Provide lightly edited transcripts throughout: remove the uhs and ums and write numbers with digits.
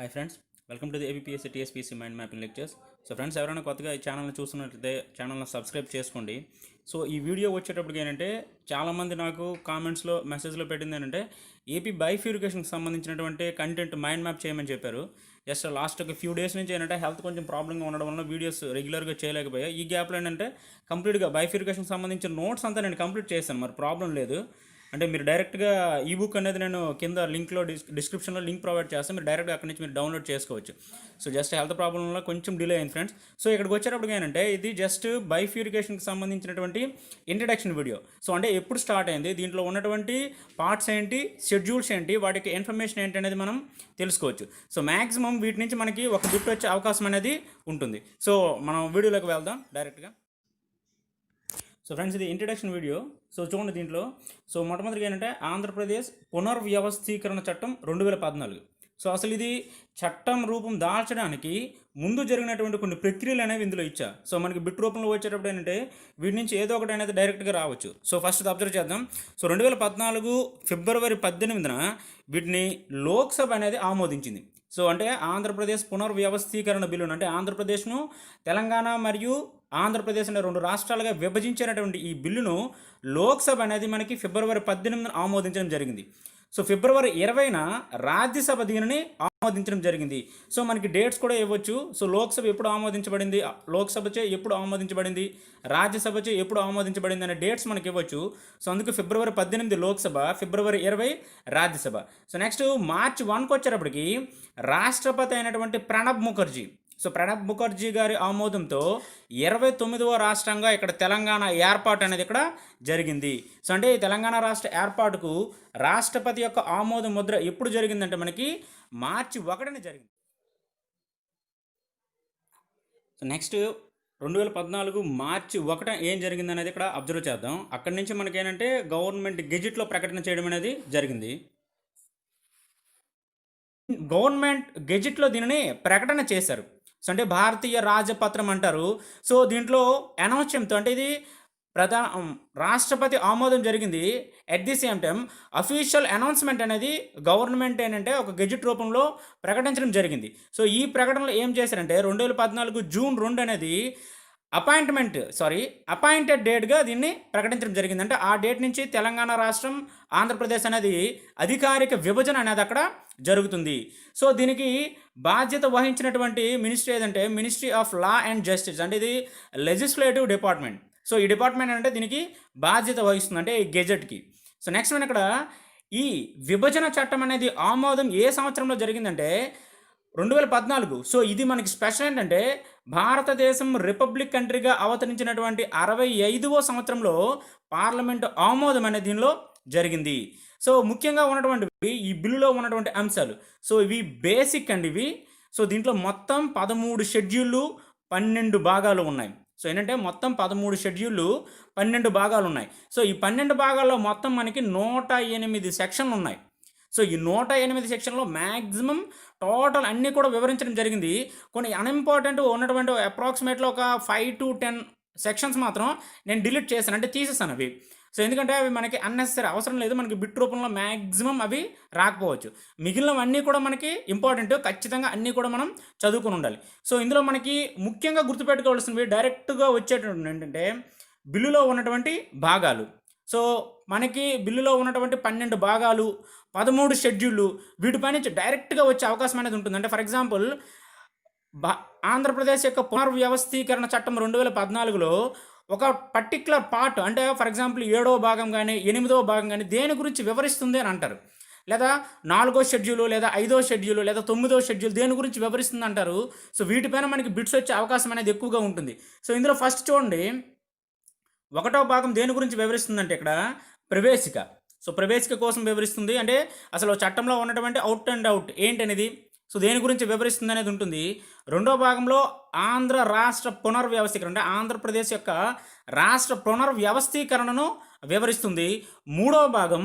Hi friends, welcome to the ABPSC TSPC mind mapping lectures. So friends, ఎవరైనా కొత్తగా ఈ ఛానల్ని చూస్తున్నట్లయితే ఛానల్ని సబ్స్క్రైబ్ చేసుకోండి. సో ఈ వీడియో వచ్చేటప్పటికి ఏంటంటే చాలామంది నాకు కామెంట్స్లో మెసేజ్లో పెట్టింది ఏంటంటే ఏపీ బైఫ్యూరికేషన్కి సంబంధించినటువంటి కంటెంట్ మైండ్ మ్యాప్ చేయమని చెప్పారు. జస్ట్ లాస్ట్ ఒక ఫ్యూ డేస్ నుంచి ఏంటంటే హెల్త్ కొంచెం ప్రాబ్లంగా ఉండడం వల్ల వీడియోస్ రెగ్యులర్గా చేయలేకపోయా. ఈ గ్యాప్లో ఏంటంటే కంప్లీట్గా బైఫ్యూరికేషన్కి సంబంధించిన నోట్స్ అంతా నేను కంప్లీట్ చేశాను. మరి ప్రాబ్లం లేదు అంటే మీరు డైరెక్ట్గా ఈ బుక్ అనేది నేను కింద లింక్లో డిస్క్రిప్షన్లో లింక్ ప్రొవైడ్ చేస్తాను. మీరు డైరెక్ట్గా అక్కడి నుంచి మీరు డౌన్లోడ్ చేసుకోవచ్చు. సో జస్ట్ హెల్త్ ప్రాబ్లం వల్ల కొంచెం డిలే అయింది ఫ్రెండ్స్. సో ఇక్కడికి వచ్చేటప్పుడు ఏంటంటే ఇది జస్ట్ బైఫ్యూరికేషన్కి సంబంధించినటువంటి ఇంట్రడక్షన్ వీడియో. సో అంటే ఎప్పుడు స్టార్ట్ అయింది, దీంట్లో ఉన్నటువంటి పార్ట్స్ ఏంటి, షెడ్యూల్స్ ఏంటి, వాటికి ఇన్ఫర్మేషన్ ఏంటి అనేది మనం తెలుసుకోవచ్చు. సో మ్యాక్సిమం వీటి నుంచి మనకి ఒక బిట్ వచ్చే అవకాశం అనేది ఉంటుంది. సో మనం వీడియోలోకి వెళ్దాం డైరెక్ట్గా. సో ఫ్రెండ్స్, ఇది ఇంట్రడక్షన్ వీడియో. సో చూడండి దీంట్లో. సో మొట్టమొదటిగా ఏంటంటే ఆంధ్రప్రదేశ్ పునర్వ్యవస్థీకరణ చట్టం 2014. సో అసలు ఇది చట్టం రూపం దాల్చడానికి ముందు జరిగినటువంటి కొన్ని ప్రక్రియలు అనేవి ఇందులో ఇచ్చా. సో మనకి బిట్ రూపంలో వచ్చేటప్పుడు ఏంటంటే వీటి నుంచి ఏదో ఒకటి అనేది డైరెక్ట్గా రావచ్చు. సో ఫస్ట్ అబ్జర్వ్ చేద్దాం. సో 2014 ఫిబ్రవరి 18న వీటిని లోక్సభ అనేది ఆమోదించింది. సో అంటే ఆంధ్రప్రదేశ్ పునర్వ్యవస్థీకరణ బిల్లును, అంటే ఆంధ్రప్రదేశ్ను తెలంగాణ మరియు ఆంధ్రప్రదేశ్ అనే రెండు రాష్ట్రాలుగా విభజించినటువంటి ఈ బిల్లును లోక్సభ అనేది మనకి ఫిబ్రవరి 18న ఆమోదించడం జరిగింది. సో ఫిబ్రవరి 20న రాజ్యసభ దీనిని ఆమోదించడం జరిగింది. సో మనకి డేట్స్ కూడా ఇవ్వచ్చు. సో లోక్సభ ఎప్పుడు ఆమోదించబడింది, లోక్సభచే ఎప్పుడు ఆమోదించబడింది, రాజ్యసభచే ఎప్పుడు ఆమోదించబడింది అనే డేట్స్ మనకి ఇవ్వచ్చు. సో అందుకు ఫిబ్రవరి 18 లోక్సభ, ఫిబ్రవరి 20 రాజ్యసభ. సో నెక్స్ట్ మార్చి 1కి వచ్చేటప్పటికి రాష్ట్రపతి అయినటువంటి ప్రణబ్ ముఖర్జీ, సో ప్రణబ్ ముఖర్జీ గారి ఆమోదంతో 29వ రాష్ట్రంగా ఇక్కడ తెలంగాణ ఏర్పాటు అనేది ఇక్కడ జరిగింది. సో అంటే ఈ తెలంగాణ రాష్ట్ర ఏర్పాటుకు రాష్ట్రపతి యొక్క ఆమోద ముద్ర ఎప్పుడు జరిగిందంటే మనకి మార్చి 1న జరిగింది. సో నెక్స్ట్ 2014 మార్చి 1 ఏం జరిగింది అనేది ఇక్కడ అబ్జర్వ్ చేద్దాం. అక్కడి నుంచి మనకి ఏంటంటే గవర్నమెంట్ గెజిట్లో ప్రకటన చేయడం అనేది జరిగింది. గవర్నమెంట్ గెజిట్లో దీనిని ప్రకటన చేశారు. సో అంటే భారతీయ రాజపత్రం అంటారు. సో దీంట్లో అనౌన్స్మెంట్, అంటే ఇది రాష్ట్రపతి ఆమోదం జరిగింది. At the same time official announcement అనేది గవర్నమెంట్ ఏంటంటే ఒక గెజిట్ రూపంలో ప్రకటించడం జరిగింది. సో ఈ ప్రకటనలో ఏం చేశారంటే 2014 జూన్ 2 అనేది అపాయింటెడ్ డేట్గా దీన్ని ప్రకటించడం జరిగింది. అంటే ఆ డేట్ నుంచి తెలంగాణ రాష్ట్రం, ఆంధ్రప్రదేశ్ అనేది అధికారిక విభజన అనేది అక్కడ జరుగుతుంది. సో దీనికి బాధ్యత వహించినటువంటి మినిస్ట్రీ ఏదంటే ministry of law and justice, అంటే ఇది లెజిస్లేటివ్ డిపార్ట్మెంట్. సో ఈ డిపార్ట్మెంట్ అంటే దీనికి బాధ్యత వహిస్తుంది, అంటే ఈ గెజెట్కి. సో నెక్స్ట్ మనం ఇక్కడ ఈ విభజన చట్టం అనేది ఆమోదం ఏ సంవత్సరంలో జరిగిందంటే 2014. సో ఇది మనకి స్పెషల్ ఏంటంటే భారతదేశం రిపబ్లిక్ కంట్రీగా అవతరించినటువంటి 65వ సంవత్సరంలో పార్లమెంటు ఆమోదం అనేది దీనిలో జరిగింది. సో ముఖ్యంగా ఉన్నటువంటివి ఈ బిల్లులో ఉన్నటువంటి అంశాలు. సో ఇవి బేసిక్ అండి ఇవి. సో దీంట్లో మొత్తం 13 షెడ్యూళ్ళు 12 భాగాలు ఉన్నాయి. సో ఏంటంటే మొత్తం 13 షెడ్యూళ్ళు 12 భాగాలు ఉన్నాయి. సో ఈ 12 భాగాల్లో మొత్తం మనకి 108 సెక్షన్లు ఉన్నాయి. సో ఈ 108 సెక్షన్లో మ్యాక్సిమం టోటల్ అన్నీ కూడా వివరించడం జరిగింది. కొన్ని అన్ఇంపార్టెంట్ ఉన్నటువంటి అప్రాక్సిమేట్లో ఒక 5 to 10 సెక్షన్స్ మాత్రం నేను డిలీట్ చేశాను, అంటే తీసేసాను అవి. సో ఎందుకంటే అవి మనకి అన్నెసరీ అవసరం లేదు, మనకి బిట్ రూపంలో మ్యాక్సిమం అవి రాకపోవచ్చు. మిగిలినవన్నీ కూడా మనకి ఇంపార్టెంట్, ఖచ్చితంగా అన్నీ కూడా మనం చదువుకుని ఉండాలి. సో ఇందులో మనకి ముఖ్యంగా గుర్తుపెట్టుకోవాల్సినవి డైరెక్ట్గా వచ్చేటువంటి ఏంటంటే బిల్లులో ఉన్నటువంటి భాగాలు. సో మనకి బిల్లులో ఉన్నటువంటి 12 భాగాలు, 13 షెడ్యూళ్ళు, వీటిపై నుంచి డైరెక్ట్గా వచ్చే అవకాశం అనేది ఉంటుంది. అంటే ఫర్ ఎగ్జాంపుల్ ఆంధ్రప్రదేశ్ యొక్క పునర్వ్యవస్థీకరణ చట్టం 2014లో ఒక పర్టిక్యులర్ పార్ట్, అంటే ఫర్ ఎగ్జాంపుల్ 7వ భాగం కానీ 8వ భాగం కానీ దేని గురించి వివరిస్తుంది అని అంటారు. లేదా 4వ షెడ్యూలు, లేదా 5వ షెడ్యూలు, లేదా 9వ షెడ్యూల్ దేని గురించి వివరిస్తుంది అంటారు. సో వీటిపైన మనకి బిట్స్ వచ్చే అవకాశం అనేది ఎక్కువగా ఉంటుంది. సో ఇందులో ఫస్ట్ చూడండి, 1వ భాగం దేని గురించి వివరిస్తుందంటే ఇక్కడ ప్రవేశిక. సో ప్రవేశిక కోసం వివరిస్తుంది, అంటే అసలు చట్టంలో ఉన్నటువంటి అవుట్ అండ్ అవుట్ ఏంటనేది, సో దేని గురించి వివరిస్తుంది అనేది ఉంటుంది. 2వ భాగంలో ఆంధ్ర రాష్ట్ర పునర్వ్యవస్థీకరణ, అంటే ఆంధ్రప్రదేశ్ యొక్క రాష్ట్ర పునర్వ్యవస్థీకరణను వివరిస్తుంది. 3వ భాగం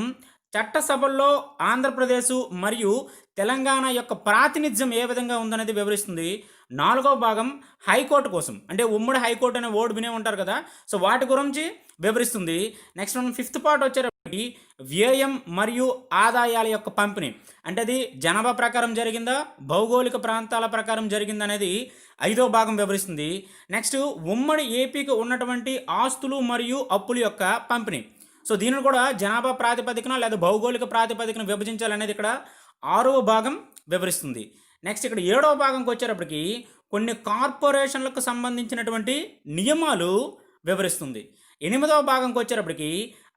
చట్టసభల్లో ఆంధ్రప్రదేశ్ మరియు తెలంగాణ యొక్క ప్రాతినిధ్యం ఏ విధంగా ఉందనేది వివరిస్తుంది. 4వ భాగం హైకోర్టు కోసం, అంటే ఉమ్మడి హైకోర్టు అనే వర్డ్ వినే ఉంటారు కదా, సో వాటి గురించి వివరిస్తుంది. నెక్స్ట్ మనం 5th పార్ట్ వచ్చే వ్యయం మరియు ఆదాయాల యొక్క పంపిణీ అంటే అది జనాభా ప్రకారం జరిగిందా, భౌగోళిక ప్రాంతాల ప్రకారం జరిగిందా అనేది 5వ భాగం వివరిస్తుంది. నెక్స్ట్ ఉమ్మడి ఏపీకి ఉన్నటువంటి ఆస్తులు మరియు అప్పుల యొక్క పంపిణీ. సో దీనిని కూడా జనాభా ప్రాతిపదికన లేదా భౌగోళిక ప్రాతిపదికన విభజించాలనేది ఇక్కడ 6వ భాగం వివరిస్తుంది. నెక్స్ట్ ఇక్కడ 7వ భాగంకి వచ్చేటప్పటికి కొన్ని కార్పొరేషన్లకు సంబంధించినటువంటి నియమాలు వివరిస్తుంది. 8వ భాగంకి వచ్చేటప్పటికి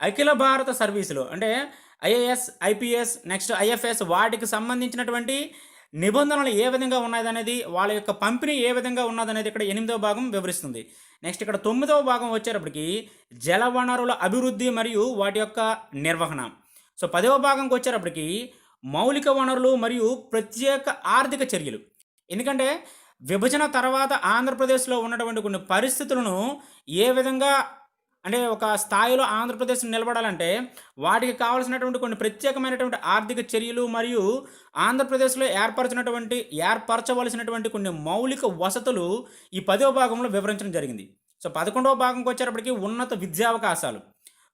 అఖిల భారత సర్వీసులు అంటే ఐఏఎస్, ఐపీఎస్, నెక్స్ట్ ఐఎఫ్ఎస్ వాటికి సంబంధించినటువంటి నిబంధనలు ఏ విధంగా ఉన్నదనేది, వాళ్ళ యొక్క పంపిణీ ఏ విధంగా ఉన్నదనేది ఇక్కడ 8వ భాగం వివరిస్తుంది. నెక్స్ట్ ఇక్కడ 9వ భాగం వచ్చేటప్పటికి జలవనరుల అభివృద్ధి మరియు వాటి యొక్క నిర్వహణ. సో 10వ భాగంకి వచ్చేటప్పటికి మౌలిక వనరులు మరియు ప్రత్యేక ఆర్థిక చర్యలు. ఎందుకంటే విభజన తర్వాత ఆంధ్రప్రదేశ్లో ఉన్నటువంటి కొన్ని పరిస్థితులను ఏ విధంగా అంటే ఒక స్థాయిలో ఆంధ్రప్రదేశ్ నిలబడాలంటే వాటికి కావాల్సినటువంటి కొన్ని ప్రత్యేకమైనటువంటి ఆర్థిక చర్యలు మరియు ఆంధ్రప్రదేశ్లో ఏర్పరచవలసినటువంటి కొన్ని మౌలిక వసతులు ఈ 10వ భాగంలో వివరించడం జరిగింది. సో 11వ భాగంకి వచ్చేటప్పటికి ఉన్నత విద్యావకాశాలు.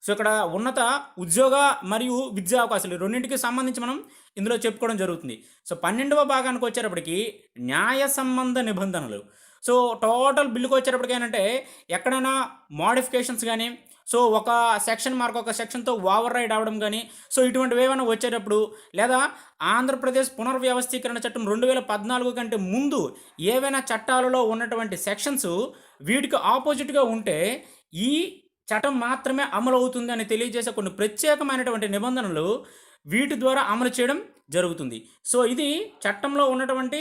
సో ఇక్కడ ఉన్నత ఉద్యోగ మరియు విద్యా అవకాశాలు రెండింటికి సంబంధించి మనం ఇందులో చెప్పుకోవడం జరుగుతుంది. సో 12వ భాగానికి వచ్చేటప్పటికి న్యాయ సంబంధ నిబంధనలు. సో టోటల్ బిల్లుకి వచ్చేటప్పటికి ఏంటంటే ఎక్కడైనా మోడిఫికేషన్స్ కానీ, సో ఒక సెక్షన్ మార్క్ ఒక సెక్షన్తో ఓవర్ రైడ్ అవ్వడం కానీ, సో ఇటువంటివి ఏమైనా వచ్చేటప్పుడు, లేదా ఆంధ్రప్రదేశ్ పునర్వ్యవస్థీకరణ చట్టం 2014 కంటే ముందు ఏవైనా చట్టాలలో ఉన్నటువంటి సెక్షన్స్ వీటికి ఆపోజిట్గా ఉంటే ఈ చట్టం మాత్రమే అమలు అవుతుంది అని తెలియజేసే కొన్ని ప్రత్యేకమైనటువంటి నిబంధనలు వీటి ద్వారా అమలు చేయడం జరుగుతుంది. సో ఇది చట్టంలో ఉన్నటువంటి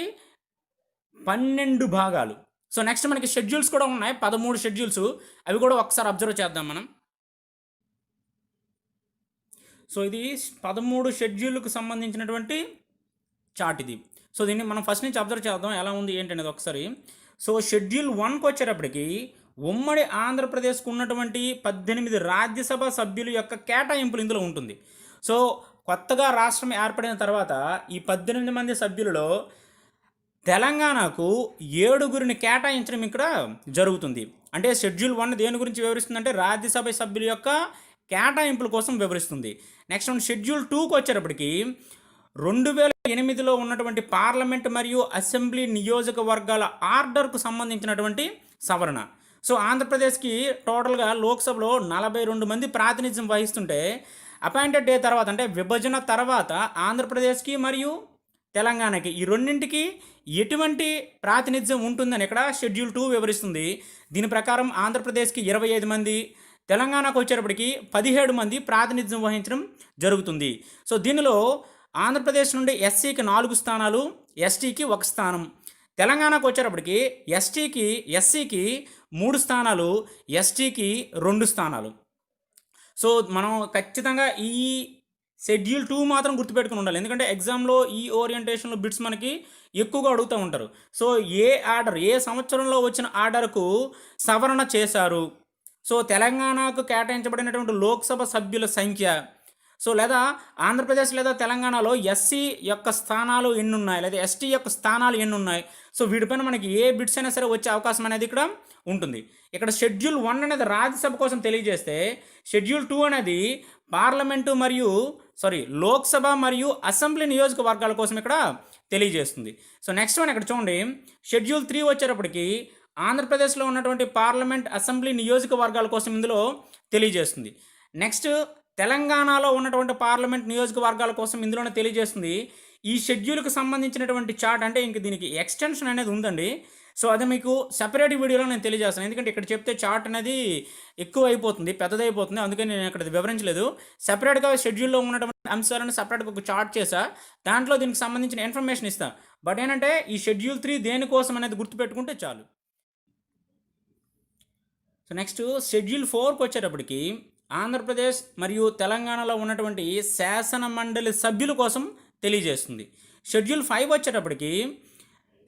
12 భాగాలు. సో నెక్స్ట్ మనకి షెడ్యూల్స్ కూడా ఉన్నాయి, 13 షెడ్యూల్స్. అవి కూడా ఒకసారి అబ్జర్వ్ చేద్దాం మనం. సో ఇది 13 షెడ్యూల్కు సంబంధించినటువంటి చార్ట్ ఇది. సో దీన్ని మనం ఫస్ట్ నుంచి అబ్జర్వ్ చేద్దాం ఎలా ఉంది ఏంటి అనేది ఒకసారి. సో షెడ్యూల్ 1కి వచ్చేటప్పటికి ఉమ్మడి ఆంధ్రప్రదేశ్కు ఉన్నటువంటి 18 రాజ్యసభ సభ్యుల యొక్క కేటాయింపులు ఇందులో ఉంటుంది. సో కొత్తగా రాష్ట్రం ఏర్పడిన తర్వాత ఈ 18 మంది సభ్యులలో తెలంగాణకు 7గురిని కేటాయించడం ఇక్కడ జరుగుతుంది. అంటే షెడ్యూల్ 1 దేని గురించి వివరిస్తుందంటే రాజ్యసభ సభ్యుల యొక్క కేటాయింపుల కోసం వివరిస్తుంది. నెక్స్ట్ షెడ్యూల్ 2కి వచ్చేటప్పటికి 2008లో ఉన్నటువంటి పార్లమెంట్ మరియు అసెంబ్లీ నియోజకవర్గాల ఆర్డర్కు సంబంధించినటువంటి సవరణ. సో ఆంధ్రప్రదేశ్కి టోటల్గా లోక్సభలో 42 మంది ప్రాతినిధ్యం వహిస్తుంటే అపాయింటెడ్ డే తర్వాత అంటే విభజన తర్వాత ఆంధ్రప్రదేశ్కి మరియు తెలంగాణకి ఈ రెండింటికి ఎటువంటి ప్రాతినిధ్యం ఉంటుందని ఇక్కడ షెడ్యూల్ 2 వివరిస్తుంది. దీని ప్రకారం ఆంధ్రప్రదేశ్కి 25 మంది, తెలంగాణకు వచ్చేటప్పటికి 17 మంది ప్రాతినిధ్యం వహించడం జరుగుతుంది. సో దీనిలో ఆంధ్రప్రదేశ్ నుండి ఎస్సీకి 4 స్థానాలు, ఎస్టీకి 1 స్థానం, తెలంగాణకు వచ్చేటప్పటికి ఎస్సీకి 3 స్థానాలు, ఎస్టీకి 2 స్థానాలు. సో మనం ఖచ్చితంగా ఈ షెడ్యూల్ 2 మాత్రం గుర్తుపెట్టుకుని ఉండాలి. ఎందుకంటే ఎగ్జామ్లో ఈ ఓరియంటేషన్లో బిట్స్ మనకి ఎక్కువగా అడుగుతూ ఉంటారు. సో ఏ సంవత్సరంలో వచ్చిన ఆర్డర్కు సవరణ చేశారు, సో తెలంగాణకు కేటాయించబడినటువంటి లోక్సభ సభ్యుల సంఖ్య, సో లేదా ఆంధ్రప్రదేశ్ లేదా తెలంగాణలో ఎస్సీ యొక్క స్థానాలు ఎన్ని ఉన్నాయి, లేదా ఎస్టీ యొక్క స్థానాలు ఎన్ని ఉన్నాయి, సో వీటిపైన మనకి ఏ బిట్స్ అయినా సరే వచ్చే అవకాశం అనేది ఇక్కడ ఉంటుంది. ఇక్కడ షెడ్యూల్ 1 అనేది రాజ్యసభ కోసం తెలియజేస్తే షెడ్యూల్ 2 అనేది పార్లమెంటు మరియు లోక్సభ మరియు అసెంబ్లీ నియోజకవర్గాల కోసం ఇక్కడ తెలియజేస్తుంది. సో నెక్స్ట్ వన్ ఇక్కడ చూడండి, షెడ్యూల్ 3 వచ్చేటప్పటికి ఆంధ్రప్రదేశ్లో ఉన్నటువంటి పార్లమెంట్, అసెంబ్లీ నియోజకవర్గాల కోసం ఇందులో తెలియజేస్తుంది. నెక్స్ట్ తెలంగాణలో ఉన్నటువంటి పార్లమెంట్ నియోజకవర్గాల కోసం ఇందులోనే తెలియజేస్తుంది. ఈ షెడ్యూల్కి సంబంధించినటువంటి చార్ట్ అంటే ఇంక దీనికి ఎక్స్టెన్షన్ అనేది ఉందండి. సో అది మీకు సెపరేట్ వీడియోలో నేను తెలియజేస్తాను. ఎందుకంటే ఇక్కడ చెప్తే చార్ట్ అనేది ఎక్కువ అయిపోతుంది, పెద్దదైపోతుంది, అందుకని నేను ఇక్కడ వివరించలేదు. సెపరేట్గా షెడ్యూల్లో ఉన్నటువంటి అంశాలను సెపరేట్గా ఒక చార్ట్ చేసా, దాంట్లో దీనికి సంబంధించిన ఇన్ఫర్మేషన్ ఇస్తా. బట్ ఏంటంటే ఈ షెడ్యూల్ 3 దేనికోసం అనేది గుర్తుపెట్టుకుంటే చాలు. సో నెక్స్ట్ షెడ్యూల్ 4కి వచ్చేటప్పటికి ఆంధ్రప్రదేశ్ మరియు తెలంగాణలో ఉన్నటువంటి శాసన మండలి సభ్యుల కోసం తెలియజేస్తుంది. షెడ్యూల్ 5 వచ్చేటప్పటికి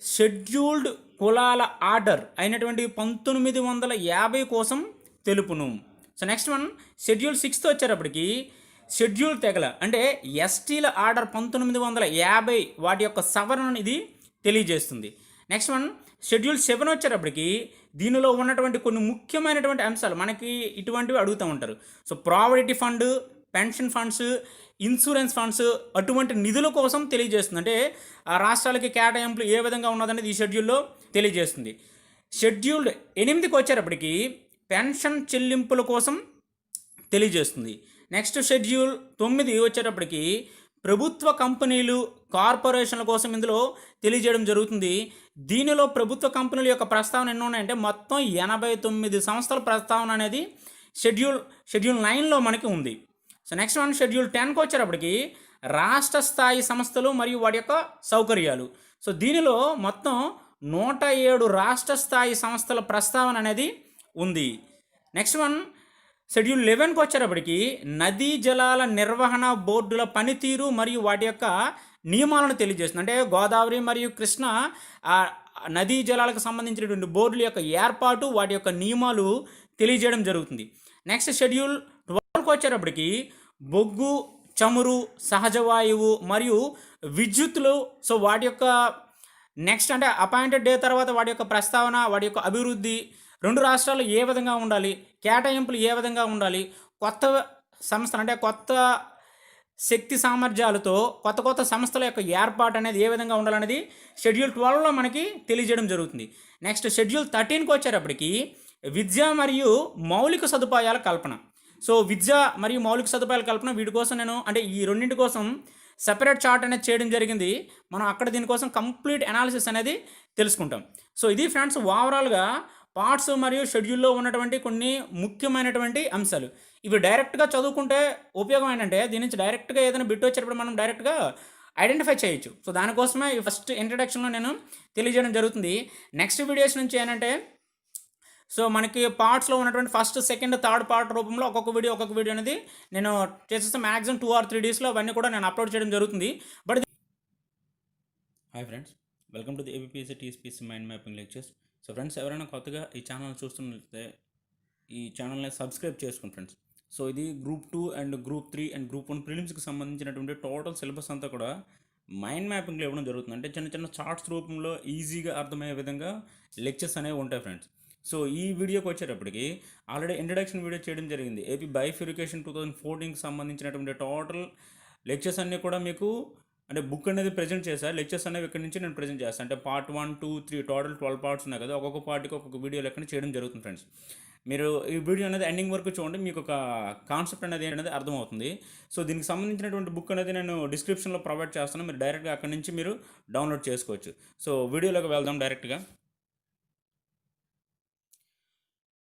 షెడ్యూల్డ్ కులాల ఆర్డర్ అయినటువంటి 1950 కోసం తెలుపును. సో నెక్స్ట్ వన్ షెడ్యూల్ 6 వచ్చేటప్పటికి షెడ్యూల్ తెగల అంటే ఎస్టీల ఆర్డర్ 1950 వాటి యొక్క సవరణ ఇది తెలియజేస్తుంది. నెక్స్ట్ వన్ షెడ్యూల్ 7 వచ్చేటప్పటికి దీనిలో ఉన్నటువంటి కొన్ని ముఖ్యమైనటువంటి అంశాలు మనకి ఇటువంటివి అడుగుతూ ఉంటారు. So provident fund, pension funds, insurance funds అటువంటి నిధుల కోసం తెలియజేస్తుంది. అంటే ఆ రాష్ట్రాలకి కేటాయింపులు ఏ విధంగా ఉన్నదనేది ఈ షెడ్యూల్లో తెలియజేస్తుంది. షెడ్యూల్డ్ 8కి వచ్చేటప్పటికి పెన్షన్ చెల్లింపుల కోసం తెలియజేస్తుంది. నెక్స్ట్ షెడ్యూల్ 9 వచ్చేటప్పటికి ప్రభుత్వ కంపెనీలు, కార్పొరేషన్ల కోసం ఇందులో తెలియజేయడం జరుగుతుంది. దీనిలో ప్రభుత్వ కంపెనీల యొక్క ప్రస్తావన ఎన్ని ఉన్నాయంటే మొత్తం 89 సంస్థల ప్రస్తావన అనేది షెడ్యూల్ 9లో మనకి ఉంది. సో నెక్స్ట్ వన్ షెడ్యూల్ 10కి వచ్చేటప్పటికి రాష్ట్ర స్థాయి సంస్థలు మరియు వాటి యొక్క సౌకర్యాలు. సో దీనిలో మొత్తం 107 రాష్ట్ర స్థాయి సంస్థల ప్రస్తావన అనేది ఉంది. నెక్స్ట్ వన్ షెడ్యూల్ 11కి వచ్చేటప్పటికి నదీ జలాల నిర్వహణ బోర్డుల పనితీరు మరియు వాటి యొక్క నియమాలను తెలియజేస్తుంది. అంటే గోదావరి మరియు కృష్ణ నదీ జలాలకు సంబంధించినటువంటి బోర్డుల యొక్క ఏర్పాటు, వాటి యొక్క నియమాలు తెలియజేయడం జరుగుతుంది. నెక్స్ట్ షెడ్యూల్ 12కి వచ్చేటప్పటికి బొగ్గు, చమురు, సహజ వాయువు మరియు విద్యుత్తులు, సో వాటి యొక్క నెక్స్ట్ అంటే అపాయింటెడ్ డే తర్వాత వాటి యొక్క ప్రస్తావన, వాటి యొక్క అభివృద్ధి, 2 రాష్ట్రాలు ఏ విధంగా ఉండాలి, కేటాయింపులు ఏ విధంగా ఉండాలి, కొత్త సంస్థలు అంటే కొత్త శక్తి సామర్థ్యాలతో కొత్త సంస్థల యొక్క ఏర్పాటు అనేది ఏ విధంగా ఉండాలనేది షెడ్యూల్ 12లో మనకి తెలియజేయడం జరుగుతుంది. నెక్స్ట్ షెడ్యూల్ 13కి వచ్చేటప్పటికి విద్య మరియు మౌలిక సదుపాయాల కల్పన. సో విద్య మరియు మౌలిక సదుపాయాల కల్పన, వీటి కోసం నేను అంటే ఈ రెండింటి కోసం సెపరేట్ చార్ట్ అనేది చేయడం జరిగింది. మనం అక్కడ దీనికోసం కంప్లీట్ అనాలిసిస్ అనేది తెలుసుకుంటాం. సో ఇది ఫ్రెండ్స్ ఓవరాల్గా పార్ట్స్ మరియు షెడ్యూల్లో ఉన్నటువంటి కొన్ని ముఖ్యమైనటువంటి అంశాలు. ఇవి డైరెక్ట్గా చదువుకుంటే ఉపయోగం ఏంటంటే దీని నుంచి డైరెక్ట్గా ఏదైనా బిట్ వచ్చేటప్పుడు మనం డైరెక్ట్గా ఐడెంటిఫై చేయొచ్చు. సో దానికోసమే ఈ ఫస్ట్ ఇంట్రడక్షన్లో నేను తెలియజేయడం జరుగుతుంది. నెక్స్ట్ వీడియోస్ నుంచి ఏంటంటే సో మనకి పార్ట్స్లో ఉన్నటువంటి ఫస్ట్, సెకండ్, థర్డ్ పార్ట్ రూపంలో ఒక్కొక్క వీడియో అనేది నేను చేసేస్తే మ్యాక్సిమం 2 or 3 డేస్లో అవన్నీ కూడా నేను అప్లోడ్ చేయడం జరుగుతుంది. But hi friends, welcome to the APSC TSPSC mind mapping lectures. So friends, ఎవరైనా కొత్తగా ఈ ఛానల్ చూస్తున్నట్లయితే ఈ ఛానల్ని సబ్స్క్రైబ్ చేసుకోండి ఫ్రెండ్స్. సో ఇది group 2 and group 3 and group 1 ప్రిలిమ్స్కి సంబంధించినటువంటి టోటల్ సిలబస్ అంతా కూడా మైండ్ మ్యాపింగ్లో ఇవ్వడం జరుగుతుంది. అంటే చిన్న చార్ట్స్ రూపంలో ఈజీగా అర్థమయ్యే విధంగా లెక్చర్స్ అనేవి ఉంటాయి ఫ్రెండ్స్. సో ఈ వీడియోకి వచ్చేటప్పటికి ఆల్రెడీ ఇంట్రడక్షన్ వీడియో చేయడం జరిగింది. ఏపీ బైఫికేషన్ 2014కి సంబంధించినటువంటి టోటల్ లెక్చర్స్ అన్నీ కూడా మీకు అంటే బుక్ అనేది ప్రజెంట్ చేశాను. లెక్చర్స్ అనేవి ఇక్కడ నుంచి నేను ప్రజెంట్ చేస్తాను. అంటే పార్ట్ 1, 2, 3 టోటల్ 12 పార్ట్స్ ఉన్నాయి కదా, ఒక్కొక్క పార్ట్కి ఒక్కొక్క వీడియో లెక్కన చేయడం జరుగుతుంది ఫ్రెండ్స్. మీరు ఈ వీడియో అనేది ఎండింగ్ వరకు చూడండి, మీకు ఒక కాన్సెప్ట్ అనేది ఏంటనేది అర్థమవుతుంది. సో దీనికి సంబంధించినటువంటి బుక్ అనేది నేను డిస్క్రిప్షన్లో ప్రొవైడ్ చేస్తాను. మీరు డైరెక్ట్గా అక్కడి నుంచి మీరు డౌన్లోడ్ చేసుకోవచ్చు. సో వీడియోలోకి వెళ్దాం డైరెక్ట్గా.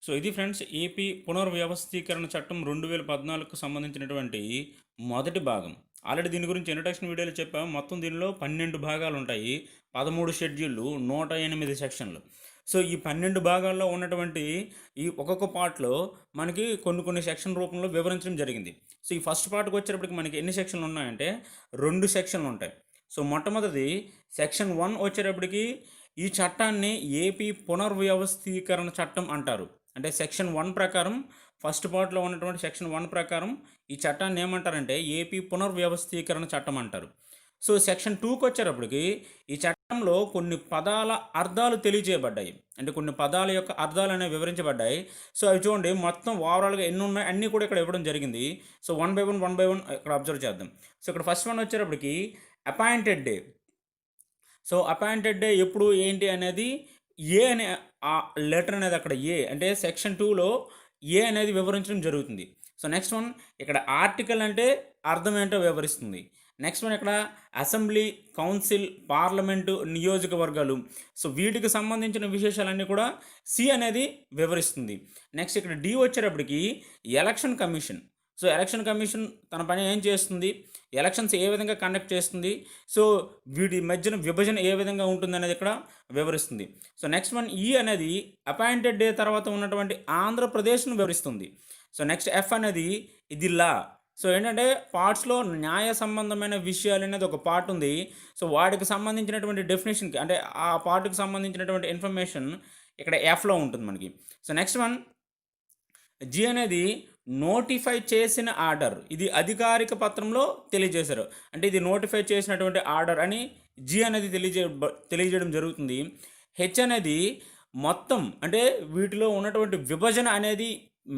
సో ఇది ఫ్రెండ్స్ ఏపీ పునర్వ్యవస్థీకరణ చట్టం 2014కు సంబంధించినటువంటి మొదటి భాగం. ఆల్రెడీ దీని గురించి ఇంట్రడక్షన్ వీడియోలో చెప్పాము. మొత్తం దీనిలో 12 భాగాలు ఉంటాయి, 13 షెడ్యూళ్ళు, 108 సెక్షన్లు. సో ఈ 12 భాగాల్లో ఉన్నటువంటి ఈ ఒక్కొక్క పార్ట్లో మనకి కొన్ని సెక్షన్ రూపంలో వివరించడం జరిగింది. సో ఈ ఫస్ట్ పార్ట్కి వచ్చేటప్పటికి మనకి ఎన్ని సెక్షన్లు ఉన్నాయంటే 2 సెక్షన్లు ఉంటాయి. సో మొట్టమొదటి సెక్షన్ 1 వచ్చేటప్పటికి ఈ చట్టాన్ని ఏపీ పునర్వ్యవస్థీకరణ చట్టం అంటారు. అంటే సెక్షన్ 1 ప్రకారం, ఫస్ట్ పార్ట్లో ఉన్నటువంటి సెక్షన్ 1 ప్రకారం ఈ చట్టాన్ని ఏమంటారంటే ఏపీ పునర్వ్యవస్థీకరణ చట్టం అంటారు. సో సెక్షన్ 2కి వచ్చేటప్పటికి ఈ చట్టంలో కొన్ని పదాల అర్థాలు తెలియజేయబడ్డాయి. అంటే కొన్ని పదాల యొక్క అర్థాలు అనేవి వివరించబడ్డాయి. సో అవి చూడండి, మొత్తం ఓవరాల్గా ఎన్ని ఉన్నాయి అన్నీ కూడా ఇక్కడ ఇవ్వడం జరిగింది. సో 1 by 1 ఇక్కడ అబ్జర్వ్ చేద్దాం. సో ఇక్కడ ఫస్ట్ వన్ వచ్చేటప్పటికి appointed day. So appointed day ఎప్పుడు ఏంటి అనేది ఏ అనే ఆ లెటర్ అనేది అక్కడ ఏ అంటే సెక్షన్ 2లో ఏ అనేది వివరించడం జరుగుతుంది. సో నెక్స్ట్ వన్ ఇక్కడ ఆర్టికల్ అంటే అర్థం ఏంటో వివరిస్తుంది. నెక్స్ట్ వన్ ఇక్కడ అసెంబ్లీ, కౌన్సిల్, పార్లమెంటు, నియోజకవర్గాలు, సో వీటికి సంబంధించిన విశేషాలన్నీ కూడా సి అనేది వివరిస్తుంది. నెక్స్ట్ ఇక్కడ డి వచ్చేటప్పటికి election commission. So election commission తన పని ఏం చేస్తుంది, ఎలక్షన్స్ ఏ విధంగా కండక్ట్ చేస్తుంది, సో వీటి మధ్యన విభజన ఏ విధంగా ఉంటుంది అనేది ఇక్కడ వివరిస్తుంది. సో నెక్స్ట్ వన్ ఈ అనేది అపాయింటెడ్ డే తర్వాత ఉన్నటువంటి ఆంధ్రప్రదేశ్ను వివరిస్తుంది. సో నెక్స్ట్ ఎఫ్ అనేది ఇది లా. సో ఏంటంటే పార్ట్స్లో న్యాయ సంబంధమైన విషయాలు అనేది ఒక పార్ట్ ఉంది. సో వాటికి సంబంధించినటువంటి డెఫినేషన్కి అంటే ఆ పార్ట్కి సంబంధించినటువంటి ఇన్ఫర్మేషన్ ఇక్కడ ఎఫ్లో ఉంటుంది మనకి. సో నెక్స్ట్ వన్ జి అనేది నోటిఫై చేసిన ఆర్డర్. ఇది అధికారిక పత్రంలో తెలియజేశారు. అంటే ఇది నోటిఫై చేసినటువంటి ఆర్డర్ అని జి అనేది తెలియజేయడం జరుగుతుంది. హెచ్ అనేది మొత్తం అంటే వీటిలో ఉన్నటువంటి విభజన అనేది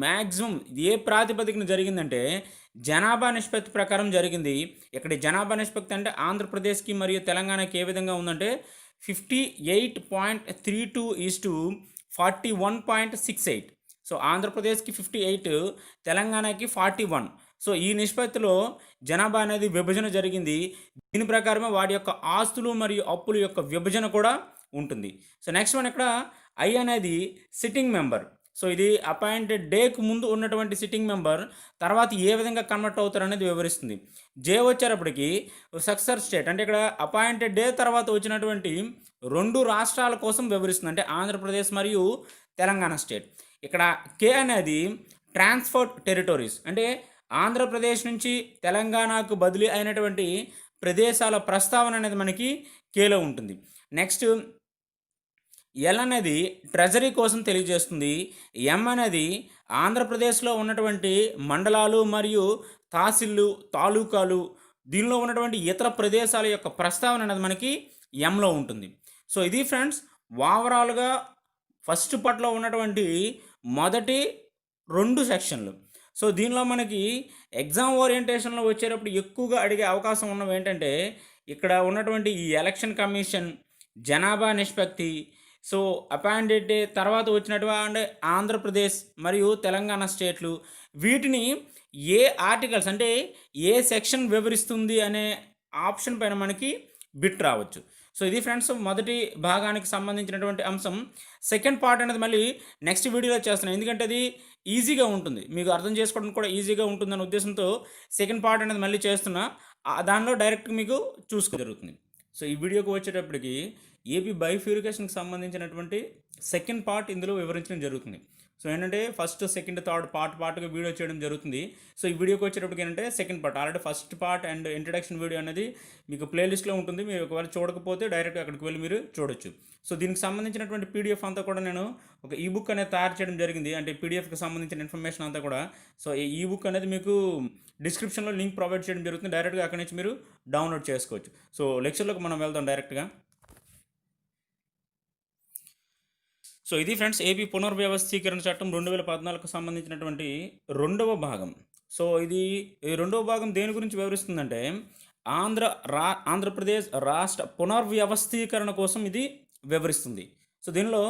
మ్యాక్సిమం ఏ ప్రాతిపదికన జరిగిందంటే జనాభా నిష్పత్తి ప్రకారం జరిగింది. ఇక్కడ జనాభా నిష్పత్తి అంటే ఆంధ్రప్రదేశ్కి మరియు తెలంగాణకి ఏ విధంగా ఉందంటే 58.32:41.68. సో ఆంధ్రప్రదేశ్కి 58, తెలంగాణకి 41. సో ఈ నిష్పత్తిలో జనాభా అనేది విభజన జరిగింది. దీని ప్రకారమే వాటి యొక్క ఆస్తులు మరియు అప్పుల యొక్క విభజన కూడా ఉంటుంది. సో నెక్స్ట్ వన్ ఇక్కడ ఐ అనేది సిట్టింగ్ మెంబర్. సో ఇది అపాయింటెడ్ డేకు ముందు ఉన్నటువంటి సిట్టింగ్ మెంబర్ తర్వాత ఏ విధంగా కన్వర్ట్ అవుతారు అనేది వివరిస్తుంది. జే వచ్చేటప్పటికి సక్సెసర్ స్టేట్, అంటే ఇక్కడ అపాయింటెడ్ డే తర్వాత వచ్చినటువంటి 2 రాష్ట్రాల కోసం వివరిస్తుంది, అంటే ఆంధ్రప్రదేశ్ మరియు తెలంగాణ స్టేట్. ఇక్కడ కే అనేది ట్రాన్స్ఫర్డ్ టెరిటరీస్, అంటే ఆంధ్రప్రదేశ్ నుంచి తెలంగాణకు బదిలీ అయినటువంటి ప్రదేశాల ప్రస్తావన అనేది మనకి కేలో ఉంటుంది. నెక్స్ట్ ఎల్ అనేది ట్రెజరీ కోసం తెలియజేస్తుంది. ఎం అనేది ఆంధ్రప్రదేశ్లో ఉన్నటువంటి మండలాలు మరియు తహసీళ్ళు, తాలూకాలు, దీనిలో ఉన్నటువంటి ఇతర ప్రదేశాల యొక్క ప్రస్తావన అనేది మనకి ఎంలో ఉంటుంది. సో ఇది ఫ్రెండ్స్ ఓవరాల్గా ఫస్ట్ పార్ట్లో ఉన్నటువంటి మొదటి 2 సెక్షన్లు. సో దీనిలో మనకి ఎగ్జామ్ ఓరియంటేషన్లో వచ్చేటప్పుడు ఎక్కువగా అడిగే అవకాశం ఉన్నవి ఏంటంటే ఇక్కడ ఉన్నటువంటి ఈ ఎలక్షన్ కమిషన్, జనాభా నిష్పత్తి, సో అపాయింటెడ్ డే తర్వాత వచ్చినటువంటి ఆంధ్రప్రదేశ్ మరియు తెలంగాణ స్టేట్లు, వీటిని ఏ ఆర్టికల్స్ అంటే ఏ సెక్షన్ వివరిస్తుంది అనే ఆప్షన్ పైన మనకి బిట్ రావచ్చు. సో ఇది ఫ్రెండ్స్ మొదటి భాగానికి సంబంధించినటువంటి అంశం. సెకండ్ పార్ట్ అనేది మళ్ళీ నెక్స్ట్ వీడియోలో చేస్తున్నాను, ఎందుకంటే అది ఈజీగా ఉంటుంది, మీకు అర్థం చేసుకోవడానికి కూడా ఈజీగా ఉంటుందనే ఉద్దేశంతో సెకండ్ పార్ట్ అనేది మళ్ళీ చేస్తున్నా. దానిలో డైరెక్ట్గా మీకు చూసుకో జరుగుతుంది. సో ఈ వీడియోకి వచ్చేటప్పటికి ఏపీ బైఫ్యూరికేషన్కి సంబంధించినటువంటి సెకండ్ పార్ట్ ఇందులో వివరించడం జరుగుతుంది. సో ఏంటంటే ఫస్ట్, సెకండ్, థర్డ్ పార్ట్గా వీడియో చేయడం జరుగుతుంది. సో ఈ వీడియోకి వచ్చేటప్పటికి ఏంటంటే second part, already first part and introduction video అనేది మీకు ప్లేలిస్ట్లో ఉంటుంది. మీరు ఒకవేళ చూడకపోతే డైరెక్ట్గా అక్కడికి వెళ్ళి మీరు చూడొచ్చు. సో దీనికి సంబంధించినటువంటి పీడిఎఫ్ అంతా కూడా నేను ఒక ఈబుక్ అనేది తయారు చేయడం జరిగింది, అంటే పీడిఎఫ్కి సంబంధించిన ఇన్ఫర్మేషన్ అంతా కూడా. సో ఈ ఈబుక్ అనేది మీకు డిస్క్రిప్షన్లో లింక్ ప్రొవైడ్ చేయడం జరుగుతుంది, డైరెక్ట్గా అక్కడి నుంచి మీరు డౌన్లోడ్ చేసుకోవచ్చు. సో లెక్చర్లోకి మనం వెళ్దాం డైరెక్ట్గా. సో ఇది ఫ్రెండ్స్ ఏపీ పునర్వ్యవస్థీకరణ చట్టం 2014కు సంబంధించినటువంటి 2వ భాగం. సో ఈ 2వ భాగం దేని గురించి వివరిస్తుందంటే ఆంధ్రప్రదేశ్ రాష్ట్ర పునర్వ్యవస్థీకరణ కోసం ఇది వివరిస్తుంది. సో దీనిలో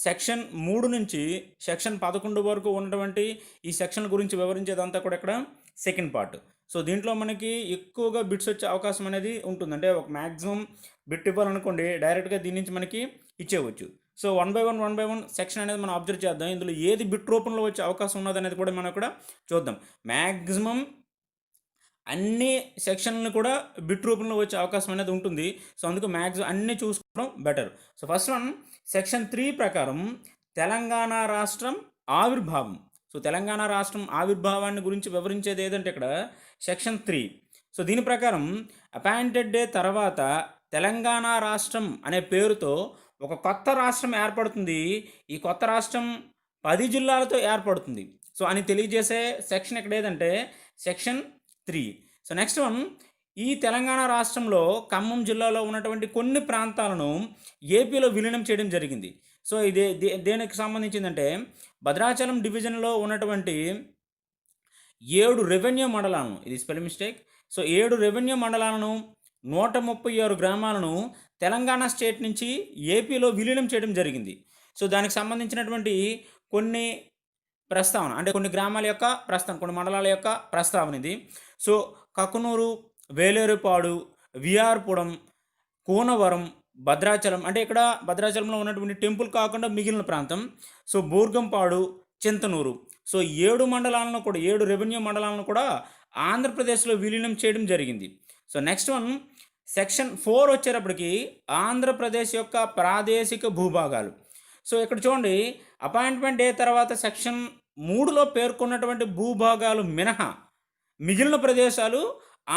సెక్షన్ 3 నుంచి సెక్షన్ 11 వరకు ఉన్నటువంటి ఈ సెక్షన్ గురించి వివరించేదంతా కూడా ఇక్కడ సెకండ్ పార్ట్. సో దీంట్లో మనకి ఎక్కువగా బిట్స్ వచ్చే అవకాశం అనేది ఉంటుంది, అంటే ఒక మ్యాక్సిమం బిట్ ఇవ్వాలనుకోండి డైరెక్ట్గా దీని నుంచి మనకి ఇచ్చేవచ్చు. సో 1 by 1 సెక్షన్ అనేది మనం అబ్జర్వ్ చేద్దాం. ఇందులో ఏది బిట్ రూపంలో వచ్చే అవకాశం ఉన్నది అనేది కూడా మనం ఇక్కడ చూద్దాం. మ్యాక్సిమం అన్ని సెక్షన్లను కూడా బిట్ రూపంలో వచ్చే అవకాశం అనేది ఉంటుంది. సో అందుకు మ్యాక్సిమం అన్నీ చూసుకోవడం better. So first one section 3 ప్రకారం తెలంగాణ రాష్ట్రం ఆవిర్భావం. సో తెలంగాణ రాష్ట్రం ఆవిర్భావాన్ని గురించి వివరించేది ఏదంటే ఇక్కడ సెక్షన్ 3. సో దీని ప్రకారం అపాయింటెడ్ డే తర్వాత తెలంగాణ రాష్ట్రం అనే పేరుతో ఒక కొత్త రాష్ట్రం ఏర్పడుతుంది. ఈ కొత్త రాష్ట్రం 10 జిల్లాలతో ఏర్పడుతుంది. సో అని తెలియజేసే సెక్షన్ ఇక్కడ ఏదంటే సెక్షన్ 3. సో నెక్స్ట్ వన్, ఈ తెలంగాణ రాష్ట్రంలో ఖమ్మం జిల్లాలో ఉన్నటువంటి కొన్ని ప్రాంతాలను ఏపీలో విలీనం చేయడం జరిగింది. సో ఇది దేనికి సంబంధించిందంటే భద్రాచలం డివిజన్లో ఉన్నటువంటి 7 రెవెన్యూ మండలాలను, ఇది స్పెల్ మిస్టేక్. సో 7 రెవెన్యూ మండలాలను 136 గ్రామాలను తెలంగాణ స్టేట్ నుంచి ఏపీలో విలీనం చేయడం జరిగింది. సో దానికి సంబంధించినటువంటి కొన్ని ప్రస్తావన, అంటే కొన్ని గ్రామాల యొక్క ప్రస్తావన, కొన్ని మండలాల యొక్క ప్రస్తావన ఇది. సో కకునూరు, వేలేరుపాడు, విఆర్పురం, కూనవరం, భద్రాచలం, అంటే ఇక్కడ భద్రాచలంలో ఉన్నటువంటి టెంపుల్ కాకుండా మిగిలిన ప్రాంతం. సో బూర్గంపాడు, చింతనూరు. సో 7 మండలాలను కూడా 7 రెవెన్యూ మండలాలను కూడా ఆంధ్రప్రదేశ్లో విలీనం చేయడం జరిగింది. సో నెక్స్ట్ వన్ సెక్షన్ 4 వచ్చేటప్పటికి ఆంధ్రప్రదేశ్ యొక్క ప్రాదేశిక భూభాగాలు. సో ఇక్కడ చూడండి, అపాయింట్మెంట్ డే తర్వాత సెక్షన్ 3లో పేర్కొన్నటువంటి భూభాగాలు మినహా మిగిలిన ప్రదేశాలు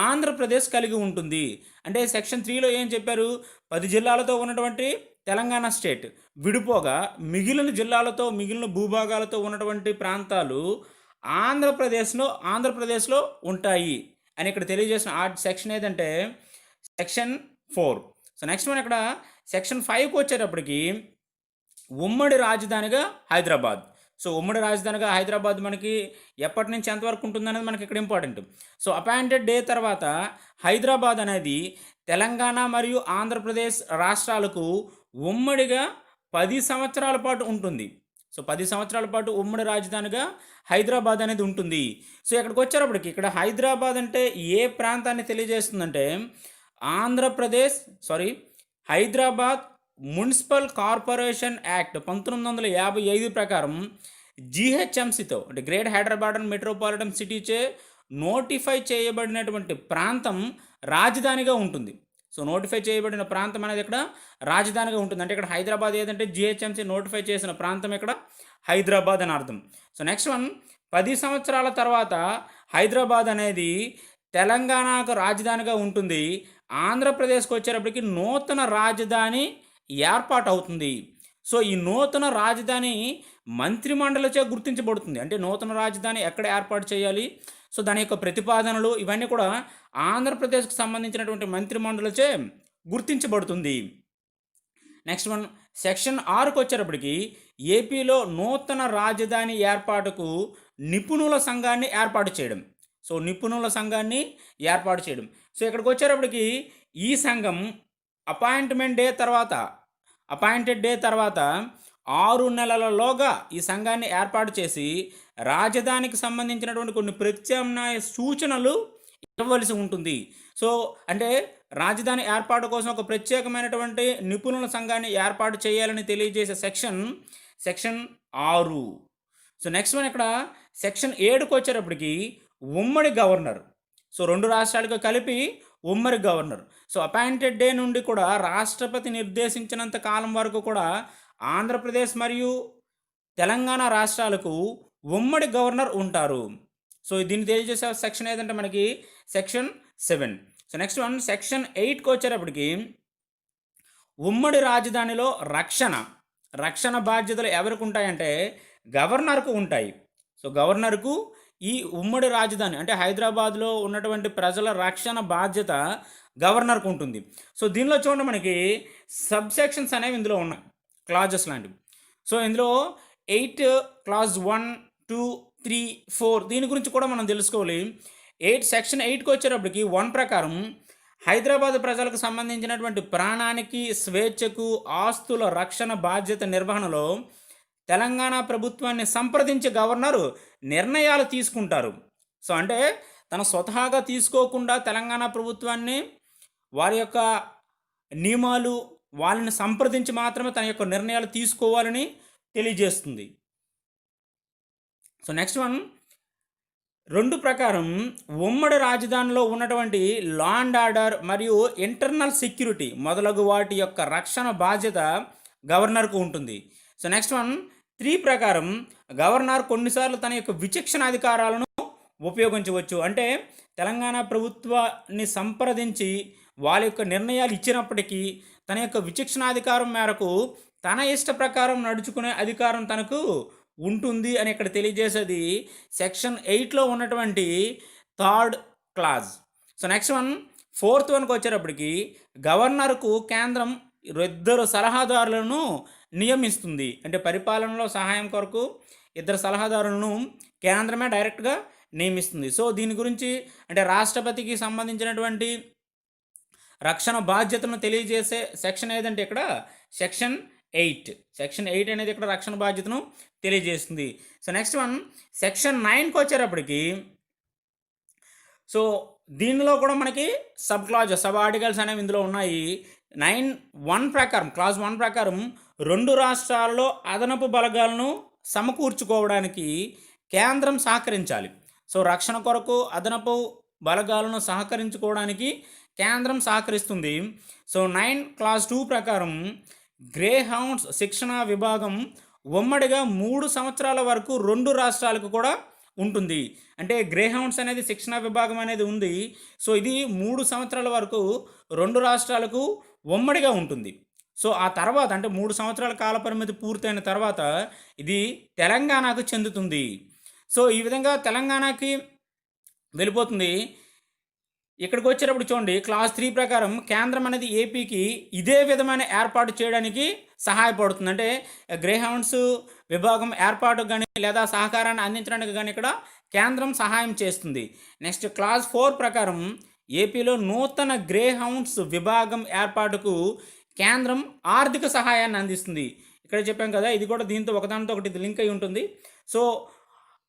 ఆంధ్రప్రదేశ్ కలిగి ఉంటుంది. అంటే సెక్షన్ 3లో ఏం చెప్పారు, 10 జిల్లాలతో ఉన్నటువంటి తెలంగాణ స్టేట్ విడిపోగా మిగిలిన జిల్లాలతో, మిగిలిన భూభాగాలతో ఉన్నటువంటి ప్రాంతాలు ఆంధ్రప్రదేశ్లో ఉంటాయి అని ఇక్కడ తెలియజేసిన ఆ సెక్షన్ ఏదంటే సెక్షన్ 4. సో నెక్స్ట్ మనం ఇక్కడ సెక్షన్ 5కి వచ్చేటప్పటికి ఉమ్మడి రాజధానిగా హైదరాబాద్. సో ఉమ్మడి రాజధానిగా హైదరాబాద్ మనకి ఎప్పటి నుంచి ఎంతవరకు ఉంటుందనేది మనకి ఇక్కడ ఇంపార్టెంట్. సో అపాయింటెడ్ డే తర్వాత హైదరాబాద్ అనేది తెలంగాణ మరియు ఆంధ్రప్రదేశ్ రాష్ట్రాలకు ఉమ్మడిగా 10 సంవత్సరాల పాటు ఉంటుంది. సో 10 సంవత్సరాల పాటు ఉమ్మడి రాజధానిగా హైదరాబాద్ అనేది ఉంటుంది. సో ఇక్కడికి వచ్చేటప్పటికి ఇక్కడ హైదరాబాద్ అంటే ఏ ప్రాంతాన్ని తెలియజేస్తుందంటే Andhra Pradesh sorry Hyderabad municipal corporation act 1955 ప్రకారం జీహెచ్ఎంసీతో అంటే గ్రేట్ హైదరాబాద్ అండ్ మెట్రోపాలిటన్ సిటీచే నోటిఫై చేయబడినటువంటి ప్రాంతం రాజధానిగా ఉంటుంది. సో నోటిఫై చేయబడిన ప్రాంతం అనేది ఇక్కడ రాజధానిగా ఉంటుంది. అంటే ఇక్కడ హైదరాబాద్ ఏదంటే జిహెచ్ఎంసీ నోటిఫై చేసిన ప్రాంతం ఇక్కడ హైదరాబాద్ అని అర్థం. సో నెక్స్ట్ వన్ 10 సంవత్సరాల తర్వాత హైదరాబాద్ అనేది తెలంగాణకు రాజధానిగా ఉంటుంది. ఆంధ్రప్రదేశ్కి వచ్చేటప్పటికి నూతన రాజధాని ఏర్పాటు అవుతుంది. సో ఈ నూతన రాజధాని మంత్రిమండలిచే గుర్తించబడుతుంది. అంటే నూతన రాజధాని ఎక్కడ ఏర్పాటు చేయాలి, సో దాని యొక్క ప్రతిపాదనలు ఇవన్నీ కూడా ఆంధ్రప్రదేశ్కి సంబంధించినటువంటి మంత్రిమండలిచే గుర్తించబడుతుంది. నెక్స్ట్ వన్ సెక్షన్ 6కు వచ్చేటప్పటికి ఏపీలో నూతన రాజధాని ఏర్పాటుకు నిపుణుల సంఘాన్ని ఏర్పాటు చేయడం. సో నిపుణుల సంఘాన్ని ఏర్పాటు చేయడం. సో ఇక్కడికి వచ్చేటప్పటికి ఈ సంఘం అపాయింటెడ్ డే తర్వాత 6 నెలలలోగా ఈ సంఘాన్ని ఏర్పాటు చేసి రాజధానికి సంబంధించినటువంటి కొన్ని ప్రత్యామ్నాయ సూచనలు ఇవ్వవలసి ఉంటుంది. సో అంటే రాజధాని ఏర్పాటు కోసం ఒక ప్రత్యేకమైనటువంటి నిపుణుల సంఘాన్ని ఏర్పాటు చేయాలని తెలియజేసే సెక్షన్ 6. సో నెక్స్ట్ వన్ ఇక్కడ సెక్షన్ 7కు వచ్చేటప్పటికి ఉమ్మడి గవర్నర్. సో 2 రాష్ట్రాలకు కలిపి ఉమ్మడి గవర్నర్. సో అపాయింటెడ్ డే నుండి కూడా రాష్ట్రపతి నిర్దేశించినంత కాలం వరకు కూడా ఆంధ్రప్రదేశ్ మరియు తెలంగాణ రాష్ట్రాలకు ఉమ్మడి గవర్నర్ ఉంటారు. సో దీన్ని తెలియజేసే సెక్షన్ ఏదంటే మనకి section 7. So next one section 8కు వచ్చేటప్పటికి ఉమ్మడి రాజధానిలో రక్షణ బాధ్యతలు ఎవరికి ఉంటాయంటే గవర్నర్కు ఉంటాయి. సో గవర్నర్కు ఈ ఉమ్మడి రాజధాని అంటే హైదరాబాద్లో ఉన్నటువంటి ప్రజల రక్షణ బాధ్యత గవర్నర్కు ఉంటుంది. సో దీనిలో చూడండి మనకి సబ్సెక్షన్స్ అనేవి ఇందులో ఉన్నాయి, క్లాజెస్ లాంటివి. సో ఇందులో 8 క్లాజ్ 1, 2, 3, 4 దీని గురించి కూడా మనం తెలుసుకోవాలి. సెక్షన్ 8కు వచ్చేటప్పటికి 1 ప్రకారం హైదరాబాద్ ప్రజలకు సంబంధించినటువంటి ప్రాణానికి, స్వేచ్ఛకు, ఆస్తుల రక్షణ బాధ్యత నిర్వహణలో తెలంగాణ ప్రభుత్వాన్ని సంప్రదించి గవర్నరు నిర్ణయాలు తీసుకుంటారు. సో అంటే తన స్వతహాగా తీసుకోకుండా తెలంగాణ ప్రభుత్వాన్ని వారి యొక్క నియమాలు వాళ్ళని సంప్రదించి మాత్రమే తన యొక్క నిర్ణయాలు తీసుకోవాలని తెలియజేస్తుంది. సో నెక్స్ట్ వన్ 2 ప్రకారం ఉమ్మడి రాజధానిలో ఉన్నటువంటి లా అండ్ ఆర్డర్ మరియు ఇంటర్నల్ సెక్యూరిటీ మొదలగు వాటి యొక్క రక్షణ బాధ్యత గవర్నర్కు ఉంటుంది. సో నెక్స్ట్ వన్ 3 ప్రకారం గవర్నర్ కొన్నిసార్లు తన యొక్క విచక్షణ అధికారాలను ఉపయోగించవచ్చు. అంటే తెలంగాణ ప్రభుత్వాన్ని సంప్రదించి వాళ్ళ యొక్క నిర్ణయాలు ఇచ్చినప్పటికీ తన యొక్క విచక్షణాధికారం మేరకు తన ఇష్ట ప్రకారం నడుచుకునే అధికారం తనకు ఉంటుంది అని ఇక్కడ తెలియజేసేది సెక్షన్ 8లో ఉన్నటువంటి 3rd clause. So next one 4th వన్కి వచ్చేటప్పటికి గవర్నర్కు కేంద్రం 2 సలహాదారులను నియమిస్తుంది. అంటే పరిపాలనలో సహాయం కొరకు 2 సలహాదారులను కేంద్రమే డైరెక్ట్గా నియమిస్తుంది. సో దీని గురించి అంటే రాష్ట్రపతికి సంబంధించినటువంటి రక్షణ బాధ్యతను తెలియజేసే సెక్షన్ ఏదంటే ఇక్కడ సెక్షన్ 8 అనేది ఇక్కడ రక్షణ బాధ్యతను తెలియజేస్తుంది. సో నెక్స్ట్ వన్ సెక్షన్ 9కి వచ్చేటప్పటికి సో దీనిలో కూడా మనకి సబ్ ఆర్టికల్స్ అనేవి ఇందులో ఉన్నాయి. 9(1) ప్రకారం క్లాజ్ 1 ప్రకారం 2 రాష్ట్రాల్లో అదనపు బలగాలను సమకూర్చుకోవడానికి కేంద్రం సహకరించాలి. సో రక్షణ కొరకు అదనపు బలగాలను సహకరించుకోవడానికి కేంద్రం సహకరిస్తుంది. సో 9 క్లాజ్ 2 ప్రకారం గ్రే హౌండ్స్ శిక్షణా విభాగం ఉమ్మడిగా 3 సంవత్సరాల వరకు 2 రాష్ట్రాలకు కూడా ఉంటుంది. అంటే గ్రే హౌండ్స్ అనేది శిక్షణా విభాగం అనేది ఉంది. సో ఇది 3 సంవత్సరాల వరకు 2 రాష్ట్రాలకు ఉమ్మడిగా ఉంటుంది. సో ఆ తర్వాత అంటే 3 సంవత్సరాల కాల పరిమితి పూర్తయిన తర్వాత ఇది తెలంగాణకు చెందుతుంది. సో ఈ విధంగా తెలంగాణకి వెళ్ళిపోతుంది. ఇక్కడికి వచ్చేటప్పుడు చూడండి క్లాస్ 3 ప్రకారం కేంద్రం అనేది ఏపీకి ఇదే విధమైన ఏర్పాటు చేయడానికి సహాయపడుతుంది. అంటే గ్రే హౌండ్స్ విభాగం ఏర్పాటుకు కానీ లేదా సహకారాన్ని అందించడానికి కానీ ఇక్కడ కేంద్రం సహాయం చేస్తుంది. నెక్స్ట్ క్లాస్ 4 ప్రకారం ఏపీలో నూతన గ్రే హౌండ్స్ విభాగం ఏర్పాటుకు కేంద్రం ఆర్థిక సహాయాన్ని అందిస్తుంది. ఇక్కడ చెప్పాం కదా, ఇది కూడా దీంతో ఒకదానితో ఒకటి లింక్ అయి ఉంటుంది. సో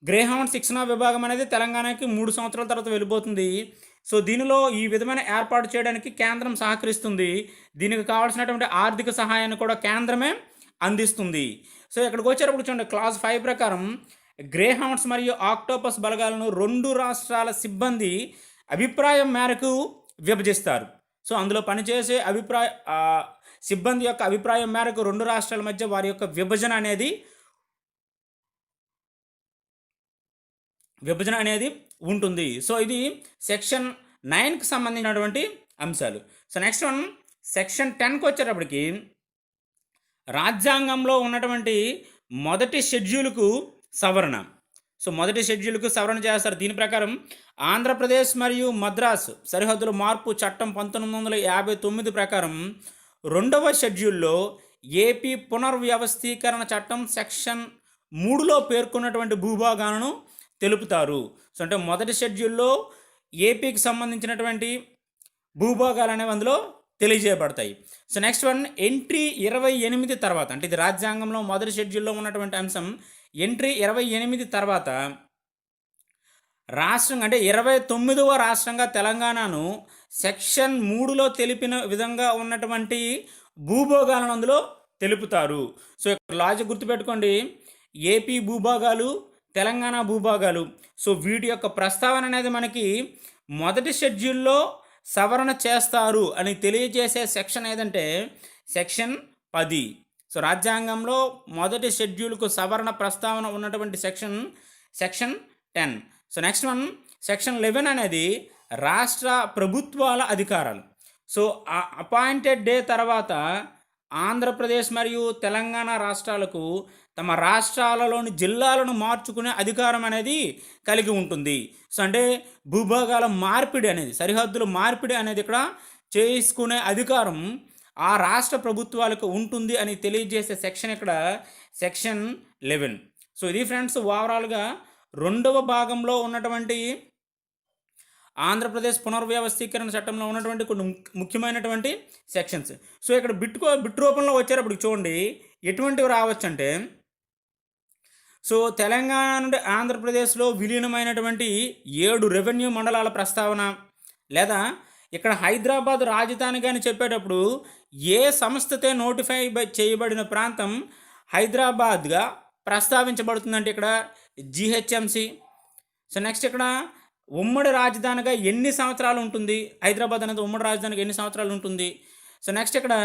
గ్రే హౌండ్ శిక్షణ విభాగం అనేది తెలంగాణకి 3 సంవత్సరాల తర్వాత వెళ్ళిపోతుంది. సో దీనిలో ఈ విధమైన ఏర్పాటు చేయడానికి కేంద్రం సహకరిస్తుంది. దీనికి కావాల్సినటువంటి ఆర్థిక సహాయాన్ని కూడా కేంద్రమే అందిస్తుంది. సో ఇక్కడికి వచ్చేటప్పుడు చూడండి, క్లాస్ 5 ప్రకారం గ్రే హౌండ్స్ మరియు ఆక్టోపస్ బలగాలను 2 రాష్ట్రాల సిబ్బంది అభిప్రాయం మేరకు విభజిస్తారు. సో అందులో పనిచేసే సిబ్బంది యొక్క అభిప్రాయం మేరకు 2 రాష్ట్రాల మధ్య వారి యొక్క విభజన అనేది ఉంటుంది. సో ఇది సెక్షన్ 9కి సంబంధించినటువంటి అంశాలు. సో నెక్స్ట్ వన్ సెక్షన్ 10కి వచ్చేటప్పటికి రాజ్యాంగంలో ఉన్నటువంటి మొదటి షెడ్యూల్కు సవరణ. సో మొదటి షెడ్యూల్కు సవరణ చేస్తారు. దీని ప్రకారం ఆంధ్రప్రదేశ్ మరియు మద్రాసు సరిహద్దుల మార్పు చట్టం 1959 ప్రకారం 2వ షెడ్యూల్లో ఏపీ పునర్వ్యవస్థీకరణ చట్టం సెక్షన్ 3లో పేర్కొన్నటువంటి భూభాగాలను తెలుపుతారు. సో అంటే మొదటి షెడ్యూల్లో ఏపీకి సంబంధించినటువంటి భూభాగాలు అనేవి అందులో తెలియజేయబడతాయి. సో నెక్స్ట్ వన్ ఎంట్రీ 28 తర్వాత, అంటే ఇది రాజ్యాంగంలో మొదటి షెడ్యూల్లో ఉన్నటువంటి అంశం. ఎంట్రీ 28 తర్వాత రాష్ట్రం అంటే 29వ రాష్ట్రంగా తెలంగాణను సెక్షన్ 3లో తెలిపిన విధంగా ఉన్నటువంటి భూభాగాలను అందులో తెలుపుతారు. సో ఇక్కడ లాజిక్ గుర్తుపెట్టుకోండి, ఏపీ భూభాగాలు, తెలంగాణ భూభాగాలు. సో వీటి యొక్క ప్రస్తావన అనేది మనకి మొదటి షెడ్యూల్లో సవరణ చేస్తారు అని తెలియజేసే సెక్షన్ ఏదంటే సెక్షన్ 10. సో రాజ్యాంగంలో మొదటి షెడ్యూల్కు సవరణ ప్రస్తావన ఉన్నటువంటి section 10. So next one section 11 అనేది రాష్ట్ర ప్రభుత్వాల అధికారాలు. సో అపాయింటెడ్ డే తర్వాత ఆంధ్రప్రదేశ్ మరియు తెలంగాణ రాష్ట్రాలకు తమ రాష్ట్రాలలోని జిల్లాలను మార్చుకునే అధికారం అనేది కలిగి ఉంటుంది. సో అంటే భూభాగాల మార్పిడి అనేది, సరిహద్దుల మార్పిడి అనేది ఇక్కడ చేసుకునే అధికారం ఆ రాష్ట్ర ప్రభుత్వాలకు ఉంటుంది అని తెలియజేసే సెక్షన్ ఇక్కడ సెక్షన్ 11. సో ఇది ఫ్రెండ్స్ ఓవరాల్గా 2వ భాగంలో ఉన్నటువంటి ఆంధ్రప్రదేశ్ పునర్వ్యవస్థీకరణ చట్టంలో ఉన్నటువంటి కొన్ని ముఖ్యమైనటువంటి సెక్షన్స్. సో ఇక్కడ బిట్ రూపంలో వచ్చేటప్పుడు చూడండి ఎటువంటివి రావచ్చు అంటే, సో తెలంగాణ నుండి ఆంధ్రప్రదేశ్లో విలీనమైనటువంటి 7 రెవెన్యూ మండలాల ప్రస్తావన, లేదా ఇక్కడ హైదరాబాద్ రాజధానిగా అని చెప్పేటప్పుడు ఏ సంస్థతే నోటిఫై చేయబడిన ప్రాంతం హైదరాబాద్గా ప్రస్తావించబడుతుందంటే ఇక్కడ జిహెచ్ఎంసి. సో నెక్స్ట్ ఇక్కడ ఉమ్మడి రాజధానిగా ఎన్ని సంవత్సరాలు ఉంటుంది, హైదరాబాద్ అనేది ఉమ్మడి రాజధానిగా ఎన్ని సంవత్సరాలు ఉంటుంది. సో నెక్స్ట్ ఇక్కడ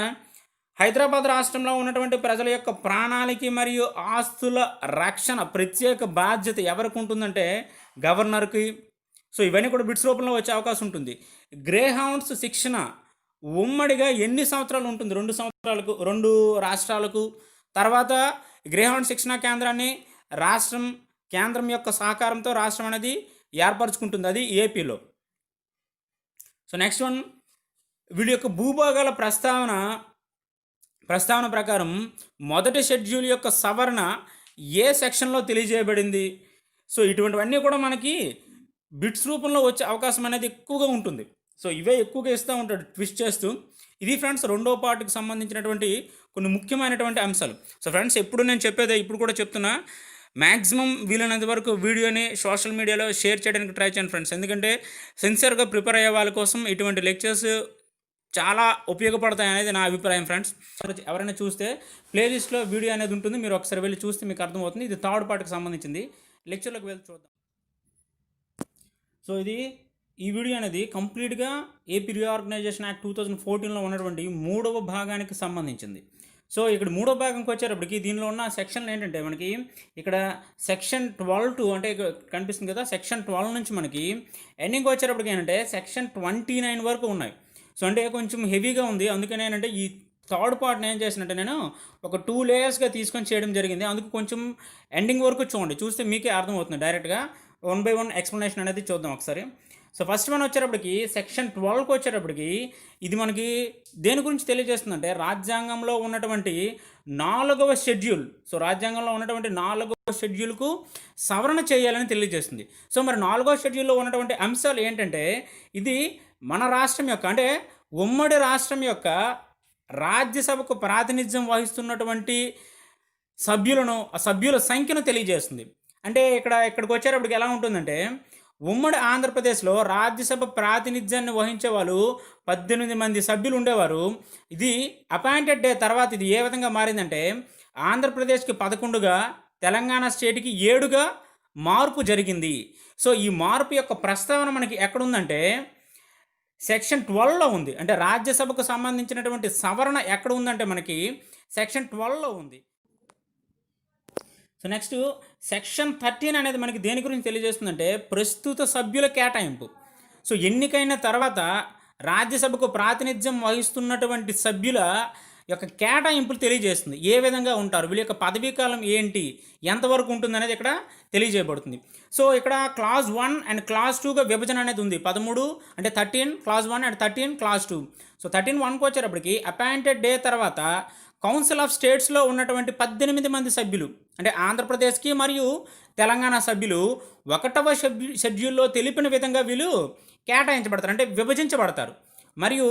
హైదరాబాద్ రాష్ట్రంలో ఉన్నటువంటి ప్రజల యొక్క ప్రాణాలకి మరియు ఆస్తుల రక్షణ ప్రత్యేక బాధ్యత ఎవరికి ఉంటుందంటే గవర్నర్కి. సో ఇవన్నీ కూడా బిట్స్ రూపంలో వచ్చే అవకాశం ఉంటుంది. గ్రే హౌండ్స్ శిక్షణ ఉమ్మడిగా ఎన్ని సంవత్సరాలు ఉంటుంది, 2 సంవత్సరాలకు 2 రాష్ట్రాలకు. తర్వాత గ్రే హౌండ్ శిక్షణ కేంద్రాన్ని కేంద్రం యొక్క సహకారంతో రాష్ట్రం అనేది ఏర్పరచుకుంటుంది, అది ఏపీలో. సో నెక్స్ట్ వన్ వీడి యొక్క భూభాగాల ప్రస్తావన ప్రకారం మొదటి షెడ్యూల్ యొక్క సవరణ ఏ సెక్షన్లో తెలియజేయబడింది. సో ఇటువంటివన్నీ కూడా మనకి బిట్స్ రూపంలో వచ్చే అవకాశం అనేది ఎక్కువగా ఉంటుంది. సో ఇవే ఎక్కువగా ఇస్తూ ఉంటాడు ట్విస్ట్ చేస్తూ. ఇది ఫ్రెండ్స్ 2వ పార్ట్కి సంబంధించినటువంటి కొన్ని ముఖ్యమైనటువంటి అంశాలు. సో ఫ్రెండ్స్ ఎప్పుడు నేను చెప్పేదే ఇప్పుడు కూడా చెప్తున్నా, మ్యాక్సిమం వీలైనంత వరకు వీడియోని సోషల్ మీడియాలో షేర్ చేయడానికి ట్రై చేయండి ఫ్రెండ్స్. ఎందుకంటే సిన్సియర్గా ప్రిపేర్ అయ్యే వాళ్ళ కోసం ఇటువంటి లెక్చర్స్ చాలా ఉపయోగపడతాయి అనేది నా అభిప్రాయం ఫ్రెండ్స్. ఎవరైనా చూస్తే ప్లేలిస్ట్లో వీడియో అనేది ఉంటుంది, మీరు ఒకసారి వెళ్ళి చూస్తే మీకు అర్థమవుతుంది. ఇది 3rd పార్ట్కి సంబంధించింది. లెక్చర్లోకి వెళ్ళి చూద్దాం. సో ఈ వీడియో అనేది కంప్లీట్గా ఏపీ రీఆర్గనైజేషన్ యాక్ట్ 2014లో ఉన్నటువంటి 3వ భాగానికి సంబంధించింది. సో ఇక్కడ 3వ భాగంకి వచ్చేటప్పటికి దీనిలో ఉన్న సెక్షన్లు ఏంటంటే మనకి ఇక్కడ సెక్షన్ 12 అంటే కనిపిస్తుంది కదా, సెక్షన్ 12 నుంచి మనకి ఎండింగ్ వచ్చేటప్పటికి ఏంటంటే సెక్షన్ 29 వరకు ఉన్నాయి. సో అంటే కొంచెం హెవీగా ఉంది. అందుకని ఏంటంటే ఈ 3rd పార్ట్ని ఏం చేసినట్టే నేను ఒక 2 లేయర్స్గా తీసుకొని చేయడం జరిగింది. అందుకు కొంచెం ఎండింగ్ వరకు చూస్తే మీకే అర్థమవుతుంది. డైరెక్ట్గా 1 by 1 ఎక్స్ప్లెనేషన్ అనేది చూద్దాం ఒకసారి. సో ఫస్ట్ మనం వచ్చేటప్పటికి సెక్షన్ 12కి వచ్చేటప్పటికి ఇది మనకి దేని గురించి తెలియజేస్తుందంటే రాజ్యాంగంలో ఉన్నటువంటి 4వ షెడ్యూల్. సో రాజ్యాంగంలో ఉన్నటువంటి 4వ షెడ్యూల్కు సవరణ చేయాలని తెలియజేస్తుంది. సో మరి 4వ షెడ్యూల్లో ఉన్నటువంటి అంశాలు ఏంటంటే ఇది మన రాష్ట్రం యొక్క అంటే ఉమ్మడి రాష్ట్రం యొక్క రాజ్యసభకు ప్రాతినిధ్యం వహిస్తున్నటువంటి సభ్యుల సంఖ్యను తెలియజేస్తుంది. అంటే ఇక్కడికి వచ్చేటప్పటికి ఎలా ఉంటుందంటే ఉమ్మడి ఆంధ్రప్రదేశ్లో రాజ్యసభ ప్రాతినిధ్యాన్ని వహించే వాళ్ళు 18 మంది సభ్యులు ఉండేవారు. ఇది అపాయింటెడ్ డే తర్వాత ఇది ఏ విధంగా మారిందంటే ఆంధ్రప్రదేశ్కి 11గా, తెలంగాణ స్టేట్కి 7గా మార్పు జరిగింది. సో ఈ మార్పు యొక్క ప్రస్తావన మనకి ఎక్కడుందంటే సెక్షన్ 12లో ఉంది. అంటే రాజ్యసభకు సంబంధించినటువంటి సవరణ ఎక్కడ ఉందంటే మనకి సెక్షన్ 12లో ఉంది. సో నెక్స్ట్ సెక్షన్ 13 అనేది మనకి దేని గురించి తెలియజేస్తుందంటే ప్రస్తుత సభ్యుల కేటాయింపు. సో ఎన్నికైన తర్వాత రాజ్యసభకు ప్రాతినిధ్యం వహిస్తున్నటువంటి సభ్యుల యొక్క కేటాయింపులు తెలియజేస్తుంది. ఏ విధంగా ఉంటారు, వీళ్ళ యొక్క పదవీ కాలం ఏంటి, ఎంతవరకు ఉంటుంది అనేది ఇక్కడ తెలియజేయబడుతుంది. సో ఇక్కడ క్లాజ్ 1 అండ్ క్లాజ్ 2గా విభజన అనేది ఉంది. 13 అంటే 13 క్లాజ్ 1 అండ్ 13 క్లాజ్ 2. సో 13(1)కి వచ్చేటప్పటికి అపాయింటెడ్ డే తర్వాత కౌన్సిల్ ఆఫ్ స్టేట్స్లో ఉన్నటువంటి 18 మంది సభ్యులు అంటే ఆంధ్రప్రదేశ్కి మరియు తెలంగాణ సభ్యులు 1వ షెడ్యూల్లో తెలిపిన విధంగా వీళ్ళు కేటాయించబడతారు, అంటే విభజించబడతారు. మరియు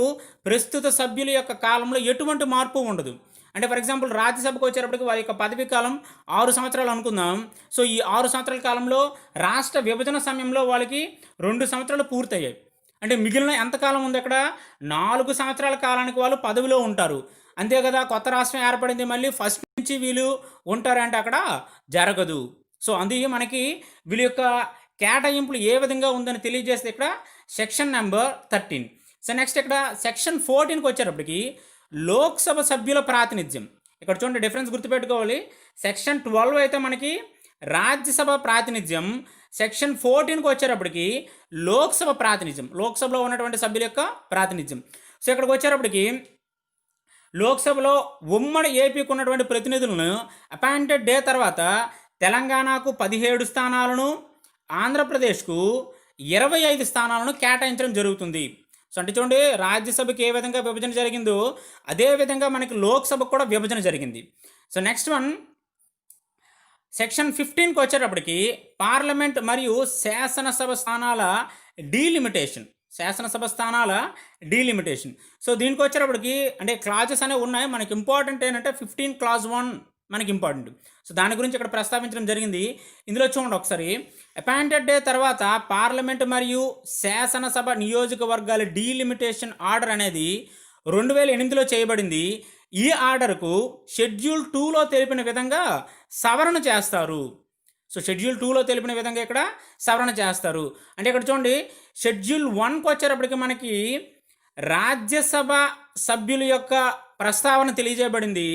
ప్రస్తుత సభ్యుల యొక్క కాలంలో ఎటువంటి మార్పు ఉండదు. అంటే ఫర్ ఎగ్జాంపుల్ రాజ్యసభకు వచ్చేటప్పటికి వారి యొక్క పదవీ కాలం 6 సంవత్సరాలు అనుకుందాం. సో ఈ 6 సంవత్సరాల కాలంలో రాష్ట్ర విభజన సమయంలో వాళ్ళకి 2 సంవత్సరాలు పూర్తయ్యాయి. అంటే మిగిలిన ఎంతకాలం ఉంది అక్కడ 4 సంవత్సరాల కాలానికి వాళ్ళు పదవిలో ఉంటారు. అంతే కదా, కొత్త రాష్ట్రం ఏర్పడింది, మళ్ళీ ఫస్ట్ నుంచి వీళ్ళు ఉంటారంటే అక్కడ జరగదు. సో అందుకే మనకి వీళ్ళ యొక్క కేటాయింపులు ఏ విధంగా ఉందని తెలియజేస్తే ఇక్కడ సెక్షన్ నెంబర్ 13. సో నెక్స్ట్ ఇక్కడ సెక్షన్ 14కి వచ్చేటప్పటికి లోక్సభ సభ్యుల ప్రాతినిధ్యం. ఇక్కడ చూడండి డిఫరెన్స్ గుర్తుపెట్టుకోవాలి. సెక్షన్ 12 అయితే మనకి రాజ్యసభ ప్రాతినిధ్యం, సెక్షన్ 14కి వచ్చేటప్పటికి లోక్సభ ప్రాతినిధ్యం, లోక్సభలో ఉన్నటువంటి సభ్యుల యొక్క ప్రాతినిధ్యం. సో ఇక్కడికి వచ్చేటప్పటికి లోక్సభలో ఉమ్మడి ఏపీకి ఉన్నటువంటి ప్రతినిధులను అపాయింటెడ్ డే తర్వాత తెలంగాణకు 17 స్థానాలను, ఆంధ్రప్రదేశ్కు 25 స్థానాలను కేటాయించడం జరుగుతుంది. సో అంటే చూడండి రాజ్యసభకి ఏ విధంగా విభజన జరిగిందో అదేవిధంగా మనకి లోక్సభకు కూడా విభజన జరిగింది. సో నెక్స్ట్ వన్ సెక్షన్ 15కి వచ్చేటప్పటికి పార్లమెంట్ మరియు శాసనసభ స్థానాల డీలిమిటేషన్. సో దీనికి వచ్చేటప్పటికి అంటే క్లాజెస్ అనేవి ఉన్నాయి. మనకి ఇంపార్టెంట్ ఏంటంటే 15 క్లాజ్ 1 మనకి ఇంపార్టెంట్. సో దాని గురించి ఇక్కడ ప్రస్తావించడం జరిగింది. ఇందులో చూడండి ఒకసారి, అపాయింటెడ్ డే తర్వాత పార్లమెంట్ మరియు శాసనసభ నియోజకవర్గాల డీలిమిటేషన్ ఆర్డర్ అనేది 2008లో చేయబడింది. ఈ ఆర్డర్కు షెడ్యూల్ 2లో తెలిపిన విధంగా సవరణ చేస్తారు. సో షెడ్యూల్ 2లో తెలిపిన విధంగా ఇక్కడ సవరణ చేస్తారు. అంటే ఇక్కడ చూడండి షెడ్యూల్ 1కి వచ్చేటప్పటికి మనకి రాజ్యసభ సభ్యుల యొక్క ప్రస్తావన తెలియజేయబడింది.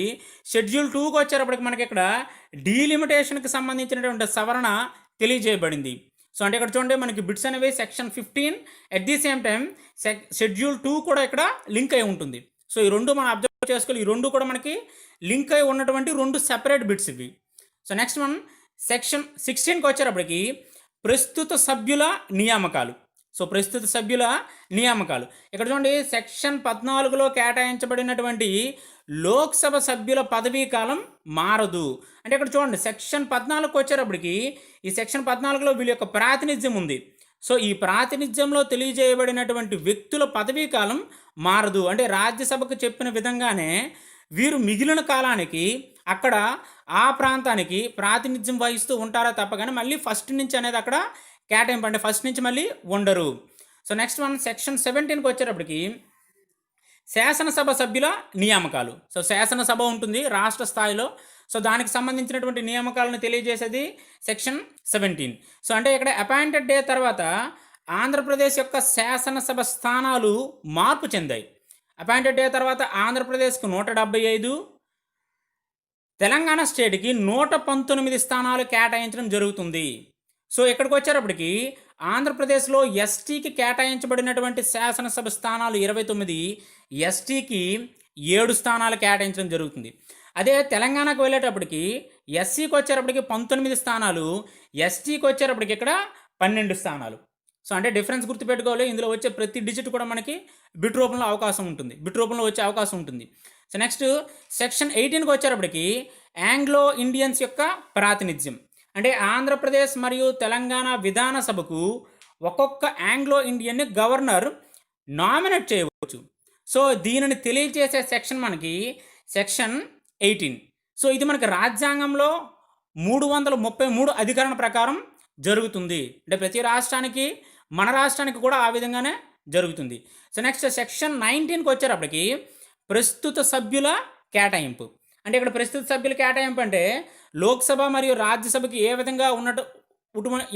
షెడ్యూల్ 2కి వచ్చేటప్పటికి మనకి ఇక్కడ డీలిమిటేషన్కి సంబంధించినటువంటి సవరణ తెలియజేయబడింది. సో అంటే ఇక్కడ చూడండి మనకి బిట్స్ అనేవి section 15 at the same time schedule 2 కూడా ఇక్కడ లింక్ అయి ఉంటుంది. సో ఈ రెండు మనం అబ్జర్వ్ చేసుకోవాలి. ఈ రెండు కూడా మనకి లింక్ అయి ఉన్నటువంటి 2 సెపరేట్ బిట్స్ ఇవి. సో నెక్స్ట్ మనం సెక్షన్ 16కి వచ్చేటప్పటికి ప్రస్తుత సభ్యుల నియామకాలు. సో ప్రస్తుత సభ్యుల నియామకాలు ఇక్కడ చూడండి సెక్షన్ 14లో కేటాయించబడినటువంటి లోక్సభ సభ్యుల పదవీ కాలం మారదు. అంటే ఇక్కడ చూడండి సెక్షన్ 14కి వచ్చేటప్పటికి ఈ సెక్షన్ 14లో వీళ్ళ యొక్క ప్రాతినిధ్యం ఉంది. సో ఈ ప్రాతినిధ్యంలో తెలియజేయబడినటువంటి వ్యక్తుల పదవీ కాలం మారదు. అంటే రాజ్యసభకు చెప్పిన విధంగానే వీరు మిగిలిన కాలానికి అక్కడ ఆ ప్రాంతానికి ప్రాతినిధ్యం వహిస్తూ ఉంటారా తప్ప కానీ మళ్ళీ ఫస్ట్ నుంచి అనేది అక్కడ కేటాయింపు అంటే ఫస్ట్ నుంచి మళ్ళీ ఉండరు. సో నెక్స్ట్ వన్ సెక్షన్ 17కి వచ్చేటప్పటికి శాసనసభ సభ్యుల నియామకాలు. సో శాసనసభ ఉంటుంది రాష్ట్ర స్థాయిలో. సో దానికి సంబంధించినటువంటి నియామకాలను తెలియజేసేది సెక్షన్ 17. సో అంటే ఇక్కడ అపాయింటెడ్ డే తర్వాత ఆంధ్రప్రదేశ్ యొక్క శాసనసభ స్థానాలు మార్పు చెందాయి. అపాయింటెడ్ డే తర్వాత ఆంధ్రప్రదేశ్కు 175, తెలంగాణ స్టేట్కి 119 స్థానాలు కేటాయించడం జరుగుతుంది. సో ఇక్కడికి వచ్చేటప్పటికి ఆంధ్రప్రదేశ్లో ఎస్టీకి కేటాయించబడినటువంటి శాసనసభ స్థానాలు 29, ఎస్టీకి 7 స్థానాలు కేటాయించడం జరుగుతుంది. అదే తెలంగాణకు వెళ్ళేటప్పటికి ఎస్సీకి వచ్చేటప్పటికి 19 స్థానాలు, ఎస్టీకి వచ్చేటప్పటికి ఇక్కడ 12 స్థానాలు. సో అంటే డిఫరెన్స్ గుర్తుపెట్టుకోవాలి. ఇందులో వచ్చే ప్రతి డిజిట్ కూడా మనకి బిట్ రూపంలో బిట్ రూపంలో వచ్చే అవకాశం ఉంటుంది. సో నెక్స్ట్ సెక్షన్ 18కి వచ్చేటప్పటికి ఆంగ్లో ఇండియన్స్ యొక్క ప్రాతినిధ్యం. అంటే ఆంధ్రప్రదేశ్ మరియు తెలంగాణ విధానసభకు ఒక్కొక్క ఆంగ్లో ఇండియన్ని గవర్నర్ నామినేట్ చేయవచ్చు. సో దీనిని తెలియజేసే సెక్షన్ మనకి సెక్షన్ 18. సో ఇది మనకి రాజ్యాంగంలో 333 అధికరణ ప్రకారం జరుగుతుంది. అంటే ప్రతి రాష్ట్రానికి, మన రాష్ట్రానికి కూడా ఆ విధంగానే జరుగుతుంది. సో నెక్స్ట్ సెక్షన్ 19కి వచ్చేటప్పటికి ప్రస్తుత సభ్యుల కేటాయింపు. అంటే ఇక్కడ ప్రస్తుత సభ్యుల కేటాయింపు అంటే లోక్సభ మరియు రాజ్యసభకి ఏ విధంగా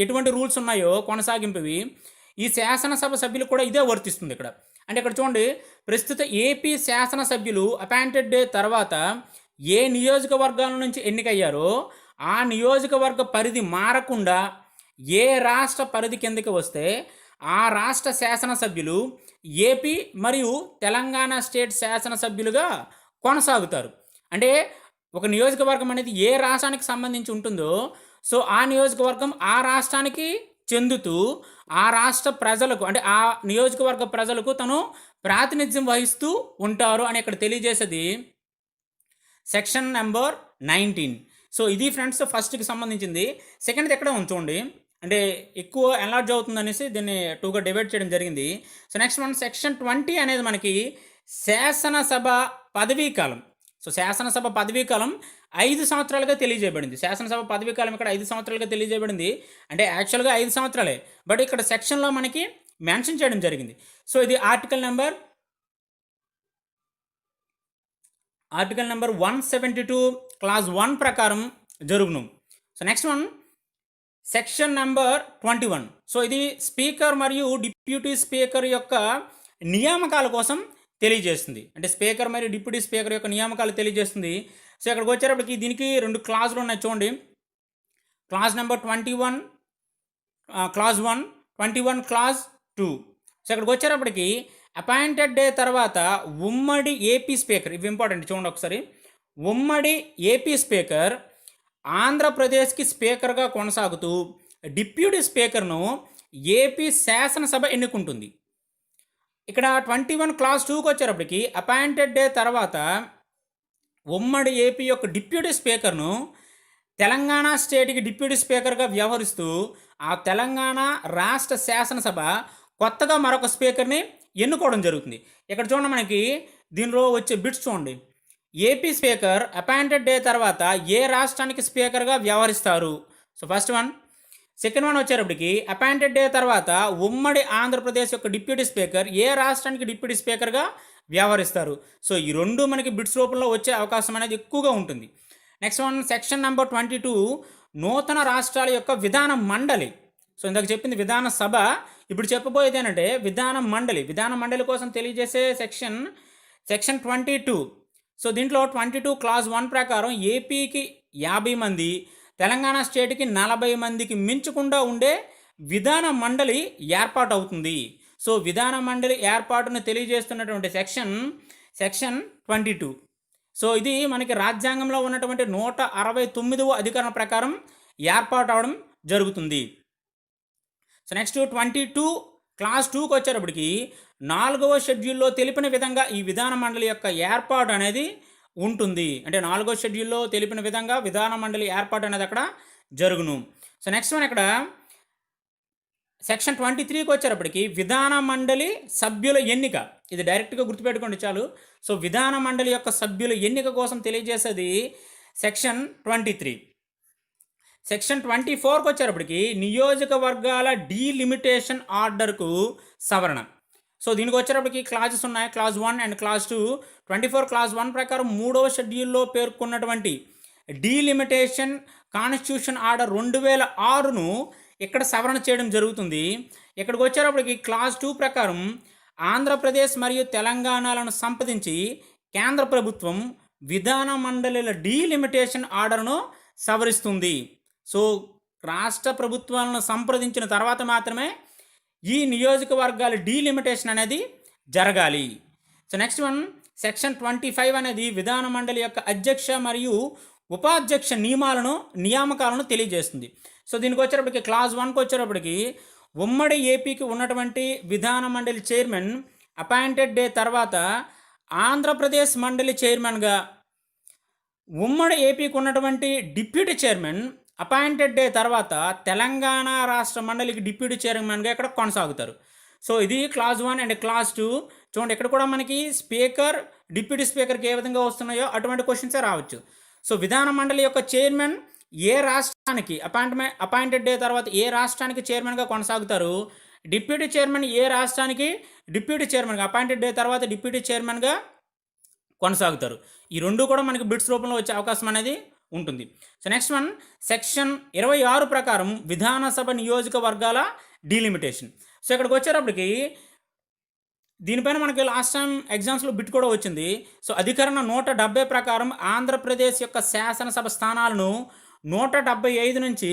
ఎటువంటి రూల్స్ ఉన్నాయో కొనసాగింపువి ఈ శాసనసభ సభ్యులు కూడా ఇదే వర్తిస్తుంది ఇక్కడ. అంటే ఇక్కడ చూడండి, ప్రస్తుత ఏపీ శాసనసభ్యులు అపాయింటెడ్ డే తర్వాత ఏ నియోజకవర్గాల నుంచి ఎన్నికయ్యారో ఆ నియోజకవర్గ పరిధి మారకుండా ఏ రాష్ట్ర పరిధి కిందకి వస్తే ఆ రాష్ట్ర శాసనసభ్యులు ఏపీ మరియు తెలంగాణ స్టేట్ శాసనసభ్యులుగా కొనసాగుతారు. అంటే ఒక నియోజకవర్గం అనేది ఏ రాష్ట్రానికి సంబంధించి ఉంటుందో సో ఆ నియోజకవర్గం ఆ రాష్ట్రానికి చెందుతూ ఆ రాష్ట్ర ప్రజలకు, అంటే ఆ నియోజకవర్గ ప్రజలకు తను ప్రాతినిధ్యం వహిస్తూ ఉంటారు అని ఇక్కడ తెలియజేసేది సెక్షన్ నెంబర్ 19. సో ఇది ఫ్రెండ్స్ ఫస్ట్కి సంబంధించింది. సెకండ్ది ఎక్కడ చూడండి, అంటే ఎక్కువ ఎన్లార్జ్ అవుతుంది అనేసి దీన్ని 2గా డివైడ్ చేయడం జరిగింది. సో నెక్స్ట్ మనం సెక్షన్ 20 అనేది మనకి శాసనసభ పదవీ కాలం. సో శాసనసభ పదవీ కాలం 5 సంవత్సరాలుగా తెలియజేయబడింది. శాసనసభ పదవీ కాలం ఇక్కడ 5 సంవత్సరాలుగా తెలియజేయబడింది. అంటే యాక్చువల్గా 5 సంవత్సరాలే, బట్ ఇక్కడ సెక్షన్లో మనకి మెన్షన్ చేయడం జరిగింది. సో ఇది ఆర్టికల్ నెంబర్ 172 క్లాస్ 1 ప్రకారం జరుగును. So next one section number 21. So ఇది స్పీకర్ మరియు డిప్యూటీ స్పీకర్ యొక్క నియామకాల కోసం తెలియజేస్తుంది. అంటే స్పీకర్ మరియు డిప్యూటీ స్పీకర్ యొక్క నియామకాలు తెలియజేస్తుంది. సో ఇక్కడికి వచ్చేటప్పటికి దీనికి 2 క్లాజులు ఉన్నాయి చూడండి. Clause number 21 clause 1, 21 clause 2. So ఇక్కడికి వచ్చేటప్పటికి అపాయింటెడ్ డే తర్వాత ఉమ్మడి ఏపీ స్పీకర్, ఇవి ఇంపార్టెంట్ చూడండి ఒకసారి. ఉమ్మడి ఏపీ స్పీకర్ ఆంధ్రప్రదేశ్కి స్పీకర్గా కొనసాగుతూ డిప్యూటీ స్పీకర్ను ఏపీ శాసనసభ ఎన్నుకుంటుంది. ఇక్కడ 21 క్లాస్ 2కి వచ్చేటప్పటికి అపాయింటెడ్ డే తర్వాత ఉమ్మడి ఏపీ యొక్క డిప్యూటీ స్పీకర్ను తెలంగాణ స్టేట్కి డిప్యూటీ స్పీకర్గా వ్యవహరిస్తూ ఆ తెలంగాణ రాష్ట్ర శాసనసభ కొత్తగా మరొక స్పీకర్ని ఎన్నుకోవడం జరుగుతుంది. ఇక్కడ చూడండి, మనకి దీనిలో వచ్చే బిట్స్ చూడండి. ఏపీ స్పీకర్ అపాయింటెడ్ డే తర్వాత ఏ రాష్ట్రానికి స్పీకర్గా వ్యవహరిస్తారు. So first one. Second one వచ్చేటప్పటికి అపాయింటెడ్ డే తర్వాత ఉమ్మడి ఆంధ్రప్రదేశ్ యొక్క డిప్యూటీ స్పీకర్ ఏ రాష్ట్రానికి డిప్యూటీ స్పీకర్గా వ్యవహరిస్తారు. సో ఈ రెండు మనకి బిట్స్ రూపంలో వచ్చే అవకాశం అనేది ఎక్కువగా ఉంటుంది. నెక్స్ట్ వన్ సెక్షన్ నెంబర్ 22 నూతన రాష్ట్రాల యొక్క విధాన మండలి. సో ఇందాక చెప్పింది విధాన సభ, ఇప్పుడు చెప్పబోయేది ఏంటంటే విధాన మండలి కోసం తెలియజేసే సెక్షన్ 22. సో దీంట్లో 22 క్లాజ్ 1 ప్రకారం ఏపీకి 50 మంది, తెలంగాణ స్టేట్కి 40 మందికి మించకుండా ఉండే విధాన మండలి ఏర్పాటు అవుతుంది. సో విధాన మండలి ఏర్పాటును తెలియజేస్తున్నటువంటి సెక్షన్ 22. సో ఇది మనకి రాజ్యాంగంలో ఉన్నటువంటి 169వ అధికరణ ప్రకారం ఏర్పాటు అవడం జరుగుతుంది. సో నెక్స్ట్ 22 క్లాస్ 2కి వచ్చేటప్పటికి 4వ షెడ్యూల్లో తెలిపిన విధంగా ఈ విధాన మండలి యొక్క ఏర్పాటు అనేది ఉంటుంది. అంటే 4వ షెడ్యూల్లో తెలిపిన విధంగా విధాన మండలి ఏర్పాటు అనేది అక్కడ జరుగును. సో నెక్స్ట్ వన్ ఇక్కడ సెక్షన్ 23కి వచ్చేటప్పటికి విధాన మండలి సభ్యుల ఎన్నిక. ఇది డైరెక్ట్గా గుర్తుపెట్టుకోండి చాలు. సో విధాన మండలి యొక్క సభ్యుల ఎన్నిక కోసం తెలియజేసేది సెక్షన్ 23. సెక్షన్ 24కి వచ్చేటప్పటికి నియోజకవర్గాల డీలిమిటేషన్ ఆర్డర్కు సవరణ. సో దీనికి వచ్చేటప్పటికి క్లాజెస్ ఉన్నాయి, క్లాజ్ 1 అండ్ క్లాజ్ 2. 24 క్లాజ్ 1 ప్రకారం 3వ షెడ్యూల్లో పేర్కొన్నటువంటి డీలిమిటేషన్ కాన్స్టిట్యూషన్ ఆర్డర్ 2006ను ఇక్కడ సవరణ చేయడం జరుగుతుంది. ఇక్కడికి వచ్చేటప్పటికి క్లాజ్ 2 ప్రకారం ఆంధ్రప్రదేశ్ మరియు తెలంగాణలను సంప్రదించి కేంద్ర ప్రభుత్వం విధాన మండలిల డీలిమిటేషన్ ఆర్డర్ను సవరిస్తుంది. సో రాష్ట్ర ప్రభుత్వాలను సంప్రదించిన తర్వాత మాత్రమే ఈ నియోజకవర్గాల డీలిమిటేషన్ అనేది జరగాలి. సో నెక్స్ట్ వన్ సెక్షన్ 25 అనేది విధాన మండలి యొక్క అధ్యక్ష మరియు ఉపాధ్యక్ష నియామకాలను తెలియజేస్తుంది. సో దీనికి వచ్చేటప్పటికి క్లాజ్ 1కి వచ్చేటప్పటికి ఉమ్మడి ఏపీకి ఉన్నటువంటి విధాన మండలి చైర్మన్ అపాయింటెడ్ డే తర్వాత ఆంధ్రప్రదేశ్ మండలి చైర్మన్గా ఉమ్మడి ఏపీకి ఉన్నటువంటి డిప్యూటీ చైర్మన్ అపాయింటెడ్ డే తర్వాత తెలంగాణ రాష్ట్ర మండలికి డిప్యూటీ చైర్మన్గా ఇక్కడ కొనసాగుతారు. సో ఇది క్లాస్ 1 అండ్ క్లాస్ 2. చూడండి, ఇక్కడ కూడా మనకి స్పీకర్, డిప్యూటీ స్పీకర్కి ఏ విధంగా వస్తున్నాయో అటువంటి క్వశ్చన్సే రావచ్చు. సో విధాన మండలి యొక్క చైర్మన్ ఏ రాష్ట్రానికి అపాయింటెడ్ డే తర్వాత ఏ రాష్ట్రానికి చైర్మన్గా కొనసాగుతారు, డిప్యూటీ చైర్మన్ ఏ రాష్ట్రానికి డిప్యూటీ చైర్మన్గా అపాయింటెడ్ డే తర్వాత డిప్యూటీ చైర్మన్గా కొనసాగుతారు. ఈ రెండు కూడా మనకి బిట్స్ రూపంలో వచ్చే అవకాశం అనేది ఉంటుంది. సో నెక్స్ట్ వన్, సెక్షన్ 26 ప్రకారం విధానసభ నియోజకవర్గాల డీలిమిటేషన్. సో ఇక్కడికి వచ్చేటప్పటికి దీనిపైన మనకి లాస్ట్ టైం ఎగ్జామ్స్లో బిట్ కూడా వచ్చింది. సో అధికరణ 170 ప్రకారం ఆంధ్రప్రదేశ్ యొక్క శాసనసభ స్థానాలను 175 నుంచి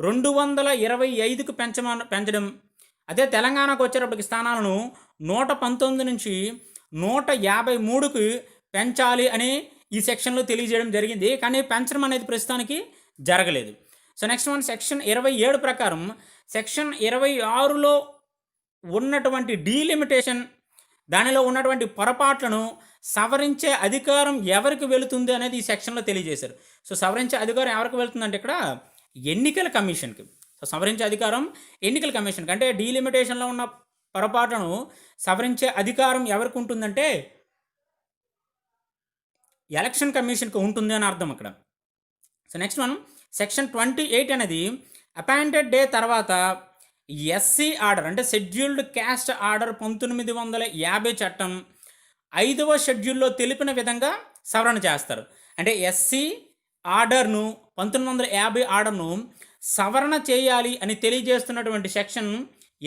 225కు పెంచడం. అదే తెలంగాణకు వచ్చేటప్పటికి స్థానాలను 119 నుంచి 153కు పెంచాలి అని ఈ సెక్షన్లో తెలియజేయడం జరిగింది. కానీ పెంచడం అనేది ప్రస్తుతానికి జరగలేదు. సో నెక్స్ట్ వన్, సెక్షన్ 27 ప్రకారం సెక్షన్ 26లో ఉన్నటువంటి డీలిమిటేషన్, దానిలో ఉన్నటువంటి పొరపాట్లను సవరించే అధికారం ఎవరికి వెళుతుంది అనేది ఈ సెక్షన్లో తెలియజేశారు. సో సవరించే అధికారం ఎవరికి వెళుతుందంటే ఇక్కడ ఎన్నికల కమిషన్కి. సో సవరించే అధికారం ఎన్నికల కమిషన్కి. అంటే డీలిమిటేషన్లో ఉన్న పొరపాట్లను సవరించే అధికారం ఎవరికి ఉంటుందంటే ఎలక్షన్ కమిషన్కి ఉంటుంది అని అర్థం అక్కడ. సో నెక్స్ట్ వన్, సెక్షన్ 28 అనేది అపాయింటెడ్ డే తర్వాత ఎస్సీ ఆర్డర్ అంటే షెడ్యూల్డ్ క్యాస్ట్ ఆర్డర్ 1950 చట్టం 5వ షెడ్యూల్లో తెలిపిన విధంగా సవరణ చేస్తారు. అంటే ఎస్సీ ఆర్డర్ను 1950 ఆర్డర్ను సవరణ చేయాలి అని తెలియజేస్తున్నటువంటి సెక్షన్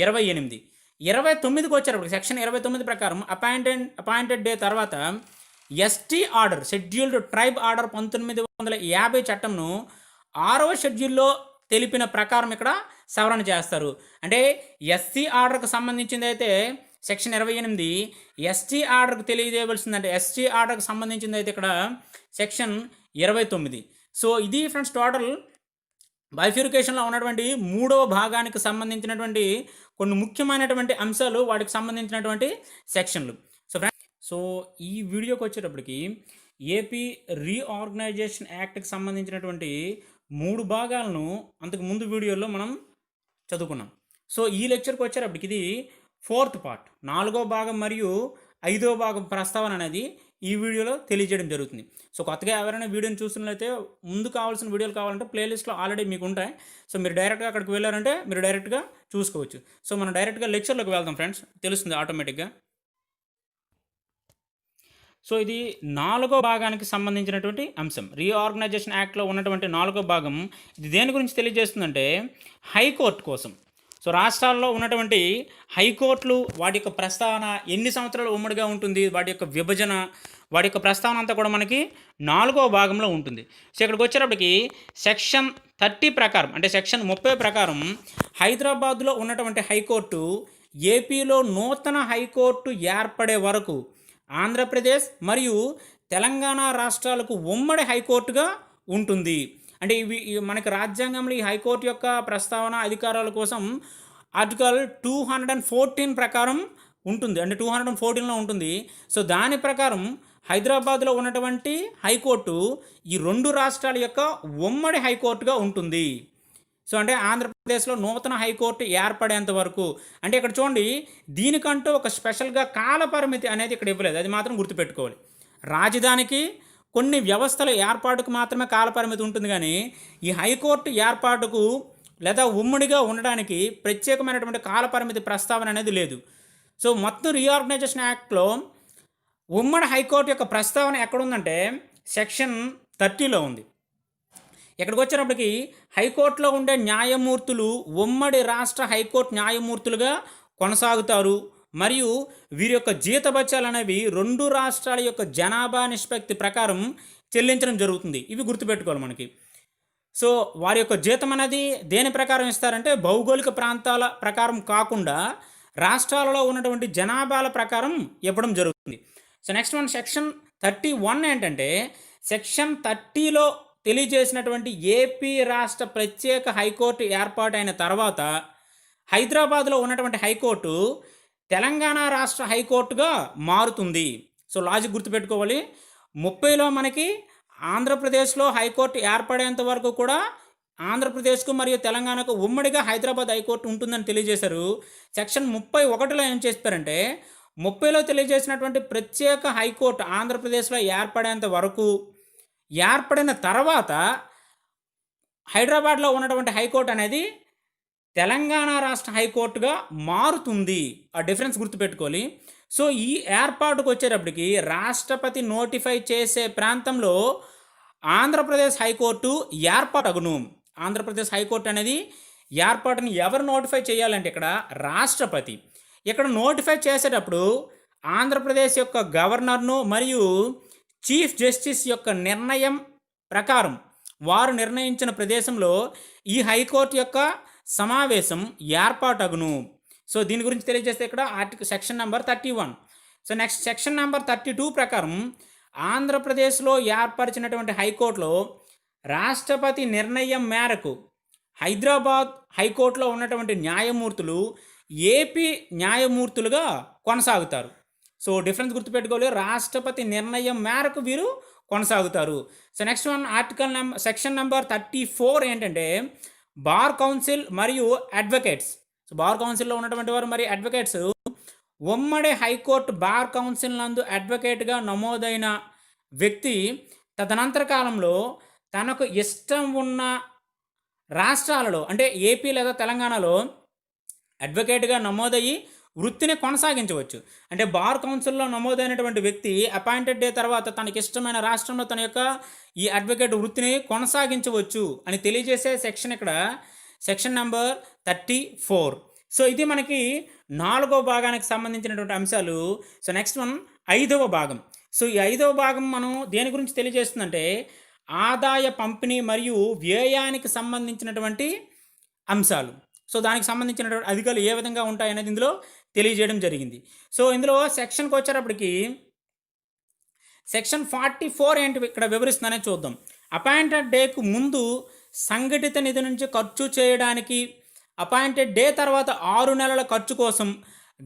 28. 29కి వచ్చేటప్పుడు సెక్షన్ 29 ప్రకారం అపాయింటెడ్ డే తర్వాత ST order scheduled tribe order 1950 చట్టంను 6వ షెడ్యూల్లో తెలిపిన ప్రకారం ఇక్కడ సవరణ చేస్తారు. అంటే ఎస్సీ ఆర్డర్కి సంబంధించింది అయితే సెక్షన్ 28, ఎస్టీ ఆర్డర్కి తెలియజేయవలసిందంటే ఎస్టీ ఆర్డర్కి సంబంధించింది అయితే ఇక్కడ సెక్షన్ 29. సో ఇది ఫ్రెండ్స్ టోటల్ బైఫ్యూరికేషన్లో ఉన్నటువంటి 3వ భాగానికి సంబంధించినటువంటి కొన్ని ముఖ్యమైనటువంటి అంశాలు, వాటికి సంబంధించినటువంటి సెక్షన్లు. సో ఈ వీడియోకి వచ్చేటప్పటికి ఏపీ రీఆర్గనైజేషన్ యాక్ట్కి సంబంధించినటువంటి 3 భాగాలను అంతకు ముందు వీడియోలో మనం చదువుకున్నాం. సో ఈ లెక్చర్కి వచ్చేటప్పటికి ఇది 4th పార్ట్, 4వ భాగం మరియు 5వ భాగం ప్రస్తావన అనేది ఈ వీడియోలో తెలియజేయడం జరుగుతుంది. సో కొత్తగా ఎవరైనా వీడియోని చూస్తున్నట్లయితే ముందు కావాల్సిన వీడియోలు కావాలంటే ప్లేలిస్ట్లో ఆల్రెడీ మీకు ఉంటాయి. సో మీరు డైరెక్ట్గా అక్కడికి వెళ్ళారంటే మీరు డైరెక్ట్గా చూసుకోవచ్చు. సో మనం డైరెక్ట్గా లెక్చర్లోకి వెళ్దాం ఫ్రెండ్స్, తెలుస్తుంది ఆటోమేటిక్గా. సో ఇది 4వ భాగానికి సంబంధించినటువంటి అంశం. రీఆర్గనైజేషన్ యాక్ట్లో ఉన్నటువంటి 4వ భాగం ఇది దేని గురించి తెలియజేస్తుందంటే హైకోర్టు కోసం. సో రాష్ట్రాల్లో ఉన్నటువంటి హైకోర్టులు, వాటి యొక్క ప్రస్తావన ఎన్ని సంవత్సరాలు ఉమ్మడిగా ఉంటుంది, వాటి యొక్క విభజన, వాటి యొక్క ప్రస్తావన అంతా కూడా మనకి 4వ భాగంలో ఉంటుంది. సో ఇక్కడికి వచ్చేటప్పటికి సెక్షన్ 30 ప్రకారం అంటే సెక్షన్ 30 ప్రకారం హైదరాబాద్లో ఉన్నటువంటి హైకోర్టు ఏపీలో నూతన హైకోర్టు ఏర్పడే వరకు ఆంధ్రప్రదేశ్ మరియు తెలంగాణ రాష్ట్రాలకు ఉమ్మడి హైకోర్టుగా ఉంటుంది. అంటే ఇవి మనకి రాజ్యాంగంలో ఈ హైకోర్టు యొక్క ప్రస్తావన అధికారాల కోసం ఆర్టికల్ 214 ప్రకారం ఉంటుంది. అంటే 214లో ఉంటుంది. సో దాని ప్రకారం హైదరాబాద్లో ఉన్నటువంటి హైకోర్టు ఈ 2 రాష్ట్రాల యొక్క ఉమ్మడి హైకోర్టుగా ఉంటుంది. సో అంటే ఆంధ్రప్రదేశ్లో నూతన హైకోర్టు ఏర్పడేంత వరకు. అంటే ఇక్కడ చూడండి, దీనికంటూ ఒక స్పెషల్గా కాలపరిమితి అనేది ఇక్కడ ఇవ్వలేదు, అది మాత్రం గుర్తుపెట్టుకోవాలి. రాజధానికి కొన్ని వ్యవస్థల ఏర్పాటుకు మాత్రమే కాలపరిమితి ఉంటుంది, కానీ ఈ హైకోర్టు ఏర్పాటుకు లేదా ఉమ్మడిగా ఉండడానికి ప్రత్యేకమైనటువంటి కాలపరిమితి ప్రస్తావన అనేది లేదు. సో మొత్తం రీఆర్గనైజేషన్ యాక్ట్లో ఉమ్మడి హైకోర్టు యొక్క ప్రస్తావన ఎక్కడుందంటే సెక్షన్ 30లో ఉంది. ఇక్కడికి వచ్చేటప్పటికి హైకోర్టులో ఉండే న్యాయమూర్తులు ఉమ్మడి రాష్ట్ర హైకోర్టు న్యాయమూర్తులుగా కొనసాగుతారు మరియు వీరి యొక్క జీతభత్యాలు అనేవి 2 రాష్ట్రాల యొక్క జనాభా నిష్పత్తి ప్రకారం చెల్లించడం జరుగుతుంది. ఇవి గుర్తుపెట్టుకోవాలి మనకి. సో వారి యొక్క జీతం అనేది దేని ప్రకారం ఇస్తారంటే భౌగోళిక ప్రాంతాల ప్రకారం కాకుండా రాష్ట్రాలలో ఉన్నటువంటి జనాభాల ప్రకారం ఇవ్వడం జరుగుతుంది. సో నెక్స్ట్ వన్, సెక్షన్ 31 ఏంటంటే సెక్షన్ 30లో తెలియజేసినటువంటి ఏపీ రాష్ట్ర ప్రత్యేక హైకోర్టు ఏర్పాటైన తర్వాత హైదరాబాద్లో ఉన్నటువంటి హైకోర్టు తెలంగాణ రాష్ట్ర హైకోర్టుగా మారుతుంది. సో లాజిక్ గుర్తుపెట్టుకోవాలి. 30లో మనకి ఆంధ్రప్రదేశ్లో హైకోర్టు ఏర్పడేంత వరకు కూడా ఆంధ్రప్రదేశ్కు మరియు తెలంగాణకు ఉమ్మడిగా హైదరాబాద్ హైకోర్టు ఉంటుందని తెలియజేశారు. సెక్షన్ 31లో ఏం చేస్తారంటే 30లో తెలియజేసినటువంటి ప్రత్యేక హైకోర్టు ఆంధ్రప్రదేశ్లో ఏర్పడేంత వరకు, ఏర్పడిన తర్వాత హైదరాబాద్లో ఉన్నటువంటి హైకోర్టు అనేది తెలంగాణ రాష్ట్ర హైకోర్టుగా మారుతుంది. ఆ డిఫరెన్స్ గుర్తుపెట్టుకోవాలి. సో ఈ ఏర్పాటుకు వచ్చేటప్పటికి రాష్ట్రపతి నోటిఫై చేసే ప్రాంతంలో ఆంధ్రప్రదేశ్ హైకోర్టు ఏర్పాటగును. ఆంధ్రప్రదేశ్ హైకోర్టు అనేది ఏర్పాటుని ఎవరు నోటిఫై చేయాలంటే ఇక్కడ రాష్ట్రపతి. ఇక్కడ నోటిఫై చేసేటప్పుడు ఆంధ్రప్రదేశ్ యొక్క గవర్నర్ను మరియు చీఫ్ జస్టిస్ యొక్క నిర్ణయం ప్రకారం వారు నిర్ణయించిన ప్రదేశంలో ఈ హైకోర్టు యొక్క సమావేశం ఏర్పాటగును. సో దీని గురించి తెలియజేస్తే ఇక్కడ section number 31. So next section number 32 ప్రకారం ఆంధ్రప్రదేశ్లో ఏర్పరిచినటువంటి హైకోర్టులో రాష్ట్రపతి నిర్ణయం మేరకు హైదరాబాద్ హైకోర్టులో ఉన్నటువంటి న్యాయమూర్తులు ఏపీ న్యాయమూర్తులుగా కొనసాగుతారు. సో డిఫరెన్స్ గుర్తుపెట్టుకోవాలి. రాష్ట్రపతి నిర్ణయం మేరకు వీరు కొనసాగుతారు. So next one section number 34 ఏంటంటే బార్ కౌన్సిల్ మరియు అడ్వకేట్స్. సో బార్ కౌన్సిల్లో ఉన్నటువంటి వారు మరియు అడ్వకేట్స్ ఉమ్మడి హైకోర్టు బార్ కౌన్సిల్ నందు అడ్వకేట్గా నమోదైన వ్యక్తి తదనంతర కాలంలో తనకు ఇష్టం ఉన్న రాష్ట్రాలలో అంటే ఏపీ లేదా తెలంగాణలో అడ్వకేట్గా నమోదయ్యి వృత్తిని కొనసాగించవచ్చు. అంటే బార్ కౌన్సిల్లో నమోదైనటువంటి వ్యక్తి అపాయింటెడ్ డే తర్వాత తనకి ఇష్టమైన రాష్ట్రంలో తన యొక్క ఈ అడ్వకేట్ వృత్తిని కొనసాగించవచ్చు అని తెలియజేసే సెక్షన్ ఇక్కడ సెక్షన్ నెంబర్ 34. సో ఇది మనకి 4వ భాగానికి సంబంధించినటువంటి అంశాలు. సో నెక్స్ట్ వన్ 5వ భాగం. సో ఈ 5వ భాగం మనం దేని గురించి తెలియజేస్తుందంటే ఆదాయ పంపిణీ మరియు వ్యయానికి సంబంధించినటువంటి అంశాలు. సో దానికి సంబంధించినటువంటి అధికారులు ఏ విధంగా ఉంటాయనేది ఇందులో తెలియజేయడం జరిగింది. సో ఇందులో సెక్షన్కి వచ్చేటప్పటికి సెక్షన్ 44 ఏంటి ఇక్కడ వివరిస్తుందనే చూద్దాం. అపాయింటెడ్ డేకు ముందు సంఘటిత నిధి నుంచి ఖర్చు చేయడానికి, అపాయింటెడ్ డే తర్వాత 6 నెలల ఖర్చు కోసం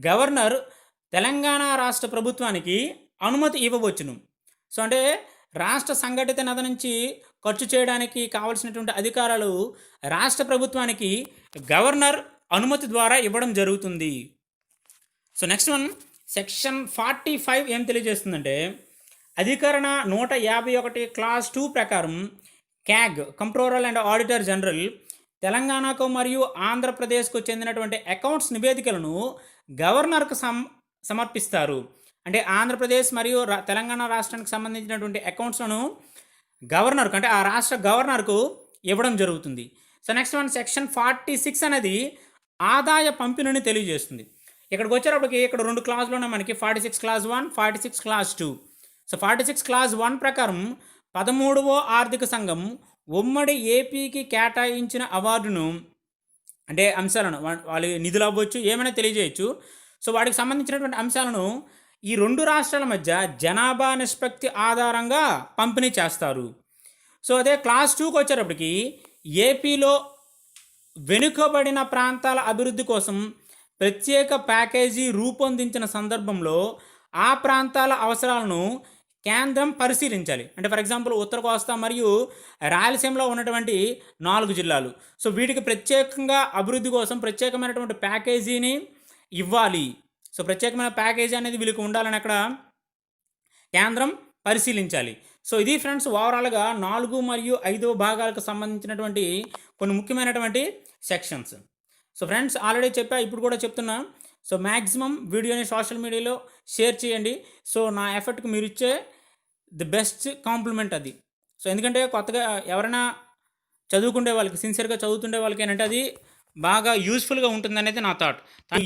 గవర్నర్ తెలంగాణ రాష్ట్ర ప్రభుత్వానికి అనుమతి ఇవ్వవచ్చును. సో అంటే రాష్ట్ర సంఘటిత నిధి నుంచి ఖర్చు చేయడానికి కావలసినటువంటి అధికారాలు రాష్ట్ర ప్రభుత్వానికి గవర్నర్ అనుమతి ద్వారా ఇవ్వడం జరుగుతుంది. సో నెక్స్ట్ వన్ సెక్షన్ 45 ఏం తెలియజేస్తుందంటే అధికరణ 151 క్లాస్ 2 ప్రకారం CAG comptroller and auditor general తెలంగాణకు మరియు ఆంధ్రప్రదేశ్కు చెందినటువంటి అకౌంట్స్ నివేదికలను గవర్నర్కు సమర్పిస్తారు. అంటే ఆంధ్రప్రదేశ్ మరియు తెలంగాణ రాష్ట్రానికి సంబంధించినటువంటి అకౌంట్స్లను గవర్నర్కు అంటే ఆ రాష్ట్ర గవర్నర్కు ఇవ్వడం జరుగుతుంది. సో నెక్స్ట్ వన్ సెక్షన్ 46 అనేది ఆదాయ పంపిణీని తెలియజేస్తుంది. ఇక్కడికి వచ్చేటప్పటికి ఇక్కడ 2 క్లాజులు ఉన్నాయి మనకి, 46 క్లాజ్ 1, 46 క్లాజ్ 2. సో 46 క్లాజ్ 1 ప్రకారం 13వ ఆర్థిక సంఘం ఉమ్మడి ఏపీకి కేటాయించిన అవార్డును అంటే అంశాలను వాళ్ళ నిధులు అవ్వచ్చు ఏమైనా తెలియజేయచ్చు. సో వాటికి సంబంధించినటువంటి అంశాలను ఈ 2 రాష్ట్రాల మధ్య జనాభా నిష్పత్తి ఆధారంగా పంపిణీ చేస్తారు. సో అదే క్లాస్ 2కి వచ్చేటప్పటికి ఏపీలో వెనుకబడిన ప్రాంతాల అభివృద్ధి కోసం ప్రత్యేక ప్యాకేజీ రూపొందించిన సందర్భంలో ఆ ప్రాంతాల అవసరాలను కేంద్రం పరిశీలించాలి. అంటే ఫర్ ఎగ్జాంపుల్ ఉత్తర కోస్తా మరియు రాయలసీమలో ఉన్నటువంటి 4 జిల్లాలు. సో వీటికి ప్రత్యేకంగా అభివృద్ధి కోసం ప్రత్యేకమైనటువంటి ప్యాకేజీని ఇవ్వాలి. సో ప్రత్యేకమైన ప్యాకేజీ అనేది వీళ్ళకి ఉండాలని అక్కడ కేంద్రం పరిశీలించాలి. సో ఇది ఫ్రెండ్స్ ఓవరాల్గా 4 మరియు 5వ భాగాలకు సంబంధించినటువంటి కొన్ని ముఖ్యమైనటువంటి సెక్షన్స్. సో ఫ్రెండ్స్ ఆల్రెడీ చెప్పా, ఇప్పుడు కూడా చెప్తున్నా. సో మ్యాక్సిమం వీడియోని సోషల్ మీడియాలో షేర్ చేయండి. సో నా ఎఫర్ట్కి మీరు ఇచ్చే ది బెస్ట్ కాంప్లిమెంట్ అది. సో ఎందుకంటే కొత్తగా ఎవరైనా చదువుకుంటే వాళ్ళకి సిన్సియర్గా చదువుతుండే వాళ్ళకి ఏంటంటే అది బాగా యూస్ఫుల్గా ఉంటుందనేది నా థాట్.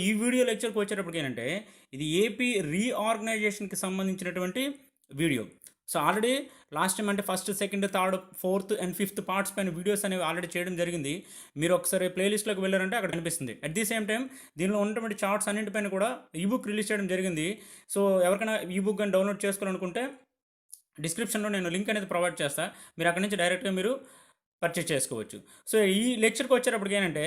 ఈ వీడియో లెక్చర్కి వచ్చేటప్పటికి ఏంటంటే ఇది ఏపీ రీఆర్గనైజేషన్కి సంబంధించినటువంటి video. So already last time అంటే 1st, 2nd, 3rd, 4th and 5th parts పైన వీడియోస్ అనేవి ఆల్రెడీ చేయడం జరిగింది. మీరు ఒకసారి ప్లేలిస్ట్లోకి వెళ్ళారంటే అక్కడ కనిపిస్తుంది. అట్ ది సేమ్ టైం దీనిలో ఉన్నటువంటి చార్ట్స్ అన్నింటిపైన కూడా ఈబుక్ రిలీజ్ చేయడం జరిగింది. సో ఎవరికైనా ఈబుక్ కానీ డౌన్లోడ్ చేసుకోవాలనుకుంటే డిస్క్రిప్షన్లో నేను లింక్ అనేది ప్రొవైడ్ చేస్తాను. మీరు అక్కడి నుంచి డైరెక్ట్గా మీరు పర్చేస్ చేసుకోవచ్చు. సో ఈ లెక్చర్కి వచ్చేటప్పటికి ఏంటంటే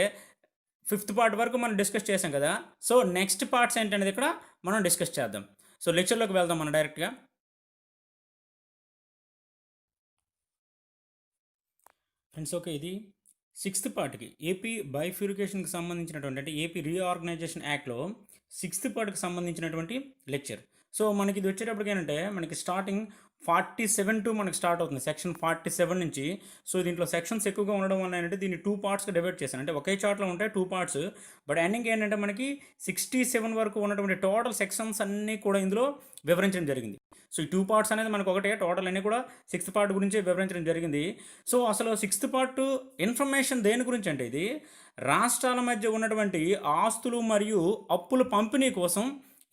ఫిఫ్త్ పార్ట్ వరకు మనం డిస్కస్ చేసాం కదా. సో నెక్స్ట్ పార్ట్స్ ఏంటనేది ఇక్కడ మనం డిస్కస్ చేద్దాం. సో లెక్చర్లోకి వెళ్దాం మనం డైరెక్ట్గా. ఫ్రెండ్స్, ఓకే, ఇది సిక్స్త్ పార్ట్కి ఏపీ బైఫ్యూరికేషన్కి సంబంధించినటువంటి, అంటే ఏపీ రీఆర్గనైజేషన్ యాక్ట్లో సిక్స్త్ పార్ట్కి సంబంధించినటువంటి లెక్చర్. సో మనకి ఇది వచ్చేటప్పటికి ఏంటంటే మనకి స్టార్టింగ్ 47 టు మనకి స్టార్ట్ అవుతుంది, సెక్షన్ 47 నుంచి. సో దీంట్లో సెక్షన్స్ ఎక్కువగా ఉండడం వల్ల ఏంటంటే దీన్ని 2 పార్ట్స్గా డివైడ్ చేశాను. అంటే ఒకే చార్ట్లో ఉంటాయి 2 పార్ట్స్, బట్ ఎండింగ్ ఏంటంటే మనకి 67 వరకు ఉన్నటువంటి టోటల్ సెక్షన్స్ అన్నీ కూడా ఇందులో వివరించడం జరిగింది. సో ఈ 2 పార్ట్స్ అనేది మనకు ఒకటే, టోటల్ అన్నీ కూడా సిక్స్త్ పార్ట్ గురించి వివరించడం జరిగింది. సో అసలు సిక్స్త్ పార్ట్ ఇన్ఫర్మేషన్ దేని గురించి అంటే ఇది రాష్ట్రాల మధ్య ఉన్నటువంటి ఆస్తులు మరియు అప్పుల పంపిణీ కోసం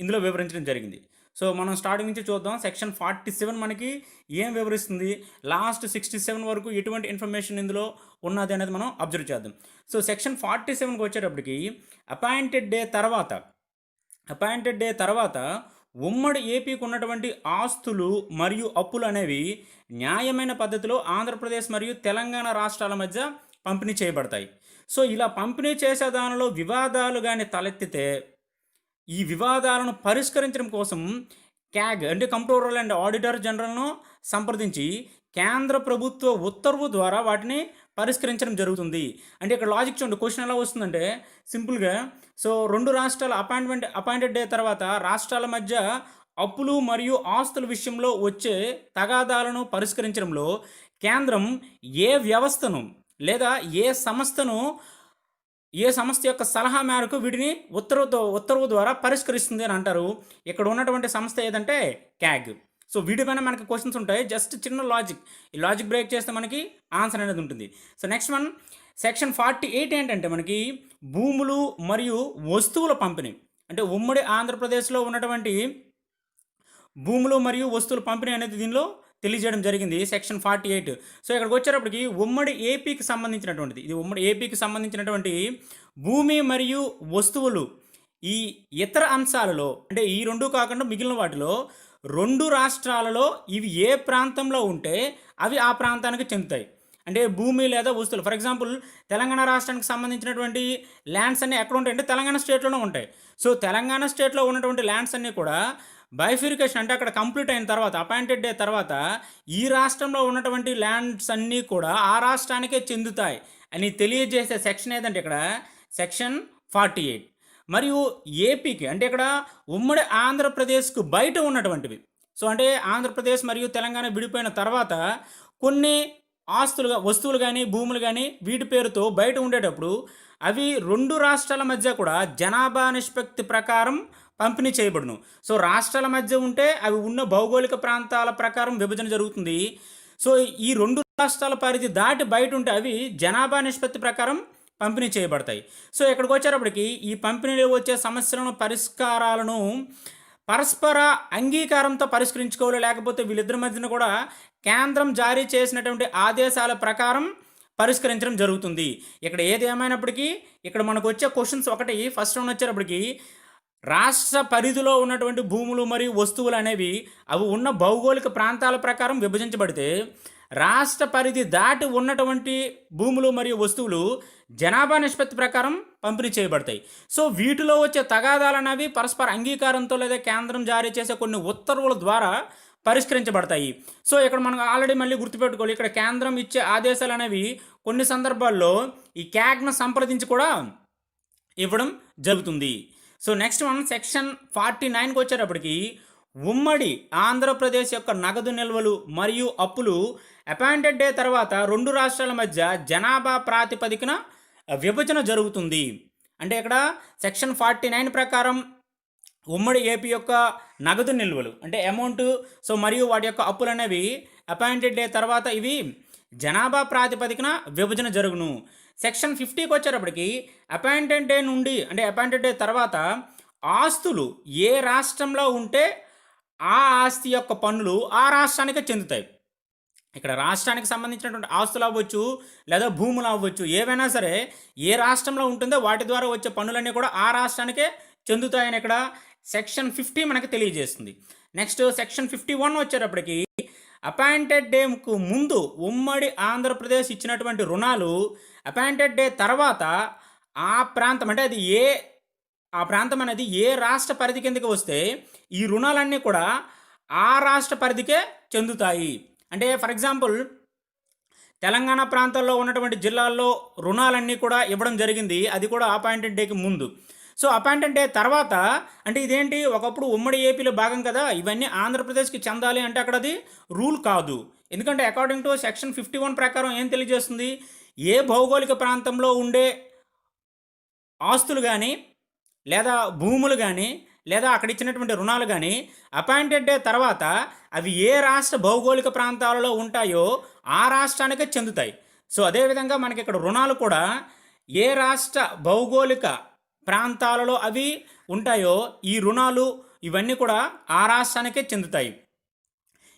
ఇందులో వివరించడం జరిగింది. సో మనం స్టార్టింగ్ నుంచి చూద్దాం. సెక్షన్ 47 మనకి ఏం వివరిస్తుంది, లాస్ట్ 67 వరకు ఎటువంటి ఇన్ఫర్మేషన్ ఇందులో ఉన్నది అనేది మనం అబ్జర్వ్ చేద్దాం. సో సెక్షన్ 47కి వచ్చేటప్పటికి అపాయింటెడ్ డే తర్వాత ఉమ్మడి ఏపీకి ఉన్నటువంటి ఆస్తులు మరియు అప్పులు అనేవి న్యాయమైన పద్ధతిలో ఆంధ్రప్రదేశ్ మరియు తెలంగాణ రాష్ట్రాల మధ్య పంపిణీ చేయబడతాయి. సో ఇలా పంపిణీ చేసే దానిలో వివాదాలు కానీ తలెత్తితే ఈ వివాదాలను పరిష్కరించడం కోసం క్యాగ్ అంటే కంప్ట్రోలర్ అండ్ ఆడిటర్ జనరల్ను సంప్రదించి కేంద్ర ప్రభుత్వ ఉత్తర్వు ద్వారా వాటిని పరిష్కరించడం జరుగుతుంది. అంటే ఇక్కడ లాజిక్ చూడండి, క్వశ్చన్ ఎలా వస్తుందంటే సింపుల్గా, సో 2 రాష్ట్రాల అపాయింటెడ్ డే తర్వాత రాష్ట్రాల మధ్య అప్పులు మరియు ఆస్తుల విషయంలో వచ్చే తగాదాలను పరిష్కరించడంలో కేంద్రం ఏ వ్యవస్థను లేదా ఏ సంస్థ యొక్క సలహా మేరకు వీటిని ఉత్తర్వు ద్వారా పరిష్కరిస్తుంది అని అంటారు. ఇక్కడ ఉన్నటువంటి సంస్థ ఏదంటే క్యాగ్. సో వీటిపైన మనకి క్వశ్చన్స్ ఉంటాయి, జస్ట్ చిన్న ఈ లాజిక్ బ్రేక్ చేస్తే మనకి ఆన్సర్ అనేది ఉంటుంది. సో నెక్స్ట్ వన్, సెక్షన్ 48 ఏంటంటే మనకి భూములు మరియు వస్తువుల పంపిణీ, అంటే ఉమ్మడి ఆంధ్రప్రదేశ్లో ఉన్నటువంటి భూములు మరియు వస్తువుల పంపిణీ అనేది దీనిలో తెలియజేయడం జరిగింది, సెక్షన్ 48. సో ఇక్కడికి వచ్చేటప్పటికి ఉమ్మడి ఏపీకి సంబంధించినటువంటి భూమి మరియు వస్తువులు ఈ ఇతర అంశాలలో, అంటే ఈ 2 కాకుండా మిగిలిన వాటిలో 2 రాష్ట్రాలలో ఇవి ఏ ప్రాంతంలో ఉంటే అవి ఆ ప్రాంతానికి చెందుతాయి. అంటే భూమి లేదా వస్తువులు, ఫర్ ఎగ్జాంపుల్ తెలంగాణ రాష్ట్రానికి సంబంధించినటువంటి ల్యాండ్స్ అన్నీ ఎక్కడ ఉంటాయి అంటే తెలంగాణ స్టేట్లోనే ఉంటాయి. సో తెలంగాణ స్టేట్లో ఉన్నటువంటి ల్యాండ్స్ అన్నీ కూడా బైఫ్యూరికేషన్ అంటే అక్కడ కంప్లీట్ అయిన తర్వాత, అపాయింటెడ్ డే తర్వాత ఈ రాష్ట్రంలో ఉన్నటువంటి ల్యాండ్స్ అన్నీ కూడా ఆ రాష్ట్రానికే చెందుతాయి అని తెలియజేసే సెక్షన్ ఏదంటే ఇక్కడ సెక్షన్ 48. మరియు ఏపీకి అంటే ఇక్కడ ఉమ్మడి ఆంధ్రప్రదేశ్కు బయట ఉన్నటువంటివి, సో అంటే ఆంధ్రప్రదేశ్ మరియు తెలంగాణ విడిపోయిన తర్వాత కొన్ని వస్తువులు కానీ భూములు కానీ వీటి పేరుతో బయట ఉండేటప్పుడు అవి 2 రాష్ట్రాల మధ్య కూడా జనాభా నిష్పత్తి ప్రకారం పంపిణీ చేయబడును. సో రాష్ట్రాల మధ్య ఉంటే అవి ఉన్న భౌగోళిక ప్రాంతాల ప్రకారం విభజన జరుగుతుంది. సో ఈ 2 రాష్ట్రాల పరిధి దాటి బయట ఉంటే అవి జనాభా నిష్పత్తి ప్రకారం పంపిణీ చేయబడతాయి. సో ఇక్కడికి వచ్చేటప్పటికి ఈ పంపిణీలో వచ్చే సమస్యలను పరిష్కారాలను పరస్పర అంగీకారంతో పరిష్కరించుకోవాలి, లేకపోతే వీళ్ళిద్దరి మధ్యన కూడా కేంద్రం జారీ చేసినటువంటి ఆదేశాల ప్రకారం పరిష్కరించడం జరుగుతుంది. ఇక్కడ ఏది ఏమైనప్పటికీ ఇక్కడ మనకు వచ్చే క్వశ్చన్స్ ఒకటి, ఫస్ట్ వన్ వచ్చేటప్పటికి రాష్ట్ర పరిధిలో ఉన్నటువంటి భూములు మరియు వస్తువులు అనేవి అవి ఉన్న భౌగోళిక ప్రాంతాల ప్రకారం విభజించబడితే రాష్ట్ర పరిధి దాటి ఉన్నటువంటి భూములు మరియు వస్తువులు జనాభా నిష్పత్తి ప్రకారం పంపిణీ చేయబడతాయి. సో వీటిలో వచ్చే తగాదాలు అనేవి పరస్పర అంగీకారంతో లేదా కేంద్రం జారీ చేసే కొన్ని ఉత్తర్వుల ద్వారా పరిష్కరించబడతాయి. సో ఇక్కడ మనం ఆల్రెడీ మళ్ళీ గుర్తుపెట్టుకోవాలి, ఇక్కడ కేంద్రం ఇచ్చే ఆదేశాలు అనేవి కొన్ని సందర్భాల్లో ఈ క్యాగ్ను సంప్రదించి కూడా ఇవ్వడం జరుగుతుంది. సో నెక్స్ట్ వన్, సెక్షన్ 49కి వచ్చేటప్పటికి ఉమ్మడి ఆంధ్రప్రదేశ్ యొక్క నగదు నిల్వలు మరియు అప్పులు అపాయింటెడ్ డే తర్వాత 2 రాష్ట్రాల మధ్య జనాభా ప్రాతిపదికన విభజన జరుగుతుంది. అంటే ఇక్కడ సెక్షన్ 49 ప్రకారం ఉమ్మడి ఏపీ యొక్క నగదు నిల్వలు అంటే అమౌంట్, సో మరియు వాటి యొక్క అప్పులు అనేవి అపాయింటెడ్ డే తర్వాత ఇవి జనాభా ప్రాతిపదికన విభజన జరుగును. సెక్షన్ 50కి వచ్చేటప్పటికి అపాయింటెడ్ డే నుండి అంటే అపాయింటెడ్ డే తర్వాత ఆస్తులు ఏ రాష్ట్రంలో ఉంటే ఆ ఆస్తి యొక్క పన్నులు ఆ రాష్ట్రానికే చెందుతాయి. ఇక్కడ రాష్ట్రానికి సంబంధించినటువంటి ఆస్తులు అవ్వచ్చు లేదా భూములు అవ్వచ్చు, ఏవైనా సరే ఏ రాష్ట్రంలో ఉంటుందో వాటి ద్వారా వచ్చే పన్నులన్నీ కూడా ఆ రాష్ట్రానికే చెందుతాయని ఇక్కడ సెక్షన్ 50 మనకి తెలియజేస్తుంది. నెక్స్ట్ సెక్షన్ 51 వచ్చేటప్పటికి అపాయింటెడ్ డేకు ముందు ఉమ్మడి ఆంధ్రప్రదేశ్ ఇచ్చినటువంటి రుణాలు అపాయింటెడ్ డే తర్వాత ఆ ప్రాంతం అంటే అది ఆ ప్రాంతం అనేది ఏ రాష్ట్ర పరిధి కిందకి వస్తే ఈ రుణాలన్నీ కూడా ఆ రాష్ట్ర పరిధికే చెందుతాయి. అంటే ఫర్ ఎగ్జాంపుల్ తెలంగాణ ప్రాంతాల్లో ఉన్నటువంటి జిల్లాల్లో రుణాలన్నీ కూడా ఇవ్వడం జరిగింది. అది కూడా అపాయింటెడ్ డేకి ముందు. సో అపాయింటెడ్ డే తర్వాత అంటే ఇదేంటి ఒకప్పుడు ఉమ్మడి ఏపీలో భాగం కదా! ఇవన్నీ ఆంధ్రప్రదేశ్‌కి చెందాలి అంటే అక్కడ అది రూల్ కాదు. ఎందుకంటే అకార్డింగ్ టు సెక్షన్ 51 ప్రకారం ఏం తెలియజేస్తుంది? ఏ భౌగోళిక ప్రాంతంలో ఉండే ఆస్తులు గానీ, లేదా భూములు గానీ, లేదా అక్కడ ఇచ్చినటువంటి రుణాలు గానీ, అపాయింటెడ్ డే తర్వాత అవి ఏ రాష్ట్ర భౌగోళిక ప్రాంతాలలో ఉంటాయో ఆ రాష్ట్రానికే చెందుతాయి. సో అదేవిధంగా మనకి ఇక్కడ రుణాలు కూడా ఏ రాష్ట్ర భౌగోళిక ప్రాంతాలలో అవి ఉంటాయో ఈ రుణాలు ఇవన్నీ కూడా ఆ రాష్ట్రానికే చెందుతాయి.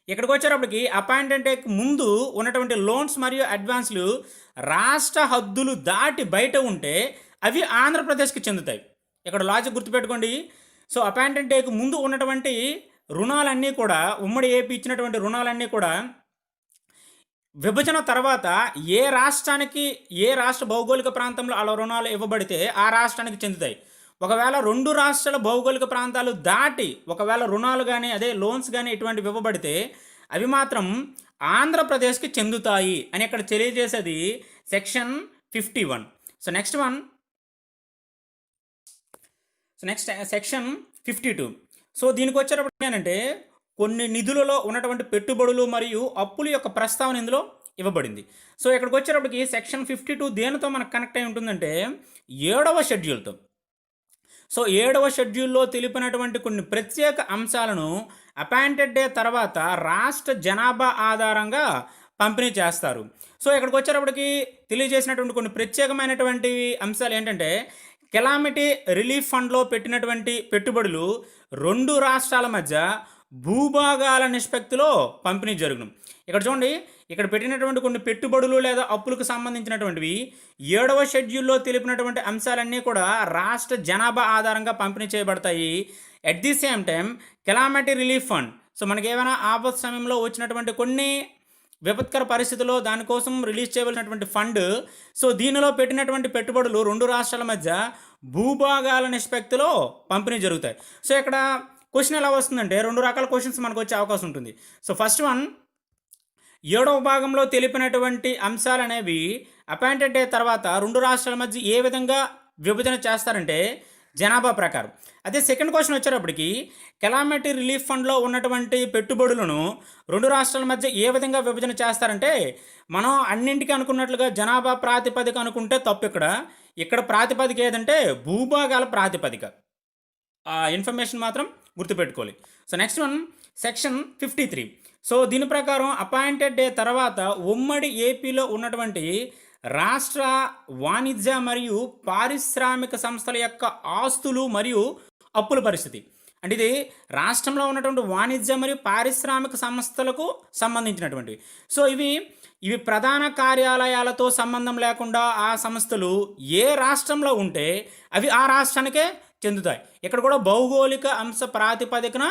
ఇక్కడికి వచ్చేటప్పటికి అపాయింటెడ్ డేకి ముందు ఉన్నటువంటి లోన్స్ మరియు అడ్వాన్స్లు రాష్ట్ర హద్దులు దాటి బయట ఉంటే అవి ఆంధ్రప్రదేశ్కి చెందుతాయి. ఇక్కడ లాజిక్ గుర్తుపెట్టుకోండి. సో అపాయింటెడ్ డేకి ముందు ఉన్నటువంటి రుణాలన్నీ కూడా ఉమ్మడి ఏపీ ఇచ్చినటువంటి రుణాలన్నీ కూడా విభజన తర్వాత ఏ రాష్ట్రానికి ఏ రాష్ట్ర భౌగోళిక ప్రాంతంలో అలా రుణాలు ఇవ్వబడితే ఆ రాష్ట్రానికి చెందుతాయి. ఒకవేళ 2 రాష్ట్రాల భౌగోళిక ప్రాంతాలు దాటి ఒకవేళ రుణాలు గానీ, అదే లోన్స్ గానీ ఇటువంటివి ఇవ్వబడితే అవి మాత్రం ఆంధ్రప్రదేశ్‌కి చెందుతాయి అని ఇక్కడ తెలియజేసేది section 51. So next one next section 52. So దీనికి వచ్చేటప్పటికి ఏంటంటే కొన్ని నిధులలో ఉన్నటువంటి పెట్టుబడులు మరియు అప్పుల యొక్క ప్రస్తావన ఇందులో ఇవ్వబడింది. సో ఇక్కడికి వచ్చేటప్పటికి సెక్షన్ 52 దేనితో మనకు కనెక్ట్ అయి ఉంటుందంటే 7వ షెడ్యూల్తో. సో 7వ షెడ్యూల్లో తెలిపినటువంటి కొన్ని ప్రత్యేక అంశాలను అపాయింటెడ్ డే తర్వాత రాష్ట్ర జనాభా ఆధారంగా పంపిణీ చేస్తారు. సో ఇక్కడికి వచ్చేటప్పటికి తెలియజేసినటువంటి కొన్ని ప్రత్యేకమైనటువంటి అంశాలు ఏంటంటే కెలామిటీ రిలీఫ్ ఫండ్లో పెట్టినటువంటి పెట్టుబడులు 2 రాష్ట్రాల మధ్య భూభాగాల నిష్పత్తిలో పంపిణీ జరుగును. ఇక్కడ చూడండి, ఇక్కడ పెట్టినటువంటి కొన్ని పెట్టుబడులు లేదా అప్పులకు సంబంధించినటువంటివి 7వ షెడ్యూల్లో తెలిపినటువంటి అంశాలన్నీ కూడా రాష్ట్ర జనాభా ఆధారంగా పంపిణీ చేయబడతాయి. At the same time calamity relief fund, so మనకి ఏమైనా ఆపత్ సమయంలో వచ్చినటువంటి కొన్ని విపత్కర పరిస్థితుల్లో దానికోసం రిలీజ్ చేయవలసినటువంటి ఫండ్, సో దీనిలో పెట్టినటువంటి పెట్టుబడులు 2 రాష్ట్రాల మధ్య భూభాగాల నిష్పత్తిలో పంపిణీ జరుగుతాయి. సో ఇక్కడ క్వశ్చన్ ఎలా వస్తుందంటే 2 రకాల క్వశ్చన్స్ మనకు వచ్చే అవకాశం ఉంటుంది. సో ఫస్ట్ వన్, 7వ భాగంలో తెలిపినటువంటి అంశాలు అనేవి అపాయింటెడ్ డే తర్వాత 2 రాష్ట్రాల మధ్య ఏ విధంగా విభజన చేస్తారంటే జనాభా ప్రకారం. అదే సెకండ్ క్వశ్చన్ వచ్చేటప్పటికి కెలామిటీ రిలీఫ్ ఫండ్లో ఉన్నటువంటి పెట్టుబడులను 2 రాష్ట్రాల మధ్య ఏ విధంగా విభజన చేస్తారంటే మనం అన్నింటికి అనుకున్నట్లుగా జనాభా ప్రాతిపదిక అనుకుంటే తప్పు. ఇక్కడ ప్రాతిపదిక ఏదంటే భూభాగాల ప్రాతిపదిక. ఆ ఇన్ఫర్మేషన్ మాత్రం గుర్తుపెట్టుకోవాలి. So next one section 53. So దీని ప్రకారం అపాయింటెడ్ డే తర్వాత ఉమ్మడి ఏపీలో ఉన్నటువంటి రాష్ట్ర వాణిజ్య మరియు పారిశ్రామిక సంస్థల యొక్క ఆస్తులు మరియు అప్పుల పరిస్థితి. అంటే ఇది రాష్ట్రంలో ఉన్నటువంటి వాణిజ్య మరియు పారిశ్రామిక సంస్థలకు సంబంధించినటువంటివి. సో ఇవి ప్రధాన కార్యాలయాలతో సంబంధం లేకుండా ఆ సంస్థలు ఏ రాష్ట్రంలో ఉంటే అవి ఆ రాష్ట్రానికే చెందుతాయి. ఇక్కడ కూడా భౌగోళిక అంశ ప్రాతిపదికన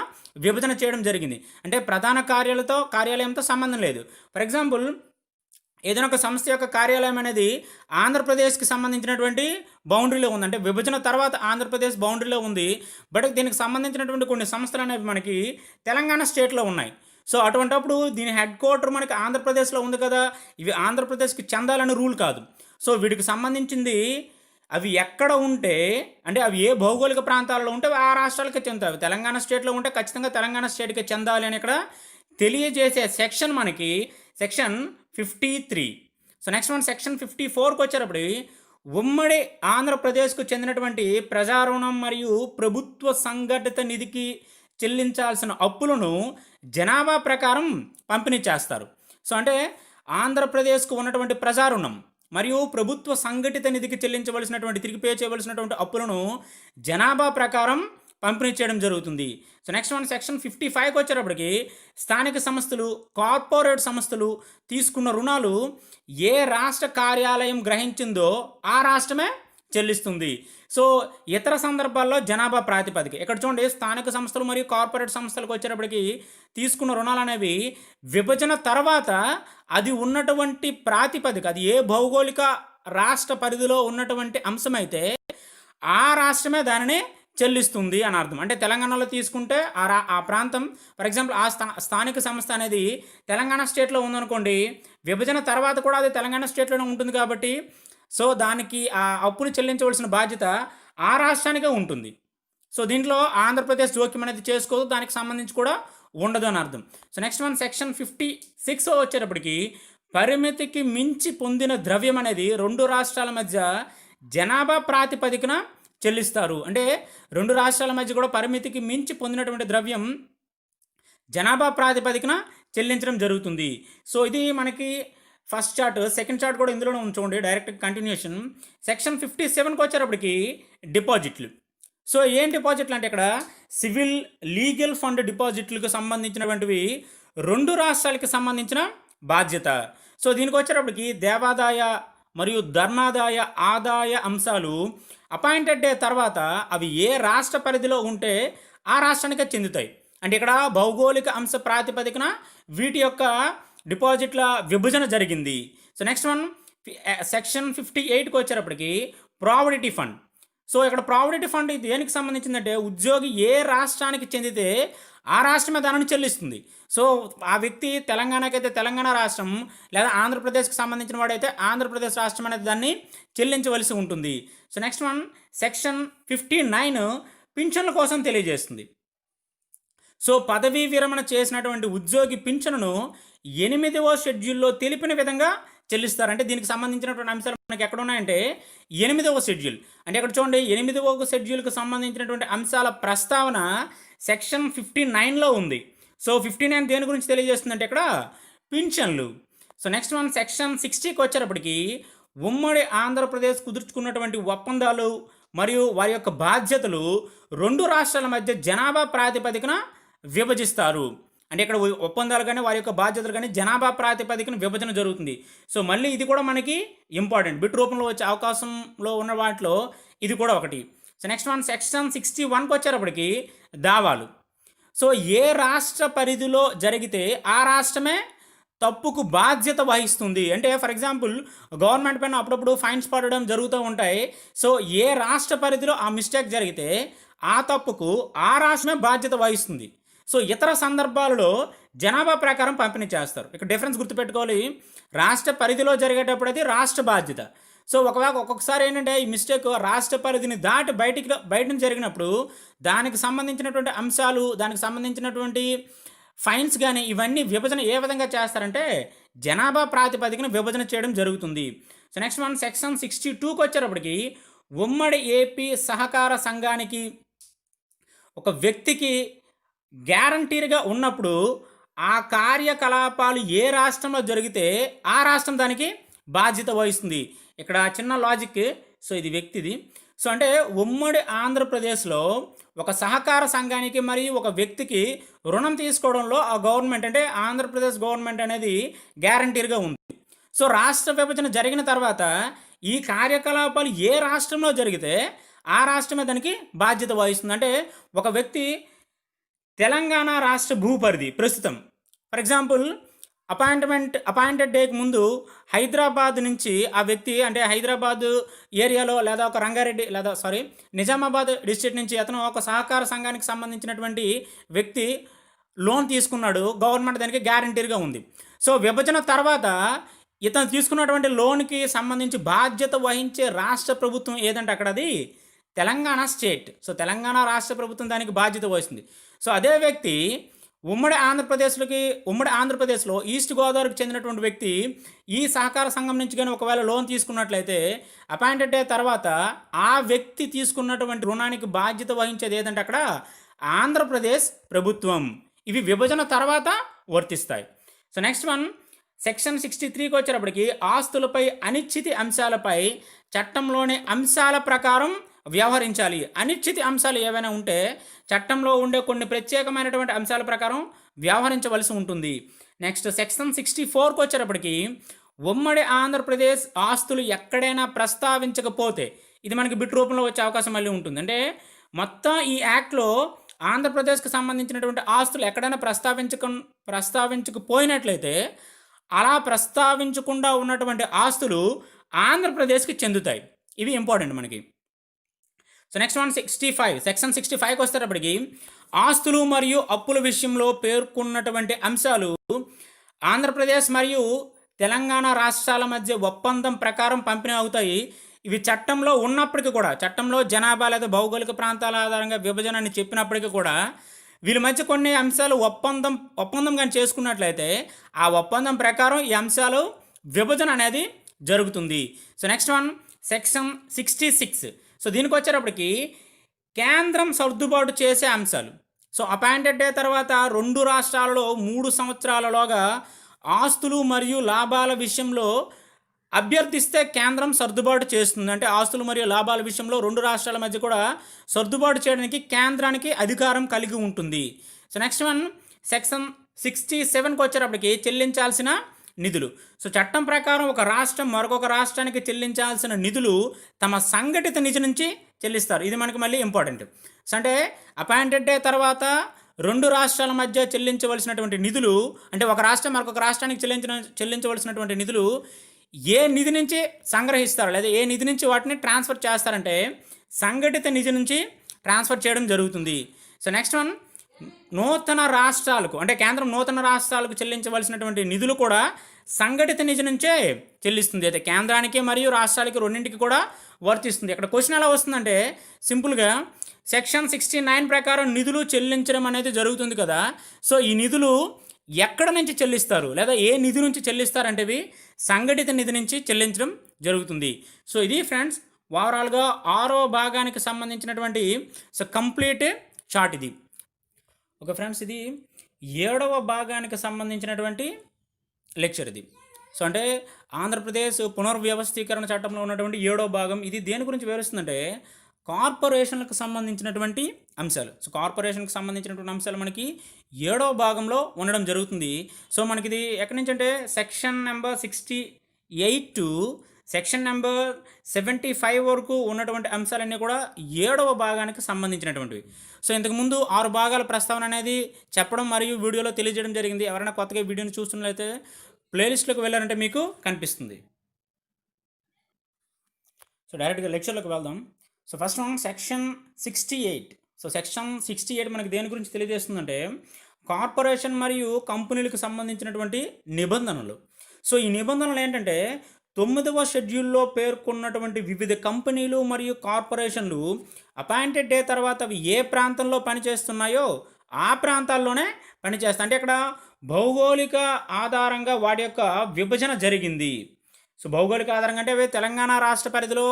విభజన చేయడం జరిగింది. అంటే ప్రధాన కార్యాలయంతో సంబంధం లేదు. ఫర్ ఎగ్జాంపుల్ ఏదైనా ఒక సంస్థ యొక్క కార్యాలయం అనేది ఆంధ్రప్రదేశ్కి సంబంధించినటువంటి బౌండరీలో ఉంది, అంటే విభజన తర్వాత ఆంధ్రప్రదేశ్ బౌండరీలో ఉంది. బట్ దీనికి సంబంధించినటువంటి కొన్ని సంస్థలు అనేవి మనకి తెలంగాణ స్టేట్లో ఉన్నాయి. సో అటువంటప్పుడు దీని హెడ్ క్వార్టర్ మనకి ఆంధ్రప్రదేశ్లో ఉంది కదా, ఇవి ఆంధ్రప్రదేశ్కి చెందాలని రూల్ కాదు. సో వీటికి సంబంధించింది అవి ఎక్కడ ఉంటే అంటే అవి ఏ భౌగోళిక ప్రాంతాలలో ఉంటే ఆ రాష్ట్రాలకే చెందుతాయి. తెలంగాణ స్టేట్లో ఉంటే ఖచ్చితంగా తెలంగాణ స్టేట్కే చెందాలి అని ఇక్కడ తెలియజేసే సెక్షన్ మనకి section 53. So next one section 54కి వచ్చేటప్పుడు ఉమ్మడి ఆంధ్రప్రదేశ్కు చెందినటువంటి ప్రజారుణం మరియు ప్రభుత్వ సంఘటిత నిధికి చెల్లించాల్సిన అప్పులను జనాభా ప్రకారం పంపిణీ చేస్తారు. సో అంటే ఆంధ్రప్రదేశ్కు ఉన్నటువంటి ప్రజారుణం మరియు ప్రభుత్వ సంఘటిత నిధికి చెల్లించవలసినటువంటి తిరిగి పే చేయవలసినటువంటి అప్పులను జనాభా ప్రకారం పంపిణీ చేయడం జరుగుతుంది. సో నెక్స్ట్ వన్ సెక్షన్ 55కి వచ్చేటప్పటికి స్థానిక సంస్థలు, కార్పొరేట్ సంస్థలు తీసుకున్న రుణాలు ఏ రాష్ట్ర కార్యాలయం గ్రహించిందో ఆ రాష్ట్రమే చెల్లిస్తుంది. సో ఇతర సందర్భాల్లో జనాభా ప్రాతిపదిక. ఇక్కడ చూడండి, స్థానిక సంస్థలు మరియు కార్పొరేట్ సంస్థలకు వచ్చేటప్పటికి తీసుకున్న రుణాలు అనేవి విభజన తర్వాత అది ఉన్నటువంటి ప్రాతిపదిక, అది ఏ భౌగోళిక రాష్ట్ర పరిధిలో ఉన్నటువంటి అంశమైతే ఆ రాష్ట్రమే దానిని చెల్లిస్తుంది అని అర్థం. అంటే తెలంగాణలో తీసుకుంటే ఆ ప్రాంతం, ఫర్ ఎగ్జాంపుల్ ఆ స్థానిక సంస్థ అనేది తెలంగాణ స్టేట్లో ఉందనుకోండి, విభజన తర్వాత కూడా అది తెలంగాణ స్టేట్లోనే ఉంటుంది కాబట్టి సో దానికి ఆ అప్పులు చెల్లించవలసిన బాధ్యత ఆ రాష్ట్రానికే ఉంటుంది. సో దీంట్లో ఆంధ్రప్రదేశ్ జోక్యం అనేది చేసుకోదు, దానికి సంబంధించి కూడా ఉండదు అని అర్థం. సో నెక్స్ట్ వన్ సెక్షన్ 56 వచ్చేటప్పటికి పరిమితికి మించి పొందిన ద్రవ్యం అనేది రెండు రాష్ట్రాల మధ్య జనాభా ప్రాతిపదికన చెల్లిస్తారు. అంటే రెండు రాష్ట్రాల మధ్య కూడా పరిమితికి మించి పొందినటువంటి ద్రవ్యం జనాభా ప్రాతిపదికన చెల్లించడం జరుగుతుంది. సో ఇది మనకి ఫస్ట్ చార్ట్. సెకండ్ చార్ట్ కూడా ఇందులోనే ఉంచుకోండి, డైరెక్ట్ కంటిన్యూషన్. సెక్షన్ 57కి వచ్చేటప్పటికి డిపాజిట్లు. సో ఏం డిపాజిట్లు అంటే ఇక్కడ సివిల్ లీగల్ ఫండ్ డిపాజిట్లకు సంబంధించినటువంటివి రెండు రాష్ట్రాలకి సంబంధించిన బాధ్యత. సో దీనికి వచ్చేటప్పటికి దేవాదాయ మరియు ధర్మాదాయ ఆదాయ అంశాలు అపాయింటెడ్ డే తర్వాత అవి ఏ రాష్ట్ర పరిధిలో ఉంటే ఆ రాష్ట్రానికే చెందుతాయి. అంటే ఇక్కడ భౌగోళిక అంశ ప్రాతిపదికన వీటి యొక్క డిపాజిట్ల విభజన జరిగింది. సో నెక్స్ట్ వన్ సెక్షన్ 58కి వచ్చేటప్పటికి ప్రావిడెంట్ ఫండ్. సో ఇక్కడ ప్రావిడెంట్ ఫండ్ దేనికి సంబంధించిందంటే ఉద్యోగి ఏ రాష్ట్రానికి చెందితే ఆ రాష్ట్రమే దానిని చెల్లిస్తుంది. సో ఆ వ్యక్తి తెలంగాణకైతే తెలంగాణ రాష్ట్రం, లేదా ఆంధ్రప్రదేశ్కి సంబంధించిన వాడైతే ఆంధ్రప్రదేశ్ రాష్ట్రం అనేది దాన్ని చెల్లించవలసి ఉంటుంది. సో నెక్స్ట్ వన్ సెక్షన్ 59 పింఛన్ల కోసం తెలియజేస్తుంది. సో పదవీ విరమణ చేసినటువంటి ఉద్యోగి పింఛనును 8వ షెడ్యూల్లో తెలిపిన విధంగా చెల్లిస్తారు. అంటే దీనికి సంబంధించినటువంటి అంశాలు మనకి ఎక్కడ ఉన్నాయంటే 8వ షెడ్యూల్. అంటే ఇక్కడ చూడండి 8వ షెడ్యూల్కి సంబంధించినటువంటి అంశాల ప్రస్తావన సెక్షన్ 59లో ఉంది. సో 59 దేని గురించి తెలియజేస్తుందంటే ఇక్కడ పింఛన్లు. సో నెక్స్ట్ వన్ సెక్షన్ 60కి వచ్చేటప్పటికి ఉమ్మడి ఆంధ్రప్రదేశ్ కుదుర్చుకున్నటువంటి ఒప్పందాలు మరియు వారి యొక్క బాధ్యతలు రెండు రాష్ట్రాల మధ్య జనాభా ప్రాతిపదికన విభజిస్తారు. అంటే ఇక్కడ ఒప్పందాలు కానీ వారి యొక్క బాధ్యతలు కానీ జనాభా ప్రాతిపదికన విభజన జరుగుతుంది. సో మళ్ళీ ఇది కూడా మనకి ఇంపార్టెంట్, బిట్ రూపంలో వచ్చే అవకాశంలో ఉన్న వాటిలో ఇది కూడా ఒకటి. సో నెక్స్ట్ వన్ సెక్షన్ 61కి వచ్చేటప్పటికి దావాలు. సో ఏ రాష్ట్ర పరిధిలో జరిగితే ఆ రాష్ట్రమే తప్పుకు బాధ్యత వహిస్తుంది. అంటే ఫర్ ఎగ్జాంపుల్ గవర్నమెంట్ పైన అప్పుడప్పుడు ఫైన్స్ పడడం జరుగుతూ ఉంటాయి. సో ఏ రాష్ట్ర పరిధిలో ఆ మిస్టేక్ జరిగితే ఆ తప్పుకు ఆ రాష్ట్రమే బాధ్యత వహిస్తుంది. సో ఇతర సందర్భాలలో జనాభా ప్రకారం పంపిణీ చేస్తారు. ఇక్కడ డిఫరెన్స్ గుర్తుపెట్టుకోవాలి. రాష్ట్ర పరిధిలో జరిగేటప్పుడు అది రాష్ట్ర బాధ్యత. సో ఒక్కొక్కసారి ఏంటంటే ఈ మిస్టేక్ రాష్ట్ర పరిధిని దాటి బయట నుంచి జరిగినప్పుడు దానికి సంబంధించినటువంటి అంశాలు, దానికి సంబంధించినటువంటి ఫైన్స్ కానీ ఇవన్నీ విభజన ఏ విధంగా చేస్తారంటే జనాభా ప్రాతిపదికన విభజన చేయడం జరుగుతుంది. సో నెక్స్ట్ వన్ సెక్షన్ 62కి వచ్చేటప్పటికి ఉమ్మడి ఏపీ సహకార సంఘానికి ఒక వ్యక్తికి గ్యారంటీగా ఉన్నప్పుడు ఆ కార్యకలాపాలు ఏ రాష్ట్రంలో జరిగితే ఆ రాష్ట్రం దానికి బాధ్యత వహిస్తుంది. ఇక్కడ చిన్న లాజిక్. సో ఇది వ్యక్తిది. సో అంటే ఉమ్మడి ఆంధ్రప్రదేశ్లో ఒక సహకార సంఘానికి మరియు ఒక వ్యక్తికి రుణం తీసుకోవడంలో ఆ గవర్నమెంట్ అంటే ఆంధ్రప్రదేశ్ గవర్నమెంట్ అనేది గ్యారంటీగా ఉంది. సో రాష్ట్ర విభజన జరిగిన తర్వాత ఈ కార్యకలాపాలు ఏ రాష్ట్రంలో జరిగితే ఆ రాష్ట్రమే దానికి బాధ్యత వహిస్తుంది. అంటే ఒక వ్యక్తి తెలంగాణ రాష్ట్ర భూపరిధి ప్రస్తుతం ఫర్ ఎగ్జాంపుల్ అపాయింటెడ్ డేకి ముందు హైదరాబాద్ నుంచి ఆ వ్యక్తి అంటే హైదరాబాద్ ఏరియాలో లేదా ఒక రంగారెడ్డి లేదా నిజామాబాద్ డిస్ట్రిక్ట్ నుంచి అతను ఒక సహకార సంఘానికి సంబంధించినటువంటి వ్యక్తి లోన్ తీసుకున్నాడు. గవర్నమెంట్ దానికి గ్యారంటీగా ఉంది. సో విభజన తర్వాత ఇతను తీసుకున్నటువంటి లోన్కి సంబంధించి బాధ్యత వహించే రాష్ట్ర ప్రభుత్వం ఏదంటే అక్కడ అది తెలంగాణ స్టేట్. సో తెలంగాణ రాష్ట్ర ప్రభుత్వం దానికి బాధ్యత వహిస్తుంది. సో అదే వ్యక్తి ఉమ్మడి ఆంధ్రప్రదేశ్లో ఈస్ట్ గోదావరికి చెందినటువంటి వ్యక్తి ఈ సహకార సంఘం నుంచి కానీ ఒకవేళ లోన్ తీసుకున్నట్లయితే అపాయింటెడ్ డే తర్వాత ఆ వ్యక్తి తీసుకున్నటువంటి రుణానికి బాధ్యత వహించేది ఏదంటే అక్కడ ఆంధ్రప్రదేశ్ ప్రభుత్వం. ఇవి విభజన తర్వాత వర్తిస్తాయి. సో నెక్స్ట్ వన్ సెక్షన్ 63కి వచ్చేటప్పటికి ఆస్తులపై అనిశ్చితి అంశాలపై చట్టంలోని అంశాల ప్రకారం వ్యవహరించాలి. అనిశ్చితి అంశాలు ఏవైనా ఉంటే చట్టంలో ఉండే కొన్ని ప్రత్యేకమైనటువంటి అంశాల ప్రకారం వ్యవహరించవలసి ఉంటుంది. నెక్స్ట్ సెక్షన్ 64కి వచ్చేటప్పటికి ఉమ్మడి ఆంధ్రప్రదేశ్ ఆస్తులు ఎక్కడైనా ప్రస్తావించకపోతే ఇది మనకి బిట్ రూపంలో వచ్చే అవకాశం మళ్ళీ ఉంటుంది. అంటే మొత్తం ఈ యాక్ట్లో ఆంధ్రప్రదేశ్కి సంబంధించినటువంటి ఆస్తులు ఎక్కడైనా ప్రస్తావించకపోయినట్లయితే అలా ప్రస్తావించకుండా ఉన్నటువంటి ఆస్తులు ఆంధ్రప్రదేశ్కి చెందుతాయి. ఇవి ఇంపార్టెంట్ మనకి. సో నెక్స్ట్ వన్ 65 సెక్షన్ 65కి వస్తేటప్పటికి ఆస్తులు మరియు అప్పుల విషయంలో పేర్కొన్నటువంటి అంశాలు ఆంధ్రప్రదేశ్ మరియు తెలంగాణ రాష్ట్రాల మధ్య ఒప్పందం ప్రకారం పంపిణీ అవుతాయి. ఇవి చట్టంలో ఉన్నప్పటికీ కూడా, చట్టంలో జనాభా లేదా భౌగోళిక ప్రాంతాల ఆధారంగా విభజన అని చెప్పినప్పటికీ కూడా వీళ్ళ మధ్య కొన్ని అంశాలు ఒప్పందం కానీ చేసుకున్నట్లయితే ఆ ఒప్పందం ప్రకారం ఈ అంశాలు విభజన అనేది జరుగుతుంది. So next one section 66. So దీనికి వచ్చేటప్పటికి కేంద్రం సర్దుబాటు చేసే అంశాలు. సో అపాయింటెడ్ డే తర్వాత 2 రాష్ట్రాలలో 3 సంవత్సరాలలోగా ఆస్తులు మరియు లాభాల విషయంలో అభ్యర్థిస్తే కేంద్రం సర్దుబాటు చేస్తుంది. అంటే ఆస్తులు మరియు లాభాల విషయంలో 2 రాష్ట్రాల మధ్య కూడా సర్దుబాటు చేయడానికి కేంద్రానికి అధికారం కలిగి ఉంటుంది. సో నెక్స్ట్ వన్ సెక్షన్ 67కి వచ్చేటప్పటికి చెల్లించాల్సిన నిధులు. సో చట్టం ప్రకారం ఒక రాష్ట్రం మరొక రాష్ట్రానికి చెల్లించాల్సిన నిధులు తమ సంఘటిత నిధి నుంచి చెల్లిస్తారు. ఇది మనకి మళ్ళీ ఇంపార్టెంట్. సో అంటే అపాయింటెడ్ డే తర్వాత 2 రాష్ట్రాల మధ్య చెల్లించవలసినటువంటి నిధులు, అంటే ఒక రాష్ట్రం మరొక రాష్ట్రానికి చెల్లించవలసినటువంటి నిధులు ఏ నిధి నుంచి సంగ్రహిస్తారు లేదా ఏ నిధి నుంచి వాటిని ట్రాన్స్ఫర్ చేస్తారంటే సంఘటిత నిధి నుంచి ట్రాన్స్ఫర్ చేయడం జరుగుతుంది. సో నెక్స్ట్ వన్ నూతన రాష్ట్రాలకు, అంటే కేంద్రం నూతన రాష్ట్రాలకు చెల్లించవలసినటువంటి నిధులు కూడా సంఘటిత నిధి నుంచే చెల్లిస్తుంది. అయితే కేంద్రానికి మరియు రాష్ట్రాలకి రెండింటికి కూడా వర్తిస్తుంది. ఇక్కడ క్వశ్చన్ ఎలా వస్తుందంటే సింపుల్గా సెక్షన్ 69 ప్రకారం నిధులు చెల్లించడం అనేది జరుగుతుంది కదా. సో ఈ నిధులు ఎక్కడ నుంచి చెల్లిస్తారు లేదా ఏ నిధి నుంచి చెల్లిస్తారంటేవి సంఘటిత నిధి నుంచి చెల్లించడం జరుగుతుంది. సో ఇది ఫ్రెండ్స్ ఓవరాల్గా 6వ భాగానికి సంబంధించినటువంటి కంప్లీట్ చార్ట్ ఇది. ఓకే ఫ్రెండ్స్, ఇది 7వ భాగానికి సంబంధించినటువంటి లెక్చర్ ఇది. సో అంటే ఆంధ్రప్రదేశ్ పునర్వ్యవస్థీకరణ చట్టంలో ఉన్నటువంటి 7వ భాగం. ఇది దేని గురించి వివరిస్తుందంటే కార్పొరేషన్లకు సంబంధించినటువంటి అంశాలు. సో కార్పొరేషన్కి సంబంధించినటువంటి అంశాలు మనకి 7వ భాగంలో ఉండడం జరుగుతుంది. సో మనకి ఇది ఎక్కడి నుంచి అంటే section number 68 to section number 75 వరకు ఉన్నటువంటి అంశాలన్నీ కూడా 7వ భాగానికి సంబంధించినటువంటివి. సో ఇంతకుముందు 6 భాగాల ప్రస్తావన అనేది చెప్పడం మరియు వీడియోలో తెలియజేయడం జరిగింది. ఎవరైనా కొత్తగా వీడియోని చూస్తున్నట్లయితే ప్లేలిస్ట్లోకి వెళ్ళారంటే మీకు కనిపిస్తుంది. సో డైరెక్ట్గా లెక్చర్లోకి వెళ్దాం. So first one section 68. So section 68 మనకి దేని గురించి తెలియజేస్తుందంటే కార్పొరేషన్ మరియు కంపెనీలకు సంబంధించినటువంటి నిబంధనలు. సో ఈ నిబంధనలు ఏంటంటే 9వ షెడ్యూల్లో పేర్కొన్నటువంటి వివిధ కంపెనీలు మరియు కార్పొరేషన్లు అపాయింటెడ్ డే తర్వాత అవి ఏ ప్రాంతంలో పనిచేస్తున్నాయో ఆ ప్రాంతాల్లోనే పనిచేస్తాయి. అంటే ఇక్కడ భౌగోళిక ఆధారంగా వాటి యొక్క విభజన జరిగింది. సో భౌగోళిక ఆధారంగా అంటే అవి తెలంగాణ రాష్ట్ర పరిధిలో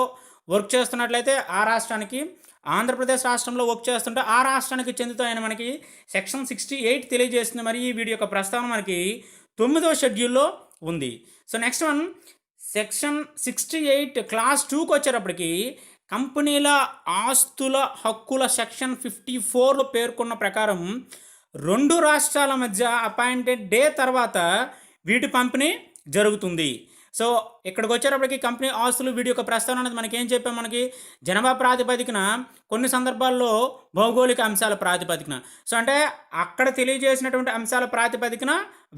వర్క్ చేస్తున్నట్లయితే ఆ రాష్ట్రానికి, ఆంధ్రప్రదేశ్ రాష్ట్రంలో వర్క్ చేస్తుంటే ఆ రాష్ట్రానికి చెందుతాయని మనకి సెక్షన్ 68 తెలియజేస్తుంది. మరి వీడి యొక్క ప్రస్తావన మనకి 9వ షెడ్యూల్లో ఉంది. So next one section 68 class 2కి వచ్చేటప్పటికి కంపెనీల ఆస్తుల హక్కుల సెక్షన్ 54లో పేర్కొన్న ప్రకారం 2 రాష్ట్రాల మధ్య అపాయింటెడ్ డే తర్వాత వీటి పంపిణీ జరుగుతుంది. సో ఇక్కడికి వచ్చేటప్పటికి కంపెనీ ఆస్తులు వీటి యొక్క ప్రస్తావన అనేది మనకి ఏం చెప్పాం, మనకి జనాభా ప్రాతిపదికన, కొన్ని సందర్భాల్లో భౌగోళిక అంశాల ప్రాతిపదికన. సో అంటే అక్కడ తెలియజేసినటువంటి అంశాల ప్రాతిపదికన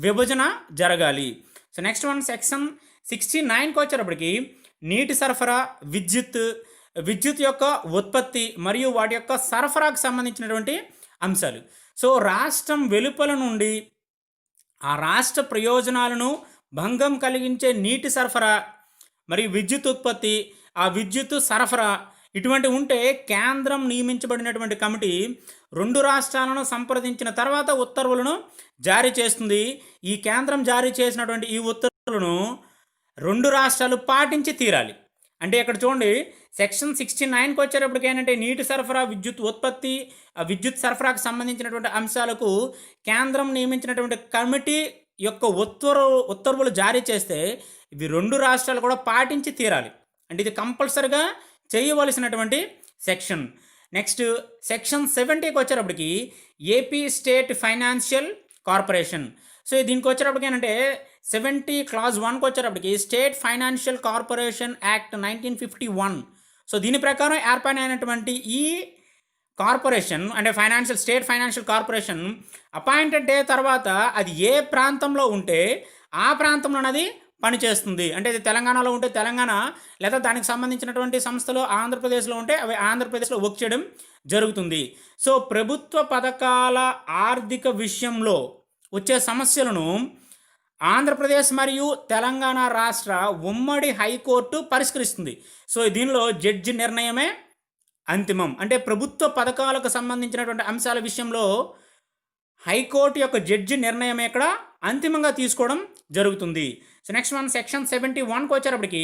విభజన జరగాలి. సో నెక్స్ట్ వన్ సెక్షన్ 69కి వచ్చేటప్పటికి నీటి సరఫరా, విద్యుత్ యొక్క ఉత్పత్తి మరియు వాటి యొక్క సరఫరాకు సంబంధించినటువంటి అంశాలు. సో రాష్ట్రం వెలుపల నుండి ఆ రాష్ట్ర ప్రయోజనాలను భంగం కలిగించే నీటి సరఫరా మరియు విద్యుత్ ఉత్పత్తి, ఆ విద్యుత్ సరఫరా ఇటువంటి ఉంటే కేంద్రం నియమించబడినటువంటి కమిటీ 2 రాష్ట్రాలను సంప్రదించిన తర్వాత ఉత్తర్వులను జారీ చేస్తుంది. ఈ కేంద్రం జారీ చేసినటువంటి ఈ ఉత్తర్వులను 2 రాష్ట్రాలు పాటించి తీరాలి. అంటే ఇక్కడ చూడండి సెక్షన్ 69కి వచ్చేటప్పటికి ఏంటంటే నీటి సరఫరా, విద్యుత్ ఉత్పత్తి, విద్యుత్ సరఫరాకు సంబంధించినటువంటి అంశాలకు కేంద్రం నియమించినటువంటి కమిటీ యొక్క ఉత్తర్వులు జారీ చేస్తే ఇవి 2 రాష్ట్రాలు కూడా పాటించి తీరాలి. అంటే ఇది కంపల్సరిగా చేయవలసినటువంటి సెక్షన్. నెక్స్ట్ సెక్షన్ 70కి వచ్చేటప్పటికి AP state financial corporation. So దీనికి వచ్చేటప్పటికి ఏంటంటే 70 క్లాజ్ 1కి వచ్చేటప్పటికి state financial corporation act 1951. So దీని ప్రకారం ఏర్పడినటువంటి ఈ కార్పొరేషన్ అంటే state financial corporation appointed day తర్వాత అది ఏ ప్రాంతంలో ఉంటే ఆ ప్రాంతంలో అది పనిచేస్తుంది. అంటే ఇది తెలంగాణలో ఉంటే తెలంగాణ, లేదా దానికి సంబంధించినటువంటి సంస్థలు ఆంధ్రప్రదేశ్లో ఉంటే అవి ఆంధ్రప్రదేశ్లో వర్క్ చేయడం జరుగుతుంది. సో ప్రభుత్వ పథకాల ఆర్థిక విషయంలో వచ్చే సమస్యలను ఆంధ్రప్రదేశ్ మరియు తెలంగాణ రాష్ట్ర ఉమ్మడి హైకోర్టు పరిష్కరిస్తుంది. సో దీనిలో జడ్జి నిర్ణయమే అంతిమం. అంటే ప్రభుత్వ పథకాలకు సంబంధించినటువంటి అంశాల విషయంలో హైకోర్టు యొక్క జడ్జి నిర్ణయం ఇక్కడ అంతిమంగా తీసుకోవడం జరుగుతుంది. సో నెక్స్ట్ వన్ సెక్షన్ 71కి వచ్చేటప్పటికి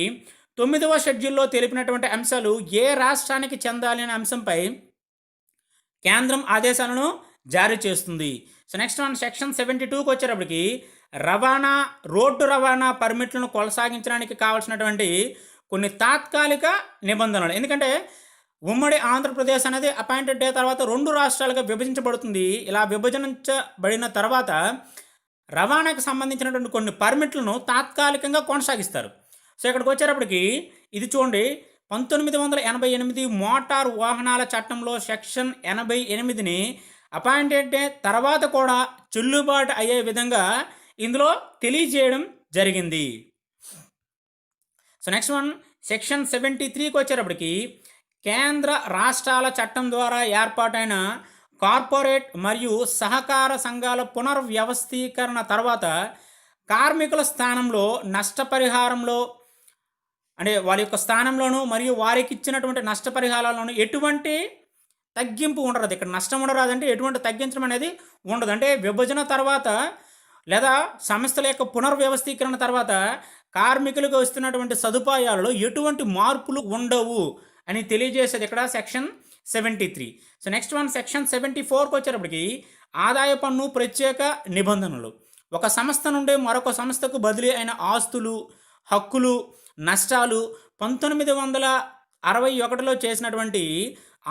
9వ షెడ్యూల్లో తెలిపినటువంటి అంశాలు ఏ రాష్ట్రానికి చెందాలి అనే అంశంపై కేంద్రం ఆదేశాలను జారీ చేస్తుంది. సో నెక్స్ట్ వన్ సెక్షన్ 72కి వచ్చేటప్పటికి రోడ్డు రవాణా పర్మిట్లను కొనసాగించడానికి కావాల్సినటువంటి కొన్ని తాత్కాలిక నిబంధనలు. ఎందుకంటే ఉమ్మడి ఆంధ్రప్రదేశ్ అనేది అపాయింటెడ్ డే తర్వాత 2 రాష్ట్రాలుగా విభజించబడుతుంది. ఇలా విభజించబడిన తర్వాత రవాణాకు సంబంధించినటువంటి కొన్ని పర్మిట్లను తాత్కాలికంగా కొనసాగిస్తారు. సో ఇక్కడికి వచ్చేటప్పటికి ఇది చూడండి, 1988 మోటార్ వాహనాల చట్టంలో సెక్షన్ 88ని అపాయింటెడ్ డే తర్వాత కూడా చెల్లుబాటు అయ్యే విధంగా ఇందులో తెలియజేయడం జరిగింది. సో నెక్స్ట్ వన్ సెక్షన్ 73కి వచ్చేటప్పటికి కేంద్ర రాష్ట్రాల చట్టం ద్వారా ఏర్పాటైన కార్పొరేట్ మరియు సహకార సంఘాల పునర్వ్యవస్థీకరణ తర్వాత కార్మికుల స్థానంలో నష్టపరిహారంలో అంటే వారి యొక్క స్థానంలోనూ మరియు వారికి ఇచ్చినటువంటి నష్టపరిహారాలను ఎటువంటి తగ్గింపు ఉండదు. ఇక్కడ నష్టం ఉండరాదు, అంటే ఎటువంటి తగ్గించడం అనేది ఉండదు. అంటే విభజన తర్వాత లేదా సంస్థల యొక్క పునర్వ్యవస్థీకరణ తర్వాత కార్మికులకు వస్తున్నటువంటి సదుపాయాలలో ఎటువంటి మార్పులు ఉండవు అని తెలియజేసేది ఇక్కడ section 73. So next one section 74కి వచ్చేటప్పటికి ఆదాయ పన్ను ప్రత్యేక నిబంధనలు. ఒక సంస్థ నుండి మరొక సంస్థకు బదిలీ అయిన ఆస్తులు, హక్కులు, నష్టాలు 1961లో చేసినటువంటి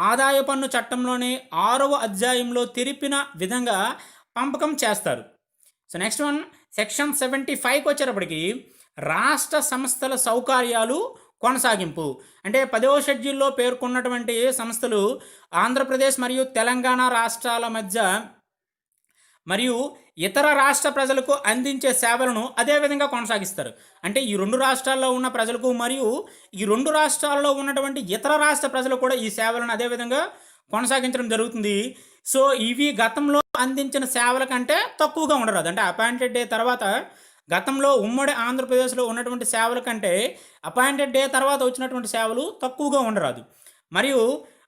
ఆదాయ పన్ను చట్టంలోని 6వ అధ్యాయంలో తెలిపిన విధంగా పంపకం చేస్తారు. సో నెక్స్ట్ వన్ సెక్షన్ 75కి వచ్చేటప్పటికి రాష్ట్ర సంస్థల సౌకర్యాలు కొనసాగింపు. అంటే 10వ షెడ్యూల్లో పేర్కొన్నటువంటి సంస్థలు ఆంధ్రప్రదేశ్ మరియు తెలంగాణ రాష్ట్రాల మధ్య మరియు ఇతర రాష్ట్ర ప్రజలకు అందించే సేవలను అదేవిధంగా కొనసాగిస్తారు. అంటే ఈ 2 రాష్ట్రాల్లో ఉన్న ప్రజలకు మరియు ఈ 2 రాష్ట్రాల్లో ఉన్నటువంటి ఇతర రాష్ట్ర ప్రజలు కూడా ఈ సేవలను అదేవిధంగా కొనసాగించడం జరుగుతుంది. సో ఇవి గతంలో అందించిన సేవల కంటే తక్కువగా ఉండరాదు. అంటే అపాయింటెడ్ డే తర్వాత గతంలో ఉమ్మడి ఆంధ్రప్రదేశ్లో ఉన్నటువంటి సేవల కంటే అపాయింటెడ్ డే తర్వాత వచ్చినటువంటి సేవలు తక్కువగా ఉండరాదు. మరియు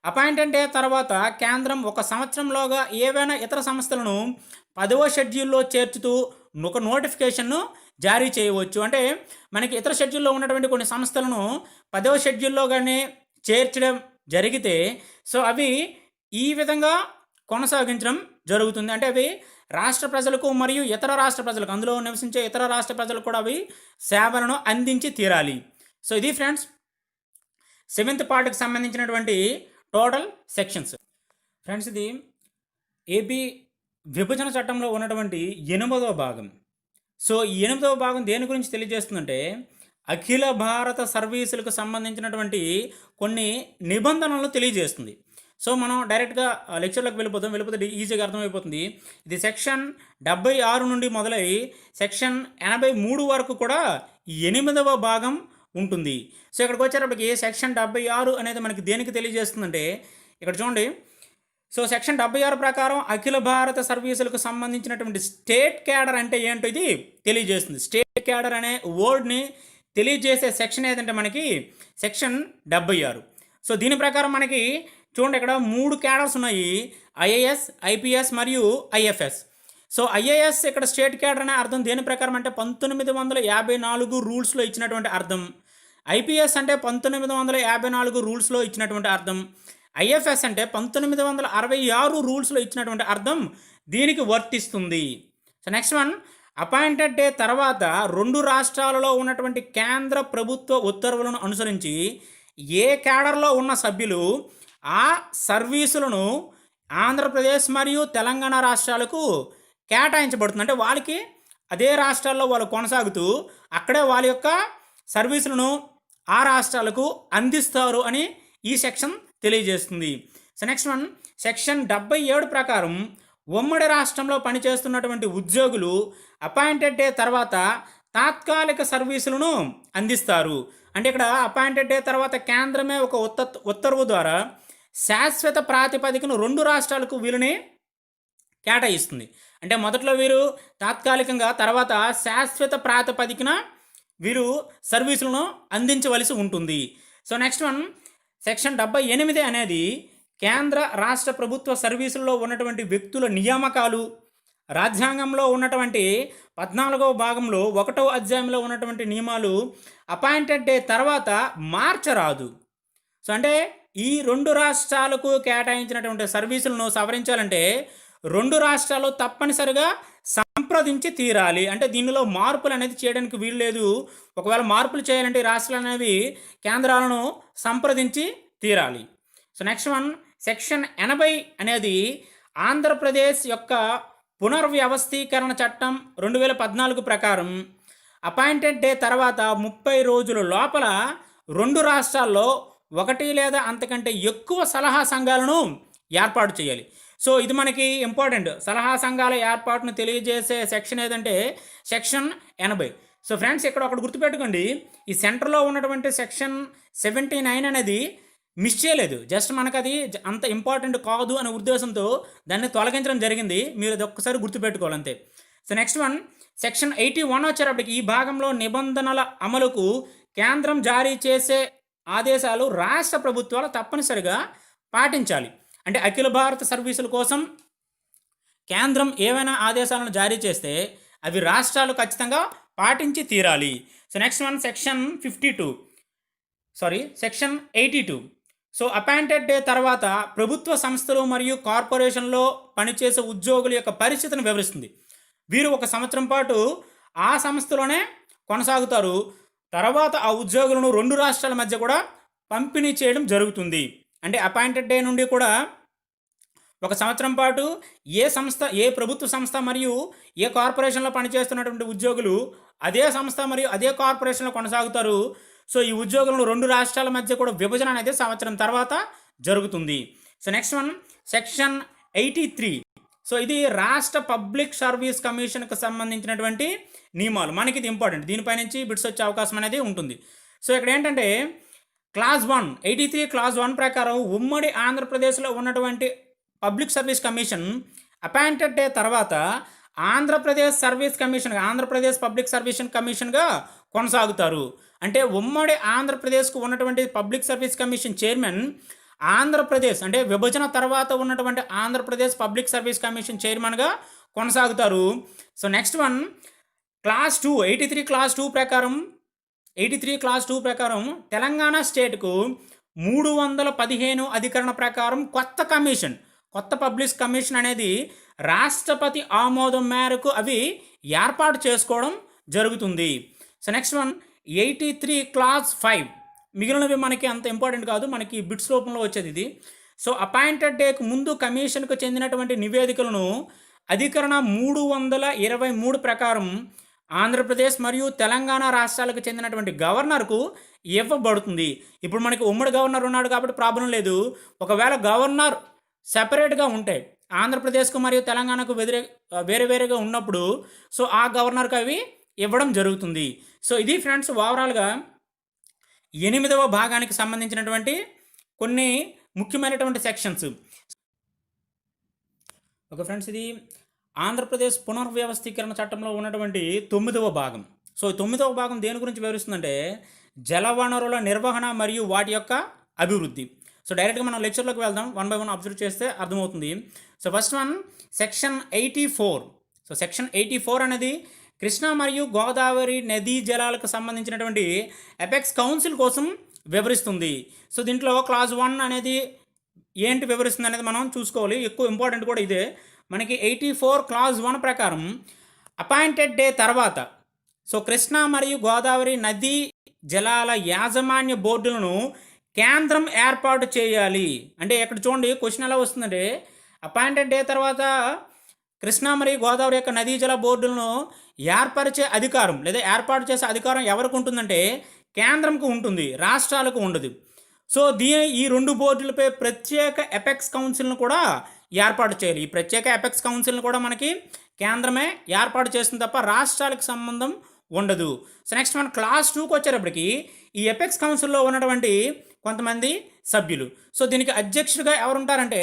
అపాయింటెడ్ డే తర్వాత కేంద్రం 1 సంవత్సరంలోగా ఏవైనా ఇతర సంస్థలను 10వ షెడ్యూల్లో చేర్చుతూ ఒక నోటిఫికేషన్ను జారీ చేయవచ్చు. అంటే మనకి ఇతర షెడ్యూల్లో ఉన్నటువంటి కొన్ని సంస్థలను 10వ షెడ్యూల్లోగానే చేర్చడం జరిగితే సో అవి ఈ విధంగా కొనసాగించడం జరుగుతుంది. అంటే అవి రాష్ట్ర ప్రజలకు మరియు ఇతర రాష్ట్ర ప్రజలకు, అందులో నివసించే ఇతర రాష్ట్ర ప్రజలకు కూడా అవి సేవలను అందించి తీరాలి. సో ఇది ఫ్రెండ్స్ 7th పార్ట్కి సంబంధించినటువంటి టోటల్ సెక్షన్స్. ఫ్రెండ్స్ ఇది ఏపీ విభజన చట్టంలో ఉన్నటువంటి 8వ భాగం. సో ఈ 8వ భాగం దేని గురించి తెలియజేస్తుందంటే అఖిల భారత సర్వీసులకు సంబంధించినటువంటి కొన్ని నిబంధనలను తెలియజేస్తుంది. సో మనం డైరెక్ట్గా లెక్చర్లోకి వెళ్ళిపోతే ఈజీగా అర్థమైపోతుంది. ఇది సెక్షన్ 76 నుండి మొదలై సెక్షన్ 83 వరకు కూడా 8వ భాగం ఉంటుంది. సో ఇక్కడికి వచ్చేటప్పటికి సెక్షన్ 76 అనేది మనకి దేనికి తెలియజేస్తుందంటే ఇక్కడ చూడండి. సో సెక్షన్ 76 ప్రకారం అఖిల భారత సర్వీసులకు సంబంధించినటువంటి స్టేట్ క్యాడర్ అంటే ఏంటో ఇది తెలియజేస్తుంది. స్టేట్ క్యాడర్ అనే వర్డ్ని తెలియజేసే సెక్షన్ ఏదంటే మనకి సెక్షన్ 76. సో దీని ప్రకారం మనకి చూడండి ఇక్కడ 3 క్యాడర్స్ ఉన్నాయి, ఐఏఎస్, ఐపీఎస్ మరియు ఐఎఫ్ఎస్. సో ఐఏఎస్ ఇక్కడ స్టేట్ క్యాడర్ అనే అర్థం దేని ప్రకారం అంటే 1954 రూల్స్లో ఇచ్చినటువంటి అర్థం. ఐపీఎస్ అంటే 1954 రూల్స్లో ఇచ్చినటువంటి అర్థం. ఐఎఫ్ఎస్ అంటే 1966 రూల్స్లో ఇచ్చినటువంటి అర్థం దీనికి వర్తిస్తుంది. So next one appointed day తర్వాత 2 రాష్ట్రాలలో ఉన్నటువంటి కేంద్ర ప్రభుత్వ ఉత్తర్వులను అనుసరించి ఏ క్యాడర్లో ఉన్న సభ్యులు ఆ సర్వీసులను ఆంధ్రప్రదేశ్ మరియు తెలంగాణ రాష్ట్రాలకు కేటాయించబడుతుంది. అంటే వాళ్ళకి అదే రాష్ట్రాల్లో వాళ్ళు కొనసాగుతూ అక్కడే వాళ్ళ యొక్క సర్వీసులను ఆ రాష్ట్రాలకు అందిస్తారు అని ఈ సెక్షన్ తెలియజేస్తుంది. సో నెక్స్ట్ వన్ సెక్షన్ 77 ప్రకారం ఉమ్మడి రాష్ట్రంలో పనిచేస్తున్నటువంటి ఉద్యోగులు అపాయింటెడ్ డే తర్వాత తాత్కాలిక సర్వీసులను అందిస్తారు. అంటే ఇక్కడ అపాయింటెడ్ డే తర్వాత కేంద్రమే ఒక ఉత్తర్వు ద్వారా శాశ్వత ప్రాతిపదికను 2 రాష్ట్రాలకు వీలుని కేటాయిస్తుంది. అంటే మొదట్లో వీరు తాత్కాలికంగా, తర్వాత శాశ్వత ప్రాతిపదికన వీరు సర్వీసులను అందించవలసి ఉంటుంది. సో నెక్స్ట్ వన్, సెక్షన్ 78 అనేది కేంద్ర రాష్ట్ర ప్రభుత్వ సర్వీసుల్లో ఉన్నటువంటి వ్యక్తుల నియామకాలు, రాజ్యాంగంలో ఉన్నటువంటి 14వ భాగంలో 1వ అధ్యాయంలో ఉన్నటువంటి నియమాలు అపాయింటెడ్ డే తర్వాత మార్చరాదు. సో అంటే ఈ 2 రాష్ట్రాలకు కేటాయించినటువంటి సర్వీసులను సవరించాలంటే 2 రాష్ట్రాలు తప్పనిసరిగా సంప్రదించి తీరాలి. అంటే దీనిలో మార్పులు అనేది చేయడానికి వీలు లేదు. ఒకవేళ మార్పులు చేయాలంటే ఈ రాష్ట్రాలు అనేవి కేంద్రాలను సంప్రదించి తీరాలి. సో నెక్స్ట్ వన్, సెక్షన్ 80 అనేది ఆంధ్రప్రదేశ్ యొక్క పునర్వ్యవస్థీకరణ చట్టం 2014 ప్రకారం అపాయింటెడ్ డే తర్వాత 30 రోజుల లోపల 2 రాష్ట్రాల్లో 1 లేదా అంతకంటే ఎక్కువ సలహా సంఘాలను ఏర్పాటు చేయాలి. సో ఇది మనకి ఇంపార్టెంట్. సలహా సంఘాల ఏర్పాటును తెలియజేసే సెక్షన్ ఏదంటే సెక్షన్ 80. సో ఫ్రెండ్స్, ఇక్కడ ఒకటి గుర్తుపెట్టుకోండి, ఈ సెంటర్లో ఉన్నటువంటి సెక్షన్ 79 అనేది మిస్ చేయలేదు. జస్ట్ మనకు అది అంత ఇంపార్టెంట్ కాదు అనే ఉద్దేశంతో దాన్ని తొలగించడం జరిగింది. మీరు అది ఒక్కసారి గుర్తుపెట్టుకోవాలి అంతే. సో నెక్స్ట్ వన్, సెక్షన్ 81 వచ్చేటప్పటికి ఈ భాగంలో నిబంధనల అమలుకు కేంద్రం జారీ చేసే ఆదేశాలు రాష్ట్ర ప్రభుత్వాలు తప్పనిసరిగా పాటించాలి. అంటే అఖిల భారత సర్వీసుల కోసం కేంద్రం ఏవైనా ఆదేశాలను జారీ చేస్తే అవి రాష్ట్రాలు ఖచ్చితంగా పాటించి తీరాలి. So next one, section 82. So appointed day తర్వాత ప్రభుత్వ సంస్థలు మరియు కార్పొరేషన్లో పనిచేసే ఉద్యోగుల యొక్క పరిస్థితిని వివరిస్తుంది. వీరు 1 సంవత్సరం పాటు ఆ సంస్థలోనే కొనసాగుతారు. తర్వాత ఆ ఉద్యోగులను 2 రాష్ట్రాల మధ్య కూడా పంపిణీ చేయడం జరుగుతుంది. అంటే అపాయింటెడ్ డే నుండి కూడా 1 సంవత్సరం పాటు ఏ ప్రభుత్వ సంస్థ మరియు ఏ కార్పొరేషన్లో పనిచేస్తున్నటువంటి ఉద్యోగులు అదే సంస్థ మరియు అదే కార్పొరేషన్లో కొనసాగుతారు. సో ఈ ఉద్యోగులను 2 రాష్ట్రాల మధ్య కూడా విభజన అనేది సంవత్సరం తర్వాత జరుగుతుంది. So next one, section 83. So ఇది రాష్ట్ర పబ్లిక్ సర్వీస్ కమిషన్కి సంబంధించినటువంటి నియమాలు. మనకి ఇది ఇంపార్టెంట్, దీనిపై నుంచి బిట్స్ వచ్చే అవకాశం అనేది ఉంటుంది. సో ఇక్కడ ఏంటంటే క్లాస్ 1, 83 క్లాస్ 1 ప్రకారం ఉమ్మడి ఆంధ్రప్రదేశ్లో ఉన్నటువంటి public service commission appointed day తర్వాత ఆంధ్రప్రదేశ్ పబ్లిక్ సర్వీస్ కమిషన్గా కొనసాగుతారు. అంటే ఉమ్మడి ఆంధ్రప్రదేశ్కు ఉన్నటువంటి public service commission chairman Andhra Pradesh, అంటే విభజన తర్వాత ఉన్నటువంటి ఆంధ్రప్రదేశ్ పబ్లిక్ సర్వీస్ కమిషన్ చైర్మన్గా కొనసాగుతారు. So next one, class 2, 83 class 2 ప్రకారం తెలంగాణ స్టేట్కు 315 అధికరణ ప్రకారం కొత్త పబ్లిక్ కమిషన్ అనేది రాష్ట్రపతి ఆమోదం మేరకు అవి ఏర్పాటు చేసుకోవడం జరుగుతుంది. So next one, 83 class 5. మిగిలినవి మనకి అంత ఇంపార్టెంట్ కాదు, మనకి బిట్స్ రూపంలో వచ్చేది ఇది. సో అపాయింటెడ్ డేకు ముందు కమిషన్కు చెందినటువంటి నివేదికలను అధికరణ 323 ప్రకారం ఆంధ్రప్రదేశ్ మరియు తెలంగాణ రాష్ట్రాలకు చెందినటువంటి గవర్నర్కు ఇవ్వబడుతుంది. ఇప్పుడు మనకి ఉమ్మడి గవర్నర్ ఉన్నాడు కాబట్టి ప్రాబ్లం లేదు. ఒకవేళ గవర్నర్ సెపరేట్గా ఉంటే ఆంధ్రప్రదేశ్కు మరియు తెలంగాణకు వేరేగా ఉన్నప్పుడు సో ఆ గవర్నర్కి అవి ఇవ్వడం జరుగుతుంది. సో ఇది ఫ్రెండ్స్ ఓవరాల్గా 8వ భాగానికి సంబంధించినటువంటి కొన్ని ముఖ్యమైనటువంటి సెక్షన్స్. ఓకే ఫ్రెండ్స్, ఇది ఆంధ్రప్రదేశ్ పునర్వ్యవస్థీకరణ చట్టంలో ఉన్నటువంటి 9వ భాగం. సో 9వ భాగం దేని గురించి వివరిస్తుందంటే జలవనరుల నిర్వహణ మరియు వాటి యొక్క అభివృద్ధి. సో డైరెక్ట్గా మనం లెక్చర్లోకి వెళ్దాం, 1 by 1 అబ్జర్వ్ చేస్తే అర్థమవుతుంది. So first one, section 84. So section 84 అనేది కృష్ణా మరియు గోదావరి నదీ జలాలకు సంబంధించినటువంటి ఎపెక్స్ కౌన్సిల్ కోసం వివరిస్తుంది. సో దీంట్లో క్లాస్ 1 అనేది ఏంటి వివరిస్తుంది అనేది మనం చూసుకోవాలి, ఎక్కువ ఇంపార్టెంట్ కూడా ఇదే. మనకి 84 క్లాస్ 1 ప్రకారం అపాయింటెడ్ డే తర్వాత సో కృష్ణా మరియు గోదావరి నదీ జలాల యాజమాన్య బోర్డులను కేంద్రం ఏర్పాటు చేయాలి. అంటే ఇక్కడ చూడండి క్వశ్చన్ ఎలా వస్తుందంటే అపాయింటెడ్ డే తర్వాత కృష్ణా మరియు గోదావరి యొక్క నదీ జల బోర్డులను ఏర్పరిచే అధికారం లేదా ఏర్పాటు చేసే అధికారం ఎవరికి ఉంటుందంటే కేంద్రంకు ఉంటుంది, రాష్ట్రాలకు ఉండదు. సో ఈ 2 బోర్డులపై ప్రత్యేక ఎపెక్స్ కౌన్సిల్ను కూడా ఏర్పాటు చేయాలి. ఈ ప్రత్యేక ఎపెక్స్ కౌన్సిల్ను కూడా మనకి కేంద్రమే ఏర్పాటు చేస్తుంది తప్ప రాష్ట్రాలకు సంబంధం ఉండదు. సో నెక్స్ట్ మన క్లాస్ 2కి వచ్చేటప్పటికి ఈ ఎపెక్స్ కౌన్సిల్లో ఉన్నటువంటి కొంతమంది సభ్యులు. సో దీనికి అధ్యక్షుడిగా ఎవరుంటారంటే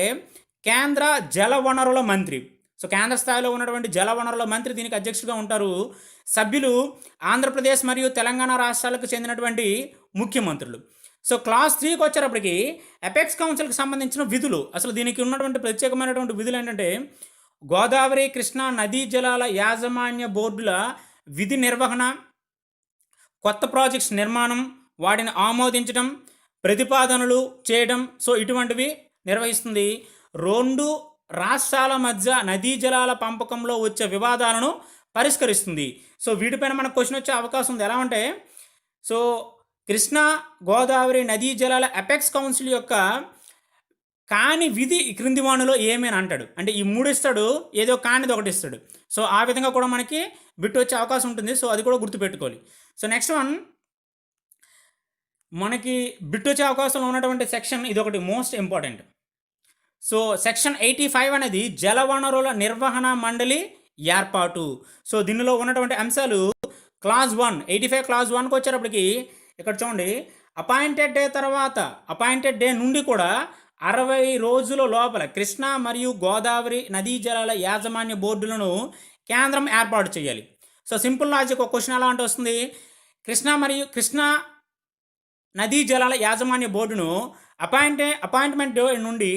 కేంద్ర జల వనరుల మంత్రి. సో కేంద్ర స్థాయిలో ఉన్నటువంటి జల వనరుల మంత్రి దీనికి అధ్యక్షుడిగా ఉంటారు. సభ్యులు ఆంధ్రప్రదేశ్ మరియు తెలంగాణ రాష్ట్రాలకు చెందినటువంటి ముఖ్యమంత్రులు. సో క్లాస్ 3కి వచ్చేటప్పటికి ఎపెక్స్ కౌన్సిల్కి సంబంధించిన విధులు, అసలు దీనికి ఉన్నటువంటి ప్రత్యేకమైనటువంటి విధులు ఏంటంటే గోదావరి కృష్ణా నదీ జలాల యాజమాన్య బోర్డుల విధి నిర్వహణ, కొత్త ప్రాజెక్ట్స్ నిర్మాణం, వాటిని ఆమోదించడం, ప్రతిపాదనలు చేయడం, సో ఇటువంటివి నిర్వహిస్తుంది. 2 రాష్ట్రాల మధ్య నదీ జలాల పంపకంలో వచ్చే వివాదాలను పరిష్కరిస్తుంది. సో వీటిపైన మనకు క్వశ్చన్ వచ్చే అవకాశం ఉంది. ఎలా అంటే సో కృష్ణా గోదావరి నదీ జలాల ఎపెక్స్ కౌన్సిల్ యొక్క కాని విధి క్రింది వాణిలో ఏమని అంటాడు. అంటే ఈ 3 ఇస్తాడు, ఏదో కానిది ఒకటి ఇస్తాడు. సో ఆ విధంగా కూడా మనకి బిట్ వచ్చే అవకాశం ఉంటుంది. సో అది కూడా గుర్తుపెట్టుకోవాలి. సో నెక్స్ట్ వన్ మనకి బిట్ వచ్చే అవకాశంలో ఉన్నటువంటి సెక్షన్ ఇది ఒకటి మోస్ట్ ఇంపార్టెంట్. సో సెక్షన్ 85 అనేది జలవనరుల నిర్వహణ మండలి ఏర్పాటు. సో దీనిలో ఉన్నటువంటి అంశాలు క్లాస్ 1 85 క్లాస్ 1కి వచ్చేటప్పటికి ఇక్కడ చూడండి, అపాయింటెడ్ డే తర్వాత అపాయింటెడ్ డే నుండి కూడా 60 రోజుల లోపల కృష్ణా మరియు గోదావరి నదీ జలాల యాజమాన్య బోర్డులను కేంద్రం ఏర్పాటు చేయాలి. సో సింపుల్ లాజిక్ ఒక క్వశ్చన్ ఎలా అంటే వస్తుంది, కృష్ణా నదీ జలాల యాజమాన్య బోర్డును అపాయింట్మెంట్ డే నుండి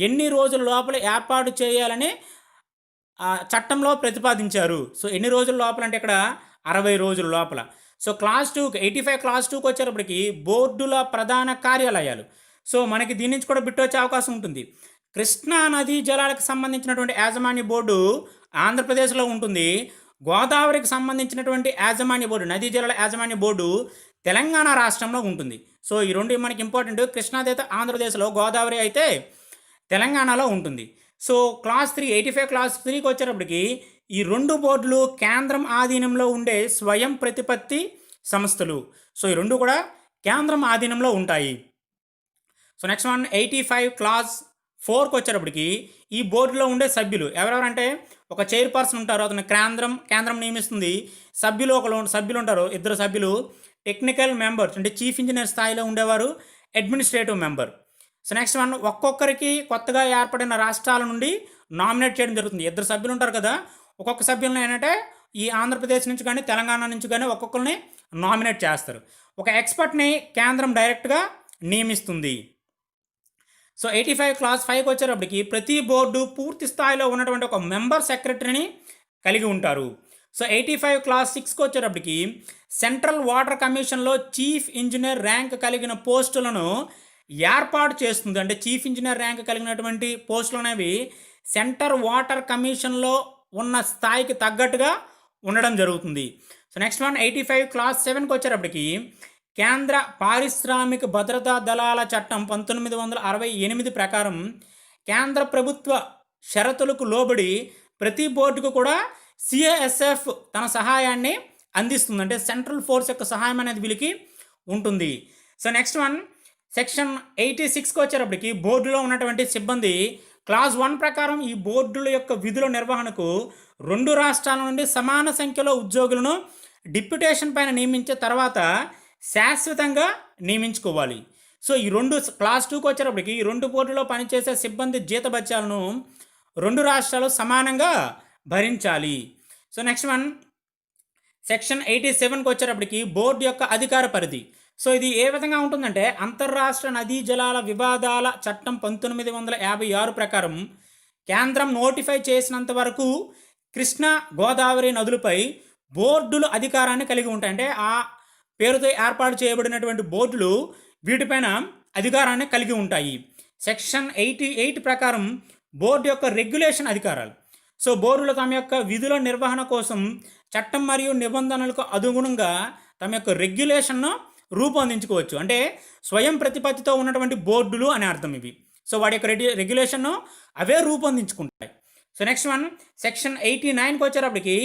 ఎన్ని రోజుల లోపల ఏర్పాటు చేయాలని చట్టంలో ప్రతిపాదించారు. సో ఎన్ని రోజుల లోపల అంటే ఇక్కడ 60 రోజుల లోపల. సో క్లాస్ 2కి 85 క్లాస్ 2కి వచ్చేటప్పటికి బోర్డుల ప్రధాన కార్యాలయాలు. సో మనకి దీని నుంచి కూడా బిట్ వచ్చే అవకాశం ఉంటుంది. కృష్ణా నదీ జలాలకు సంబంధించినటువంటి యాజమాన్య బోర్డు ఆంధ్రప్రదేశ్లో ఉంటుంది. గోదావరికి సంబంధించినటువంటి యాజమాన్య బోర్డు నదీ జలాల యాజమాన్య బోర్డు తెలంగాణ రాష్ట్రంలో ఉంటుంది. సో ఈ రెండు మనకి ఇంపార్టెంట్. కృష్ణాది అయితే ఆంధ్రప్రదేశ్లో, గోదావరి అయితే తెలంగాణలో ఉంటుంది. సో క్లాస్ 3 85 క్లాస్ 3కి వచ్చేటప్పటికి ఈ 2 బోర్డులు కేంద్రం ఆధీనంలో ఉండే స్వయం ప్రతిపత్తి సంస్థలు. సో ఈ 2 కూడా కేంద్రం ఆధీనంలో ఉంటాయి. సో నెక్స్ట్ వన్ 85 క్లాస్ 4కి వచ్చేటప్పటికి ఈ బోర్డులో ఉండే సభ్యులు ఎవరెవరంటే ఒక చైర్పర్సన్ ఉంటారు, అతను కేంద్రం నియమిస్తుంది. సభ్యులు ఉంటారు, 2 సభ్యులు. టెక్నికల్ మెంబర్స్ అంటే చీఫ్ ఇంజనీర్ స్థాయిలో ఉండేవారు, administrative member. So next one ఒక్కొక్కరికి కొత్తగా ఏర్పడిన రాష్ట్రాల నుండి నామినేట్ చేయడం జరుగుతుంది. 2 సభ్యులు ఉంటారు కదా, ఒక్కొక్క సభ్యులను ఏంటంటే ఈ ఆంధ్రప్రదేశ్ నుంచి కానీ తెలంగాణ నుంచి కానీ ఒక్కొక్కరిని నామినేట్ చేస్తారు. ఒక ఎక్స్పర్ట్ని కేంద్రం డైరెక్ట్గా నియమిస్తుంది. సో 85 క్లాస్ 5కి వచ్చేటప్పటికి ప్రతి బోర్డు పూర్తి స్థాయిలో ఉన్నటువంటి ఒక మెంబర్ సెక్రటరీని కలిగి ఉంటారు. సో 85 క్లాస్ 6కి వచ్చేటప్పటికి సెంట్రల్ వాటర్ కమిషన్లో చీఫ్ ఇంజనీర్ ర్యాంక్ కలిగిన పోస్టులను ఏర్పాటు చేస్తుంది. అంటే చీఫ్ ఇంజనీర్ ర్యాంక్ కలిగినటువంటి పోస్టులు అనేవి సెంటర్ వాటర్ కమిషన్లో ఉన్న స్థాయికి తగ్గట్టుగా ఉండడం జరుగుతుంది. సో నెక్స్ట్ వన్ 85 క్లాస్ 7కి వచ్చేటప్పటికి కేంద్ర పారిశ్రామిక భద్రతా దళాల చట్టం 1968 ప్రకారం కేంద్ర ప్రభుత్వ షరతులకు లోబడి ప్రతి బోర్డుకు కూడా సిఏఎస్ఎఫ్ తన సహాయాన్ని అందిస్తుంది. అంటే సెంట్రల్ ఫోర్స్ యొక్క సహాయం అనేది వీళ్ళకి ఉంటుంది. సో నెక్స్ట్ వన్ సెక్షన్ 86కి వచ్చేటప్పటికి బోర్డులో ఉన్నటువంటి సిబ్బంది క్లాస్ 1 ప్రకారం ఈ బోర్డుల యొక్క విధుల నిర్వహణకు 2 రాష్ట్రాల నుండి సమాన సంఖ్యలో ఉద్యోగులను డిప్యుటేషన్ పైన నియమించే తర్వాత శాశ్వతంగా నియమించుకోవాలి. సో ఈ 2 క్లాస్ 2కి వచ్చేటప్పటికి ఈ 2 బోర్డులో పనిచేసే సిబ్బంది జీతభత్యాలను 2 రాష్ట్రాలు సమానంగా భరించాలి. సో నెక్స్ట్ వన్ సెక్షన్ 87కి వచ్చేటప్పటికి బోర్డు యొక్క అధికార పరిధి. సో ఇది ఏ విధంగా ఉంటుందంటే అంతర్రాష్ట్ర నదీ జలాల వివాదాల చట్టం 1956 ప్రకారం కేంద్రం నోటిఫై చేసినంత వరకు కృష్ణా గోదావరి నదులపై బోర్డులు అధికారాన్ని కలిగి ఉంటాయి. అంటే ఆ పేరుతో ఏర్పాటు చేయబడినటువంటి బోర్డులు వీటిపైన అధికారాన్ని కలిగి ఉంటాయి. సెక్షన్ 88 ప్రకారం బోర్డు యొక్క రెగ్యులేషన్ అధికారాలు. సో బోర్డులు తమ యొక్క విధుల నిర్వహణ కోసం చట్టం మరియు నిబంధనలకు అనుగుణంగా తమ యొక్క రెగ్యులేషన్ను రూపొందించుకోవచ్చు. అంటే స్వయం ప్రతిపత్తితో ఉన్నటువంటి బోర్డులు అనే అర్థం ఇవి. సో వాటి యొక్క రెగ్యులేషన్ను అవే రూపొందించుకుంటాయి. సో నెక్స్ట్ వన్ సెక్షన్ 89కి వచ్చేటప్పటికి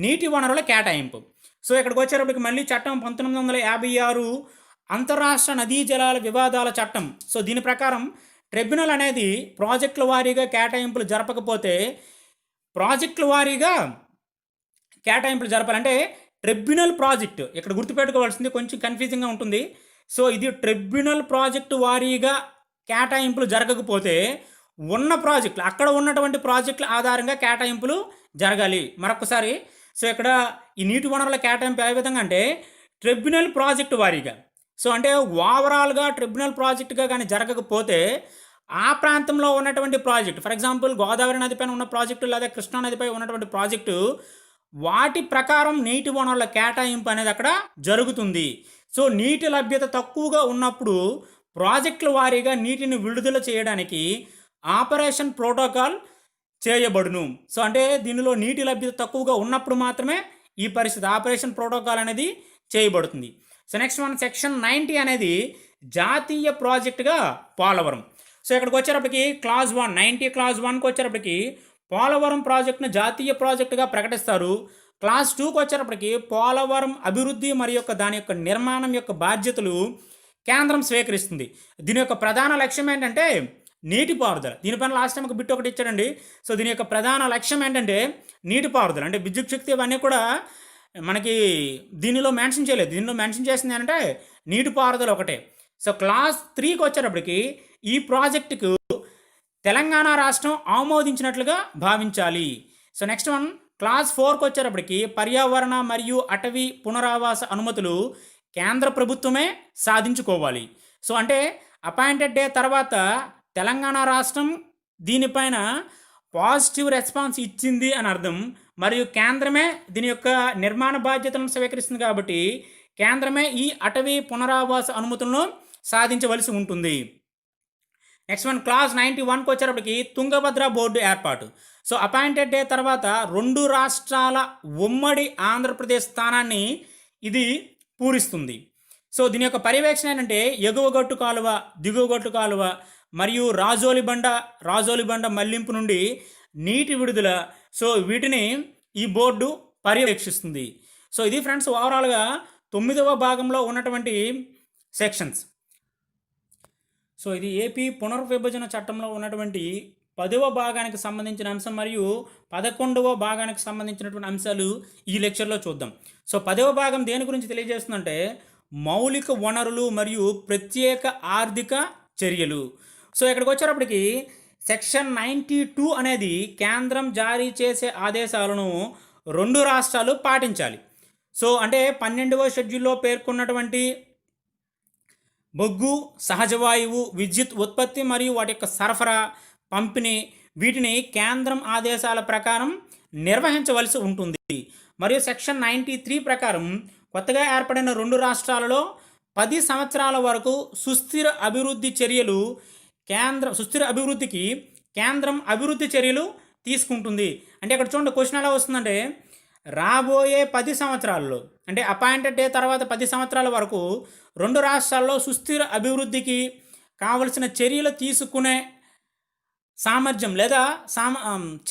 నీటి వనరుల కేటాయింపు. సో ఇక్కడికి వచ్చేటప్పటికి మళ్ళీ చట్టం 1956 అంతర్రాష్ట్ర నదీ జలాల వివాదాల చట్టం. సో దీని ప్రకారం ట్రిబ్యునల్ అనేది ప్రాజెక్టుల వారీగా కేటాయింపులు జరపకపోతే ప్రాజెక్టుల వారీగా కేటాయింపులు జరపాలంటే ట్రిబ్యునల్ ప్రాజెక్టు ఇక్కడ గుర్తుపెట్టుకోవాల్సింది, కొంచెం కన్ఫ్యూజింగ్గా ఉంటుంది. సో ఇది ట్రిబ్యునల్ ప్రాజెక్టు వారీగా కేటాయింపులు జరగకపోతే ఉన్న ప్రాజెక్టులు, అక్కడ ఉన్నటువంటి ప్రాజెక్టుల ఆధారంగా కేటాయింపులు జరగాలి. మరొకసారి, సో ఇక్కడ ఈ నీటి వనరుల కేటాయింపు ఏ విధంగా అంటే ట్రిబ్యునల్ ప్రాజెక్టు వారీగా. సో అంటే ఓవరాల్గా ట్రిబ్యునల్ ప్రాజెక్టుగా కానీ జరగకపోతే ఆ ప్రాంతంలో ఉన్నటువంటి ప్రాజెక్టు, ఫర్ ఎగ్జాంపుల్ గోదావరి నదిపైన ఉన్న ప్రాజెక్టు లేదా కృష్ణా నదిపై ఉన్నటువంటి ప్రాజెక్టు, వాటి ప్రకారం నీటి వనరుల కేటాయింపు అనేది అక్కడ జరుగుతుంది. సో నీటి లభ్యత తక్కువగా ఉన్నప్పుడు ప్రాజెక్టుల వారీగా నీటిని విడుదల చేయడానికి ఆపరేషన్ ప్రోటోకాల్ చేయబడును. సో అంటే దీనిలో నీటి లభ్యత తక్కువగా ఉన్నప్పుడు మాత్రమే ఈ పరిస్థితి ఆపరేషన్ ప్రోటోకాల్ అనేది చేయబడుతుంది. సో నెక్స్ట్ వన్, సెక్షన్ 90 అనేది జాతీయ ప్రాజెక్టుగా పోలవరం. సో ఇక్కడికి వచ్చేటప్పటికి క్లాజ్ 1, 90 క్లాజ్ 1కి వచ్చేటప్పటికి పోలవరం ప్రాజెక్టును జాతీయ ప్రాజెక్టుగా ప్రకటిస్తారు. క్లాస్ 2కి వచ్చేటప్పటికి పోలవరం అభివృద్ధి మరియు దాని యొక్క నిర్మాణం యొక్క బాధ్యతలు కేంద్రం స్వీకరిస్తుంది. దీని యొక్క ప్రధాన లక్ష్యం ఏంటంటే నీటిపారుదల. దీనిపైన లాస్ట్ టైం ఒక బిట్ ఒకటి ఇచ్చాడండి. సో దీని యొక్క ప్రధాన లక్ష్యం ఏంటంటే నీటిపారుదల, అంటే విద్యుత్ శక్తి ఇవన్నీ కూడా మనకి దీనిలో మెన్షన్ చేయలేదు. దీనిలో మెన్షన్ చేసింది ఏంటంటే నీటిపారుదల ఒకటే. సో క్లాస్ 3కి వచ్చేటప్పటికి ఈ ప్రాజెక్టుకు తెలంగాణ రాష్ట్రం ఆమోదించినట్లుగా భావించాలి. సో నెక్స్ట్ వన్, క్లాస్ 4కి వచ్చేటప్పటికి పర్యావరణ మరియు అటవీ పునరావాస అనుమతులు కేంద్ర ప్రభుత్వమే సాధించుకోవాలి. సో అంటే అపాయింటెడ్ డే తర్వాత తెలంగాణ రాష్ట్రం దీనిపైన పాజిటివ్ రెస్పాన్స్ ఇచ్చింది అని అర్థం, మరియు కేంద్రమే దీని యొక్క నిర్మాణ బాధ్యతలను స్వీకరిస్తుంది కాబట్టి కేంద్రమే ఈ అటవీ పునరావాస అనుమతులను సాధించవలసి ఉంటుంది. నెక్స్ట్ వన్, క్లాస్ 91కి వచ్చేటప్పటికి తుంగభద్ర బోర్డు ఏర్పాటు. సో అపాయింటెడ్ డే తర్వాత 2 రాష్ట్రాల ఉమ్మడి ఆంధ్రప్రదేశ్ స్థానాన్ని ఇది పూరిస్తుంది. సో దీని యొక్క పర్యవేక్షణ ఏంటంటే ఎగువ గట్టు కాలువ, దిగువ గట్టు కాలువ మరియు రాజోలిబండ మళ్లింపు నుండి నీటి విడుదల, సో వీటిని ఈ బోర్డు పర్యవేక్షిస్తుంది. సో ఇది ఫ్రెండ్స్ ఓవరాల్గా 9వ భాగంలో ఉన్నటువంటి సెక్షన్స్. సో ఇది ఏపీ పునర్విభజన చట్టంలో ఉన్నటువంటి 10వ భాగానికి సంబంధించిన అంశం మరియు 11వ భాగానికి సంబంధించినటువంటి అంశాలు ఈ లెక్చర్లో చూద్దాం. సో 10వ భాగం దేని గురించి తెలియజేస్తుందంటే మౌలిక వనరులు మరియు ప్రత్యేక ఆర్థిక చర్యలు. సో ఇక్కడికి వచ్చేటప్పటికి సెక్షన్ 92 అనేది కేంద్రం జారీ చేసే ఆదేశాలను 2 రాష్ట్రాలు పాటించాలి. సో అంటే 12వ షెడ్యూల్లో పేర్కొన్నటువంటి బొగ్గు, సహజ వాయువు, విద్యుత్ ఉత్పత్తి మరియు వాటి యొక్క సరఫరా, పంపిణీ, వీటిని కేంద్రం ఆదేశాల ప్రకారం నిర్వహించవలసి ఉంటుంది. మరియు సెక్షన్ 93 ప్రకారం కొత్తగా ఏర్పడిన 2 రాష్ట్రాలలో 10 సంవత్సరాల వరకు సుస్థిర అభివృద్ధికి కేంద్రం అభివృద్ధి చర్యలు తీసుకుంటుంది. అంటే ఇక్కడ చూడండి క్వశ్చన్ ఎలా వస్తుందంటే రాబోయే 10 సంవత్సరాల్లో, అంటే అపాయింటెడ్ డే తర్వాత 10 సంవత్సరాల వరకు 2 రాష్ట్రాల్లో సుస్థిర అభివృద్ధికి కావలసిన చర్యలు తీసుకునే సామర్థ్యం లేదా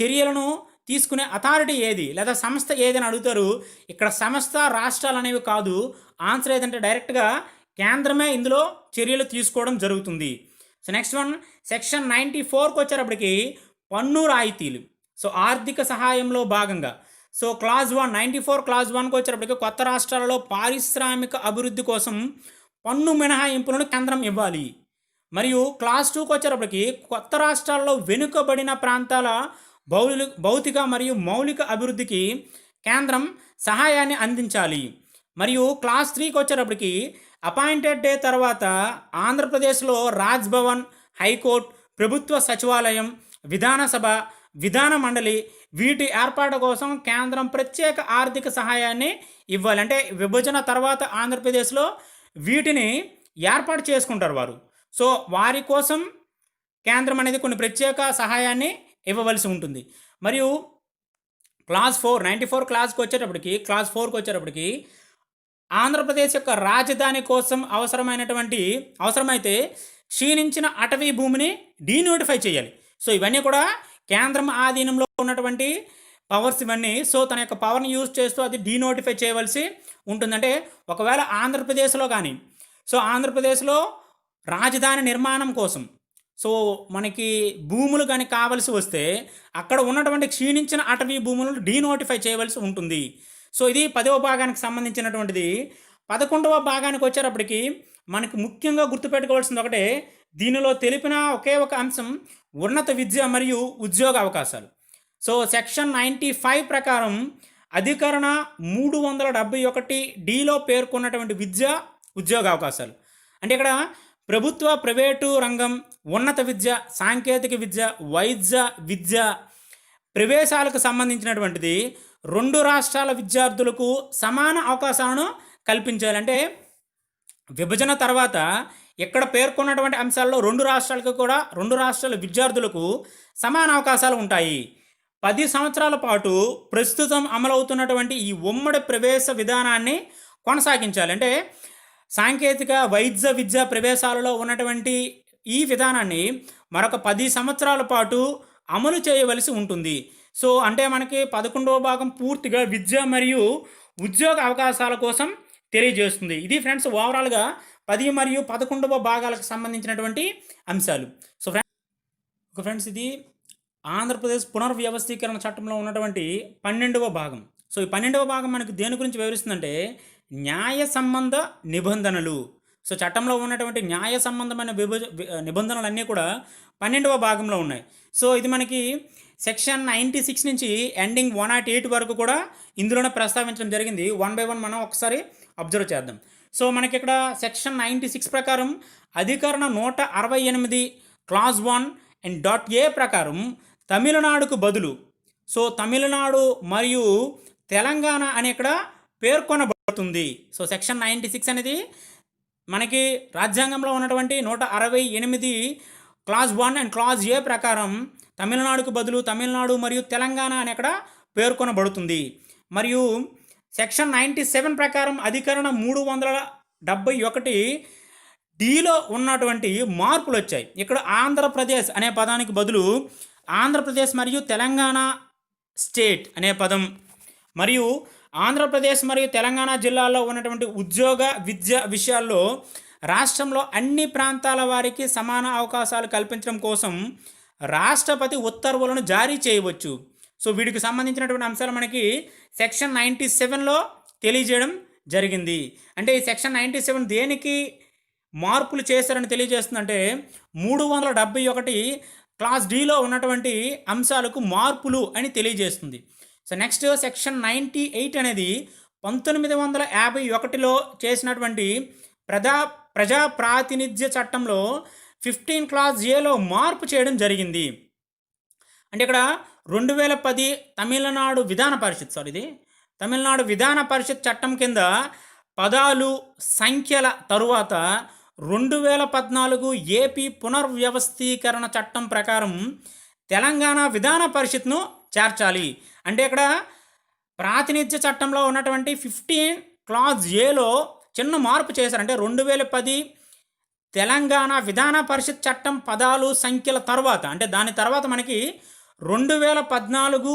చర్యలను తీసుకునే అథారిటీ ఏది లేదా సంస్థ ఏది అని అడుగుతారు. ఇక్కడ సంస్థ, రాష్ట్రాలు అనేవి కాదు. ఆన్సర్ ఏదంటే డైరెక్ట్గా కేంద్రమే ఇందులో చర్యలు తీసుకోవడం జరుగుతుంది. సో నెక్స్ట్ వన్, సెక్షన్ 94కి వచ్చేటప్పటికి పన్ను రాయితీలు. సో ఆర్థిక సహాయంలో భాగంగా. సో క్లాజ్ 1, 94 క్లాజ్ 1కి వచ్చేటప్పటికి కొత్త రాష్ట్రాలలో పారిశ్రామిక అభివృద్ధి కోసం పన్ను మినహాయింపులను కేంద్రం ఇవ్వాలి. మరియు క్లాస్ 2కి వచ్చేటప్పటికి కొత్త రాష్ట్రాల్లో వెనుకబడిన ప్రాంతాల భౌతిక మరియు మౌలిక అభివృద్ధికి కేంద్రం సహాయాన్ని అందించాలి. మరియు క్లాస్ 3కి వచ్చేటప్పటికి అపాయింటెడ్ డే తర్వాత ఆంధ్రప్రదేశ్లో రాజ్ భవన్, హైకోర్టు, ప్రభుత్వ సచివాలయం, విధానసభ, విధాన మండలి వీటి ఏర్పాటు కోసం కేంద్రం ప్రత్యేక ఆర్థిక సహాయాన్ని ఇవ్వాలి. అంటే విభజన తర్వాత ఆంధ్రప్రదేశ్లో వీటిని ఏర్పాటు చేసుకుంటారు వారు. సో వారి కోసం కేంద్రం అనేది కొన్ని ప్రత్యేక సహాయాన్ని ఇవ్వవలసి ఉంటుంది. మరియు క్లాస్ 4, 94 క్లాస్కి వచ్చేటప్పటికి క్లాస్ 4కి వచ్చేటప్పటికి ఆంధ్రప్రదేశ్ యొక్క రాజధాని కోసం అవసరమైతే క్షీణించిన అటవీ భూమిని డీనోటిఫై చేయాలి. సో ఇవన్నీ కూడా కేంద్రం ఆధీనంలో ఉన్నటువంటి పవర్స్ ఇవన్నీ. సో తన యొక్క పవర్ని యూజ్ చేస్తూ అది డీనోటిఫై చేయవలసి ఉంటుందంటే ఒకవేళ ఆంధ్రప్రదేశ్లో కానీ, సో ఆంధ్రప్రదేశ్లో రాజధాని నిర్మాణం కోసం సో మనకి భూములు కానీ కావలసి వస్తే అక్కడ ఉన్నటువంటి క్షీణించిన అటవీ భూములను డీనోటిఫై చేయవలసి ఉంటుంది. సో ఇది 10వ భాగానికి సంబంధించినటువంటిది. 11వ భాగానికి వచ్చేటప్పటికి మనకు ముఖ్యంగా గుర్తుపెట్టుకోవాల్సింది ఒకటే, దీనిలో తెలిపిన ఒకే ఒక అంశం ఉన్నత విద్య మరియు ఉద్యోగ అవకాశాలు. సో సెక్షన్ 95 ప్రకారం అధికరణ 371 డిలో పేర్కొన్నటువంటి విద్య ఉద్యోగ అవకాశాలు. అంటే ఇక్కడ ప్రభుత్వ ప్రైవేటు రంగం, ఉన్నత విద్య, సాంకేతిక విద్య, వైద్య విద్య ప్రవేశాలకు సంబంధించినటువంటిది 2 రాష్ట్రాల విద్యార్థులకు సమాన అవకాశాలను కల్పించాలి. అంటే విభజన తర్వాత ఇక్కడ పేర్కొన్నటువంటి అంశాల్లో 2 రాష్ట్రాలకు కూడా 2 రాష్ట్రాల విద్యార్థులకు సమాన అవకాశాలు ఉంటాయి. 10 సంవత్సరాల పాటు ప్రస్తుతం అమలవుతున్నటువంటి ఈ ఉమ్మడి ప్రవేశ విధానాన్ని కొనసాగించాలి. అంటే సాంకేతిక వైద్య విద్యా ప్రవేశాలలో ఉన్నటువంటి ఈ విధానాన్ని మరొక 10 సంవత్సరాల పాటు అమలు చేయవలసి ఉంటుంది. సో అంటే మనకి 11వ భాగం పూర్తిగా విద్య మరియు ఉద్యోగ అవకాశాల కోసం తెలియజేస్తుంది. ఇది ఫ్రెండ్స్ ఓవరాల్గా 10 మరియు 11వ భాగాలకు సంబంధించినటువంటి అంశాలు. సో ఫ్రెండ్స్ ఇది ఆంధ్రప్రదేశ్ పునర్వ్యవస్థీకరణ చట్టంలో ఉన్నటువంటి 12వ భాగం. సో ఈ 12వ భాగం మనకు దేని గురించి వివరిస్తుందంటే న్యాయ సంబంధ నిబంధనలు. సో చట్టంలో ఉన్నటువంటి న్యాయ సంబంధమైన నిబంధనలు అన్నీ కూడా 12వ భాగంలో ఉన్నాయి. సో ఇది మనకి సెక్షన్ 96 నుంచి ఎండింగ్ 108 వరకు కూడా ఇందులోనే ప్రస్తావించడం జరిగింది. 1 by 1 మనం ఒకసారి అబ్జర్వ్ చేద్దాం. సో మనకి ఇక్కడ సెక్షన్ 96 ప్రకారం అధికరణ 168 క్లాజ్ 1 అండ్ డాట్ ఏ ప్రకారం తమిళనాడుకు బదులు, సో తమిళనాడు మరియు తెలంగాణ అని ఇక్కడ పేర్కొనబడుతుంది. సో సెక్షన్ 96 అనేది మనకి రాజ్యాంగంలో ఉన్నటువంటి 168 క్లాజ్ 1 అండ్ క్లాజ్ ఏ ప్రకారం తమిళనాడుకు బదులు తమిళనాడు మరియు తెలంగాణ అని అక్కడ పేర్కొనబడుతుంది. మరియు సెక్షన్ 97 ప్రకారం అధికరణ 371 డిలో ఉన్నటువంటి మార్పులు వచ్చాయి. ఇక్కడ ఆంధ్రప్రదేశ్ అనే పదానికి బదులు ఆంధ్రప్రదేశ్ మరియు తెలంగాణ స్టేట్ అనే పదం, మరియు ఆంధ్రప్రదేశ్ మరియు తెలంగాణ జిల్లాల్లో ఉన్నటువంటి ఉద్యోగ విద్య విషయాల్లో రాష్ట్రంలో అన్ని ప్రాంతాల వారికి సమాన అవకాశాలు కల్పించడం కోసం రాష్ట్రపతి ఉత్తర్వులను జారీ చేయవచ్చు. సో వీటికి సంబంధించినటువంటి అంశాలు మనకి సెక్షన్ 97లో తెలియజేయడం జరిగింది. అంటే ఈ సెక్షన్ 97 దేనికి మార్పులు చేశారని తెలియజేస్తుందంటే 371 క్లాస్ డిలో ఉన్నటువంటి అంశాలకు మార్పులు అని తెలియజేస్తుంది. సో నెక్స్ట్ సెక్షన్ 98 అనేది 1951లో చేసినటువంటి ప్రజా ప్రాతినిధ్య చట్టంలో 15 క్లాస్ ఏలో మార్పు చేయడం జరిగింది. అంటే ఇక్కడ 2010 తమిళనాడు విధాన పరిషత్ చట్టం కింద పదాలు సంఖ్యల తరువాత 2014 ఏపీ పునర్వ్యవస్థీకరణ చట్టం ప్రకారం తెలంగాణ విధాన పరిషత్ను చేర్చాలి. అంటే ఇక్కడ ప్రాతినిధ్య చట్టంలో ఉన్నటువంటి 15 క్లాజ్ ఏలో చిన్న మార్పు చేశారు. అంటే 2010 తెలంగాణ విధాన పరిషత్ చట్టం పదాలు సంఖ్యల తర్వాత, అంటే దాని తర్వాత మనకి 2014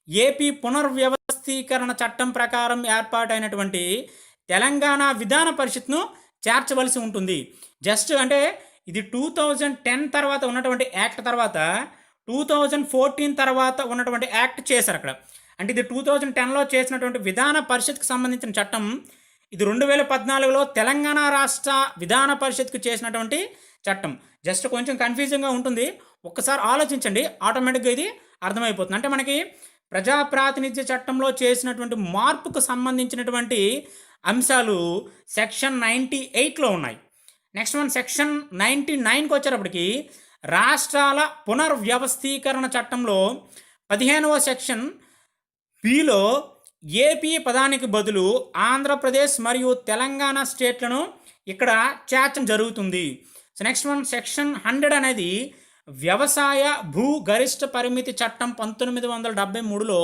ఏపీ పునర్వ్యవస్థీకరణ చట్టం ప్రకారం ఏర్పాటైనటువంటి తెలంగాణ విధాన పరిషత్ను చేర్చవలసి ఉంటుంది. జస్ట్ అంటే ఇది 2010 తర్వాత ఉన్నటువంటి యాక్ట్ తర్వాత 2014 తర్వాత ఉన్నటువంటి యాక్ట్ చేశారు అక్కడ. అంటే ఇది 2010లో చేసినటువంటి విధాన పరిషత్కి సంబంధించిన చట్టం, ఇది 2014లో తెలంగాణ రాష్ట్ర విధాన పరిషత్కు చేసినటువంటి చట్టం. జస్ట్ కొంచెం కన్ఫ్యూజింగ్గా ఉంటుంది, ఒక్కసారి ఆలోచించండి, ఆటోమేటిక్గా ఇది అర్థమైపోతుంది. అంటే మనకి ప్రజాప్రాతినిధ్య చట్టంలో చేసినటువంటి మార్పుకు సంబంధించినటువంటి అంశాలు సెక్షన్ 98లో ఉన్నాయి. నెక్స్ట్ వన్ సెక్షన్ 99కి వచ్చేటప్పటికి రాష్ట్రాల పునర్వ్యవస్థీకరణ చట్టంలో 15వ సెక్షన్ బిలో ఏపీ పదానికి బదులు ఆంధ్రప్రదేశ్ మరియు తెలంగాణ స్టేట్లను ఇక్కడ చేర్చడం జరుగుతుంది. సో నెక్స్ట్ వన్ సెక్షన్ 100 అనేది వ్యవసాయ భూ గరిష్ట పరిమితి చట్టం 1973లో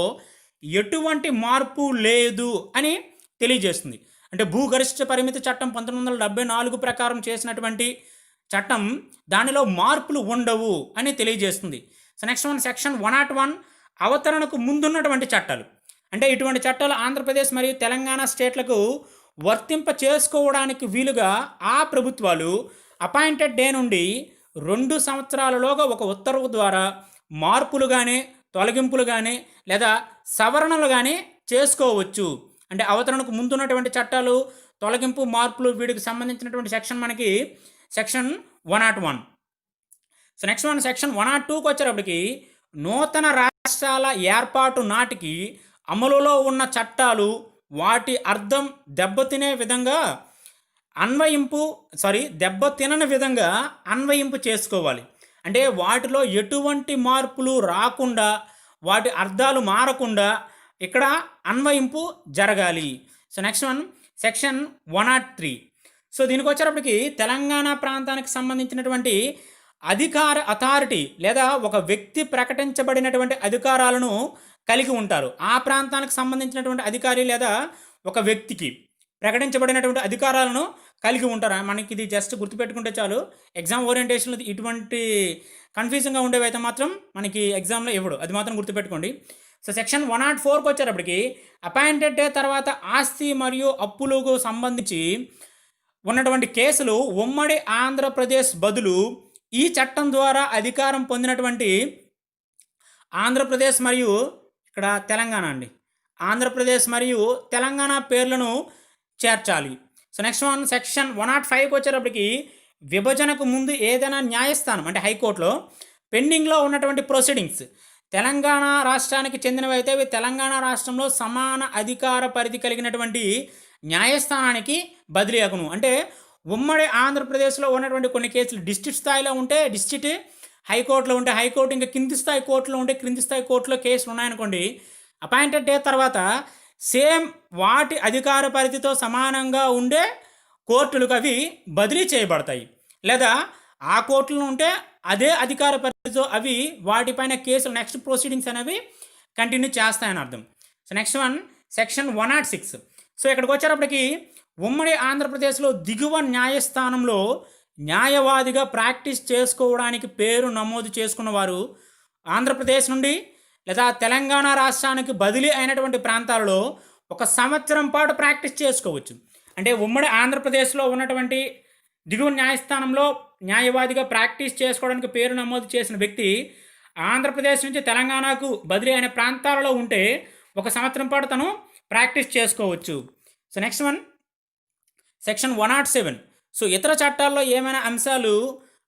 ఎటువంటి మార్పు లేదు అని తెలియజేస్తుంది. అంటే భూ గరిష్ట పరిమితి చట్టం 1974 ప్రకారం చేసినటువంటి చట్టం, దానిలో మార్పులు ఉండవు అని తెలియజేస్తుంది. సో నెక్స్ట్ వన్ సెక్షన్ 101 అవతరణకు ముందున్నటువంటి చట్టాలు. అంటే ఇటువంటి చట్టాలు ఆంధ్రప్రదేశ్ మరియు తెలంగాణ స్టేట్లకు వర్తింప చేసుకోవడానికి వీలుగా ఆ ప్రభుత్వాలు అపాయింటెడ్ డే నుండి 2 సంవత్సరాలలోగా ఒక ఉత్తర్వు ద్వారా మార్పులు కానీ తొలగింపులు కానీ లేదా సవరణలు కానీ చేసుకోవచ్చు. అంటే అవతరణకు ముందున్నటువంటి చట్టాలు తొలగింపు మార్పులు వీటికి సంబంధించినటువంటి సెక్షన్ మనకి section 101. So next one section 102కి వచ్చేటప్పటికి నూతన రాష్ట్రాల ఏర్పాటు నాటికి అమలులో ఉన్న చట్టాలు వాటి అర్థం దెబ్బతినే విధంగా దెబ్బతినని విధంగా అన్వయింపు చేసుకోవాలి. అంటే వాటిలో ఎటువంటి మార్పులు రాకుండా వాటి అర్థాలు మారకుండా ఇక్కడ అన్వయింపు జరగాలి. So next one section 103. So దీనికి వచ్చేటప్పటికి తెలంగాణ ప్రాంతానికి సంబంధించినటువంటి అథారిటీ లేదా ఒక వ్యక్తి ప్రకటించబడినటువంటి అధికారాలను కలిగి ఉంటారు. ఆ ప్రాంతానికి సంబంధించినటువంటి అధికారి లేదా ఒక వ్యక్తికి ప్రకటించబడినటువంటి అధికారాలను కలిగి ఉంటారు. మనకి ఇది జస్ట్ గుర్తుపెట్టుకుంటే చాలు. ఎగ్జామ్ ఓరియంటేషన్లో ఇటువంటి కన్ఫ్యూజన్గా ఉండేవి అయితే మాత్రం మనకి ఎగ్జామ్లో ఇవ్వడు, అది మాత్రం గుర్తుపెట్టుకోండి. సో సెక్షన్ 104కి వచ్చేటప్పటికి అపాయింటెడ్ డే తర్వాత ఆస్తి మరియు అప్పులకు సంబంధించి ఉన్నటువంటి కేసులు ఉమ్మడి ఆంధ్రప్రదేశ్ బదులు ఈ చట్టం ద్వారా అధికారం పొందినటువంటి ఆంధ్రప్రదేశ్ మరియు ఇక్కడ తెలంగాణ ఆంధ్రప్రదేశ్ మరియు తెలంగాణ పేర్లను చేర్చాలి. సో నెక్స్ట్ వన్ సెక్షన్ 105కి వచ్చేటప్పటికి విభజనకు ముందు ఏదైనా న్యాయస్థానం అంటే హైకోర్టులో పెండింగ్లో ఉన్నటువంటి ప్రొసీడింగ్స్ తెలంగాణ రాష్ట్రానికి చెందినవి అయితే అవి తెలంగాణ రాష్ట్రంలో సమాన అధికార పరిధి కలిగినటువంటి న్యాయస్థానానికి బదిలీ అగును. అంటే ఉమ్మడి ఆంధ్రప్రదేశ్లో ఉన్నటువంటి కొన్ని కేసులు డిస్ట్రిక్ట్ స్థాయిలో ఉంటే డిస్ట్రిక్ట్, హైకోర్టులో ఉంటే హైకోర్టు, ఇంకా కింది స్థాయి కోర్టులో ఉంటే క్రింది స్థాయి కోర్టులో కేసులు ఉన్నాయనుకోండి, అపాయింటెడ్ డే తర్వాత సేమ్ వాటి అధికార పరిధితో సమానంగా ఉండే కోర్టులకు అవి బదిలీ చేయబడతాయి. లేదా ఆ కోర్టులో ఉంటే అదే అధికార పరిధితో అవి వాటిపైన కేసులు నెక్స్ట్ ప్రొసీడింగ్స్ అనేవి కంటిన్యూ చేస్తాయని అర్థం. So next one section 106. So ఇక్కడికి వచ్చేటప్పటికి ఉమ్మడి ఆంధ్రప్రదేశ్లో దిగువ న్యాయస్థానంలో న్యాయవాదిగా ప్రాక్టీస్ చేసుకోవడానికి పేరు నమోదు చేసుకున్న వారు ఆంధ్రప్రదేశ్ నుండి లేదా తెలంగాణ రాష్ట్రానికి బదిలీ అయినటువంటి ప్రాంతాలలో 1 సంవత్సరం పాటు ప్రాక్టీస్ చేసుకోవచ్చు. అంటే ఉమ్మడి ఆంధ్రప్రదేశ్లో ఉన్నటువంటి దిగువ న్యాయస్థానంలో న్యాయవాదిగా ప్రాక్టీస్ చేసుకోవడానికి పేరు నమోదు చేసిన వ్యక్తి ఆంధ్రప్రదేశ్ నుంచి తెలంగాణకు బదిలీ అయిన ప్రాంతాలలో ఉంటే 1 సంవత్సరం పాటు తను ప్రాక్టీస్ చేసుకోవచ్చు. So next one section 107. So ఇతర చట్టాల్లో ఏమైనా అంశాలు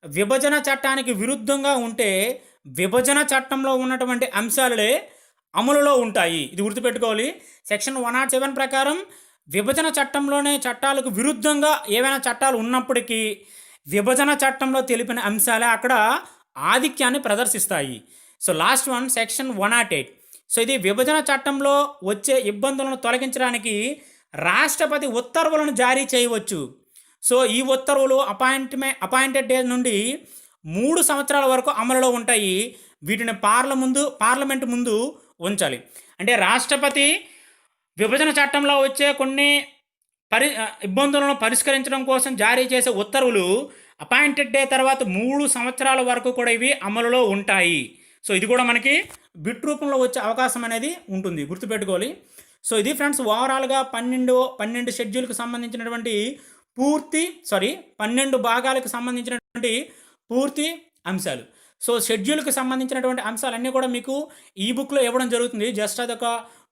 విభజన చట్టానికి విరుద్ధంగా ఉంటే విభజన చట్టంలో ఉన్నటువంటి అంశాలే అమలులో ఉంటాయి. ఇది గుర్తుపెట్టుకోవాలి. సెక్షన్ 107 ప్రకారం విభజన చట్టంలోనే చట్టాలకు విరుద్ధంగా ఏవైనా చట్టాలు ఉన్నప్పటికీ విభజన చట్టంలో తెలిపిన అంశాలే అక్కడ ఆధిక్యాన్ని ప్రదర్శిస్తాయి. So last one section 108. So ఇది విభజన చట్టంలో వచ్చే ఇబ్బందులను తొలగించడానికి రాష్ట్రపతి ఉత్తర్వులను జారీ చేయవచ్చు. సో ఈ ఉత్తర్వులు అపాయింటెడ్ డే నుండి 3 సంవత్సరాల వరకు అమలులో ఉంటాయి. వీటిని పార్లమెంటు ముందు ఉంచాలి. అంటే రాష్ట్రపతి విభజన చట్టంలో వచ్చే కొన్ని ఇబ్బందులను పరిష్కరించడం కోసం జారీ చేసే ఉత్తర్వులు అపాయింటెడ్ డే తర్వాత 3 సంవత్సరాల వరకు కూడా ఇవి అమలులో ఉంటాయి. సో ఇది కూడా మనకి బిట్ రూపంలో వచ్చే అవకాశం అనేది ఉంటుంది, గుర్తుపెట్టుకోవాలి. సో ఇది ఫ్రెండ్స్ ఓవరాల్గా 12 షెడ్యూల్కి సంబంధించినటువంటి 12 భాగాలకు సంబంధించినటువంటి పూర్తి అంశాలు. సో షెడ్యూల్కి సంబంధించినటువంటి అంశాలన్నీ కూడా మీకు ఈ బుక్లో ఇవ్వడం జరుగుతుంది. జస్ట్ అదొక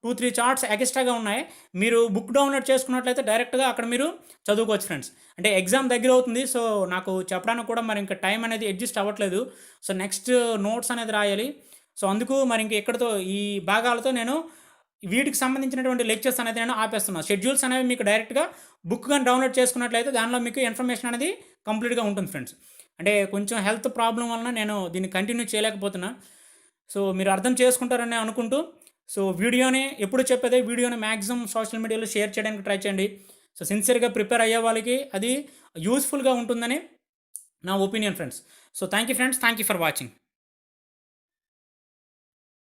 2-3 చార్ట్స్ ఎక్స్ట్రాగా ఉన్నాయి. మీరు బుక్ డౌన్లోడ్ చేసుకున్నట్లయితే డైరెక్ట్గా అక్కడ మీరు చదువుకోవచ్చు ఫ్రెండ్స్. అంటే ఎగ్జామ్ దగ్గర అవుతుంది. సో నాకు చెప్పడానికి కూడా మరి ఇంకా టైం అనేది అడ్జస్ట్ అవ్వట్లేదు. సో నెక్స్ట్ నోట్స్ అనేది రాయాలి. సో అందుకు మరి ఇంక ఎక్కడితో ఈ భాగాలతో నేను వీటికి సంబంధించినటువంటి లెక్చర్స్ అనేది నేను ఆపేస్తున్నాను. షెడ్యూల్స్ అనేవి మీకు డైరెక్ట్గా బుక్ కానీ డౌన్లోడ్ చేసుకున్నట్లయితే దానిలో మీకు ఇన్ఫర్మేషన్ అనేది కంప్లీట్గా ఉంటుంది ఫ్రెండ్స్. అంటే కొంచెం హెల్త్ ప్రాబ్లం వలన నేను దీన్ని కంటిన్యూ చేయలేకపోతున్నా. సో మీరు అర్థం చేసుకుంటారని అనుకుంటూ సో ఎప్పుడు చెప్పేదే వీడియోని మ్యాక్సిమం సోషల్ మీడియాలో షేర్ చేయడానికి ట్రై చేయండి. సో సిన్సియర్గా ప్రిపేర్ అయ్యే వాళ్ళకి అది యూస్ఫుల్గా ఉంటుందని నా opinion friends. So thank you friends, thank you for watching.